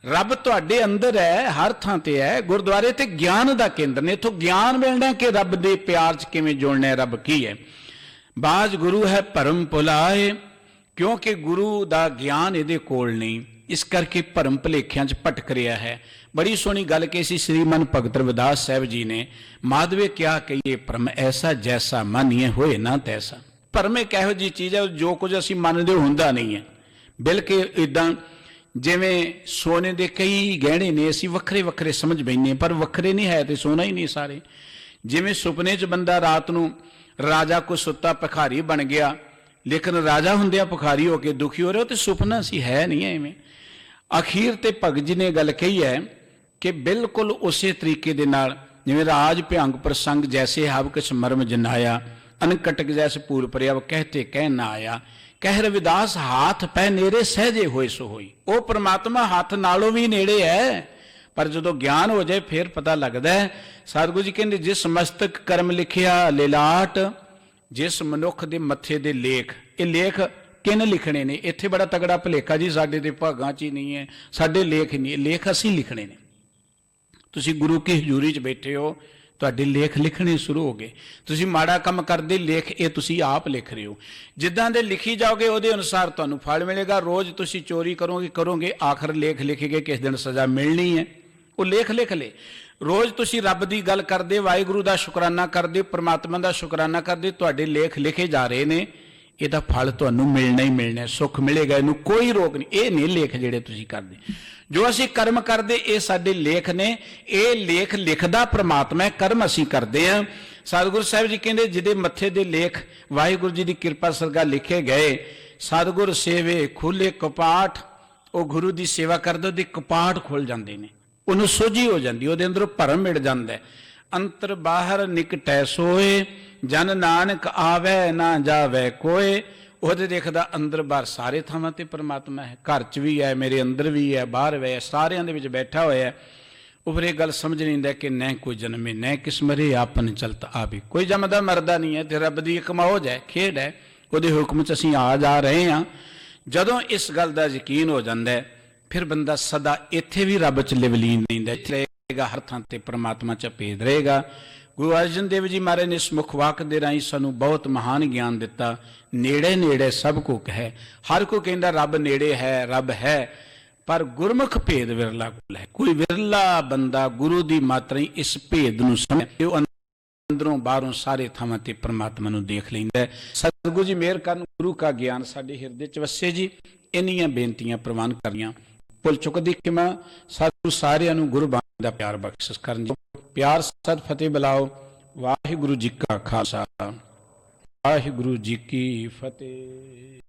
ਰੱਬ ਤੁਹਾਡੇ ਅੰਦਰ ਹੈ, ਹਰ ਥਾਂ ਤੇ ਹੈ। ਗੁਰਦੁਆਰੇ ਤੇ ਗਿਆਨ ਦਾ ਕੇਂਦਰ ਨੇ, ਇੱਥੋਂ ਗਿਆਨ ਮਿਲਣਾ ਕਿ ਰੱਬ ਦੇ ਪਿਆਰ 'ਚ ਕਿਵੇਂ ਜੁੜਨਾ ਹੈ, ਰੱਬ ਕੀ ਹੈ। ਬਾਜ ਗੁਰੂ ਹੈ ਭਰਮ ਭੁਲਾਏ, ਕਿਉਂਕਿ ਗੁਰੂ ਦਾ ਗਿਆਨ ਇਹਦੇ ਕੋਲ ਨਹੀਂ, ਇਸ ਕਰਕੇ ਭਰਮ ਭੁਲੇਖਿਆਂ 'ਚ ਭਟਕ ਰਿਹਾ ਹੈ। ਬੜੀ ਸੋਹਣੀ ਗੱਲ ਕਹੀ ਸੀ ਸ੍ਰੀਮਨ ਭਗਤ ਰਵਿਦਾਸ ਸਾਹਿਬ ਜੀ ਨੇ, ਮਾਧਵੇ ਕਿਆ ਕਹੀਏ ਭਰਮ ਐਸਾ ਜੈਸਾ ਮੰਨੀਏ ਹੋਏ ਨਾ ਤੈਸਾ। ਭਰਮ ਇੱਕ ਇਹੋ ਜਿਹੀ ਚੀਜ਼ ਹੈ, ਜੋ ਕੁਝ ਅਸੀਂ ਮੰਨਦੇ ਹੁੰਦਾ ਨਹੀਂ ਹੈ। ਬਿਲਕੁਲ ਇੱਦਾਂ ਜਿਵੇਂ ਸੋਨੇ ਦੇ ਕਈ ਗਹਿਣੇ ਨੇ, ਅਸੀਂ ਵੱਖਰੇ ਵੱਖਰੇ ਸਮਝ ਬੈਨੇ, ਪਰ ਵੱਖਰੇ ਨਹੀਂ ਹੈ ਤੇ ਸੋਨਾ ਹੀ ਨਹੀਂ ਸਾਰੇ। ਜਿਵੇਂ ਸੁਪਨੇ 'ਚ ਬੰਦਾ ਰਾਤ ਨੂੰ ਰਾਜਾ ਕੋਈ ਸੁੱਤਾ ਭਿਖਾਰੀ ਬਣ ਗਿਆ, ਲੇਕਿਨ ਰਾਜਾ ਹੁੰਦਿਆਂ ਭਿਖਾਰੀ ਹੋ ਕੇ ਦੁਖੀ ਹੋ ਰਿਹਾ, ਉਹ ਤੇ ਸੁਪਨਾ ਸੀ, ਹੈ ਨਹੀਂ ਐਵੇਂ। ਅਖੀਰ ਤੇ ਭਗਤ ਜੀ ਨੇ ਗੱਲ ਕਹੀ ਹੈ ਕਿ ਬਿਲਕੁਲ ਉਸੇ ਤਰੀਕੇ ਦੇ ਨਾਲ ਜਿਵੇਂ ਰਾਜ ਭਿਅੰਗ ਪ੍ਰਸੰਗ ਜੈਸੇ ਹਵ ਕਿਛ ਮਰਮ ਜਨਾਇਆ, ਅਨਕਟਕ ਜੈਸੇ ਪੂਰ ਪਰਿਆਵ ਕਹਤੇ ਕਹਿ ਨਾ ਆਇਆ। ਕਹਿ ਰਵਿਦਾਸ ਹਾਥ ਪੈ ਨੇੜੇ ਸਹਿਜੇ ਹੋਏ ਸੋ ਹੋਈ। ਉਹ ਪ੍ਰਮਾਤਮਾ ਹੱਥ ਨਾਲੋਂ ਵੀ ਨੇੜੇ ਹੈ, ਪਰ ਜਦੋਂ ਗਿਆਨ ਹੋ ਜਾਏ ਫਿਰ ਪਤਾ ਲੱਗਦਾ ਹੈ। ਸਤਿਗੁਰੂ ਜੀ ਕਹਿੰਦੇ ਜਿਸ ਮਸਤਕ ਕਰਮ ਲਿਖਿਆ ਲਿਲਾਟ, ਜਿਸ ਮਨੁੱਖ ਦੇ ਮੱਥੇ ਦੇ ਲੇਖ, ਇਹ ਲੇਖ ਕਿਨ ਲਿਖਣੇ ਨੇ। ਇੱਥੇ ਬੜਾ ਤਗੜਾ ਭੁਲੇਖਾ ਜੀ, ਸਾਡੇ ਤੇ ਭਾਗਾਂ 'ਚ ਹੀ ਨਹੀਂ ਹੈ, ਸਾਡੇ ਲੇਖ ਨਹੀਂ, ਲੇਖ ਅਸੀਂ ਲਿਖਣੇ ਨੇ। ਤੁਸੀਂ ਗੁਰੂ ਕੀ ਹਜ਼ੂਰੀ 'ਚ ਬੈਠੇ ਹੋ, ਤੁਹਾਡੇ ਲੇਖ ਲਿਖਣੇ ਸ਼ੁਰੂ ਹੋ ਗਏ। ਤੁਸੀਂ ਮਾੜਾ ਕੰਮ ਕਰਦੇ, ਲੇਖ ਇਹ ਤੁਸੀਂ ਆਪ ਲਿਖ ਰਹੇ ਹੋ। ਜਿੱਦਾਂ ਦੇ ਲਿਖੀ ਜਾਓਗੇ ਉਹਦੇ ਅਨੁਸਾਰ ਤੁਹਾਨੂੰ ਫਲ ਮਿਲੇਗਾ। ਰੋਜ਼ ਤੁਸੀਂ ਚੋਰੀ ਕਰੋਗੇ, ਆਖਰ ਲੇਖ ਲਿਖ ਕੇ ਕਿਸ ਦਿਨ ਸਜ਼ਾ ਮਿਲਣੀ ਹੈ, ਉਹ ਲੇਖ ਲਿਖ ਲੇ। ਰੋਜ਼ ਤੁਸੀਂ ਰੱਬ ਦੀ ਗੱਲ ਕਰਦੇ, ਵਾਹਿਗੁਰੂ ਦਾ ਸ਼ੁਕਰਾਨਾ ਕਰਦੇ, ਪ੍ਰਮਾਤਮਾ ਦਾ ਸ਼ੁਕਰਾਨਾ ਕਰਦੇ, ਤੁਹਾਡੇ ਲੇਖ ਲਿਖੇ ਜਾ ਰਹੇ ਨੇ, ਇਹਦਾ ਫਲ ਤੁਹਾਨੂੰ ਮਿਲਣਾ ਹੀ ਮਿਲਣਾ, ਸੁੱਖ ਮਿਲੇਗਾ, ਇਹਨੂੰ ਕੋਈ ਰੋਕ ਨਹੀਂ। ਇਹ ਨਹੀਂ ਲੇਖ ਜਿਹੜੇ ਤੁਸੀਂ ਕਰਦੇ, ਜੋ ਅਸੀਂ ਕਰਮ ਕਰਦੇ ਇਹ ਸਾਡੇ ਲੇਖ ਨੇ। ਇਹ ਲੇਖ ਲਿਖਦਾ ਪ੍ਰਮਾਤਮਾ ਹੈ, ਕਰਮ ਅਸੀਂ ਕਰਦੇ ਹਾਂ। ਸਤਿਗੁਰੂ ਸਾਹਿਬ ਜੀ ਕਹਿੰਦੇ ਜਿਹਦੇ ਮੱਥੇ ਦੇ ਲੇਖ ਵਾਹਿਗੁਰੂ ਜੀ ਦੀ ਕਿਰਪਾ ਸਰਗਾ ਲਿਖੇ ਗਏ, ਸਤਿਗੁਰ ਸੇਵੇ ਖੁੱਲੇ ਕਪਾਟ, ਉਹ ਗੁਰੂ ਦੀ ਸੇਵਾ ਕਰਦਾ ਉਹਦੇ ਕਪਾਟ ਖੁੱਲ ਜਾਂਦੇ ਨੇ, ਉਹਨੂੰ ਸੋਝੀ ਹੋ ਜਾਂਦੀ, ਉਹਦੇ ਅੰਦਰੋਂ ਭਰਮ ਮਿਟ ਜਾਂਦਾ ਹੈ। अंतर बाहर निकटै सोए, जन नानक आवे ना जावे कोए। ਉਹਦੇ ਦੇਖਦਾ ਅੰਦਰ ਬਾਹਰ ਸਾਰੇ ਥਾਵਾਂ ਤੇ ਪਰਮਾਤਮਾ ਹੈ, ਘਰ 'ਚ ਵੀ ਹੈ, ਮੇਰੇ ਅੰਦਰ ਵੀ ਹੈ, ਬਾਹਰ ਵੀ ਹੈ, ਸਾਰਿਆਂ ਦੇ ਵਿੱਚ ਬੈਠਾ ਹੋਇਆ। ਉਹ ਫਿਰ ਇਹ ਗੱਲ ਸਮਝ ਨਹੀਂ ਹੁੰਦਾ ਕਿ ਨੈ ਕੋਈ ਜਨਮੇ ਨੈ ਕਿਸ ਮਰੇ, ਆਪਨ ਚਲਤ ਆਵੇ। ਕੋਈ ਜੰਮਦਾ ਮਰਦਾ ਨਹੀਂ ਹੈ, ਤੇ ਰੱਬ ਦੀ ਇੱਕ ਮੌਜ ਹੈ, ਖੇਡ ਹੈ, ਉਹਦੇ ਹੁਕਮ 'ਚ ਅਸੀਂ ਆ ਜਾ ਰਹੇ ਹਾਂ। ਜਦੋਂ ਇਸ ਗੱਲ ਦਾ ਯਕੀਨ ਹੋ ਜਾਂਦਾ ਹੈ, ਫਿਰ ਬੰਦਾ ਸਦਾ ਇੱਥੇ ਵੀ ਰੱਬ 'ਚ ਲਿਵਲੀਨ ਰਹਿੰਦਾ, ਇੱਥੇ ਰਹੇਗਾ, ਹਰ ਥਾਂ ਤੇ ਪਰਮਾਤਮਾ 'ਚ ਭੇਦ ਰਹੇਗਾ। ਗੁਰੂ ਅਰਜਨ ਦੇਵ ਜੀ ਮਹਾਰਾਜ ਨੇ ਇਸ ਮੁੱਖ ਵਾਕ ਦੇ ਰਾਹੀਂ ਸਾਨੂੰ ਬਹੁਤ ਮਹਾਨ ਗਿਆਨ ਦਿੱਤਾ। ਨੇੜੇ ਨੇੜੇ ਸਭ ਕੋ ਕਹੈ, ਹਰ ਕੋਈ ਕਹਿੰਦਾ ਰੱਬ ਨੇੜੇ ਹੈ, ਰੱਬ ਹੈ, ਪਰ ਗੁਰਮੁਖ ਭੇਦ ਵਿਰਲਾ ਕੋਲ ਹੈ। ਕੋਈ ਵਿਰਲਾ ਬੰਦਾ ਗੁਰੂ ਦੀ ਮਾਤਰਾ ਹੀ ਇਸ ਭੇਦ ਨੂੰ ਸਮਝੇ, ਉਹ ਅੰਦਰੋਂ ਬਾਹਰੋਂ ਸਾਰੇ ਥਾਵਾਂ ਤੇ ਪਰਮਾਤਮਾ ਨੂੰ ਦੇਖ ਲੈਂਦਾ ਹੈ। ਸਤਿਗੁਰੂ ਜੀ ਮਿਹਰ ਕਰਨ, ਗੁਰੂ ਕਾ ਗਿਆਨ ਸਾਡੇ ਹਿਰਦੇ 'ਚ ਵਸੇ ਜੀ। ਇੰਨੀਆਂ ਬੇਨਤੀਆਂ ਪ੍ਰਵਾਨ ਕਰੀਆਂ, ਭੁੱਲ ਚੁੱਕਦੀ ਕਿ ਮੈਂ ਸਤਿਗੁਰੂ ਸਾਰਿਆਂ ਨੂੰ ਗੁਰਬਾਣੀ ਦਾ ਪਿਆਰ ਬਖਸ਼ਿਸ਼ ਕਰਨ ਜੀ। ਪਿਆਰ ਸਤ ਫਤਿਹ ਬੁਲਾਓ। ਵਾਹਿਗੁਰੂ ਜੀ ਕਾ ਖਾਲਸਾ, ਵਾਹਿਗੁਰੂ ਜੀ ਕੀ ਫਤਿਹ।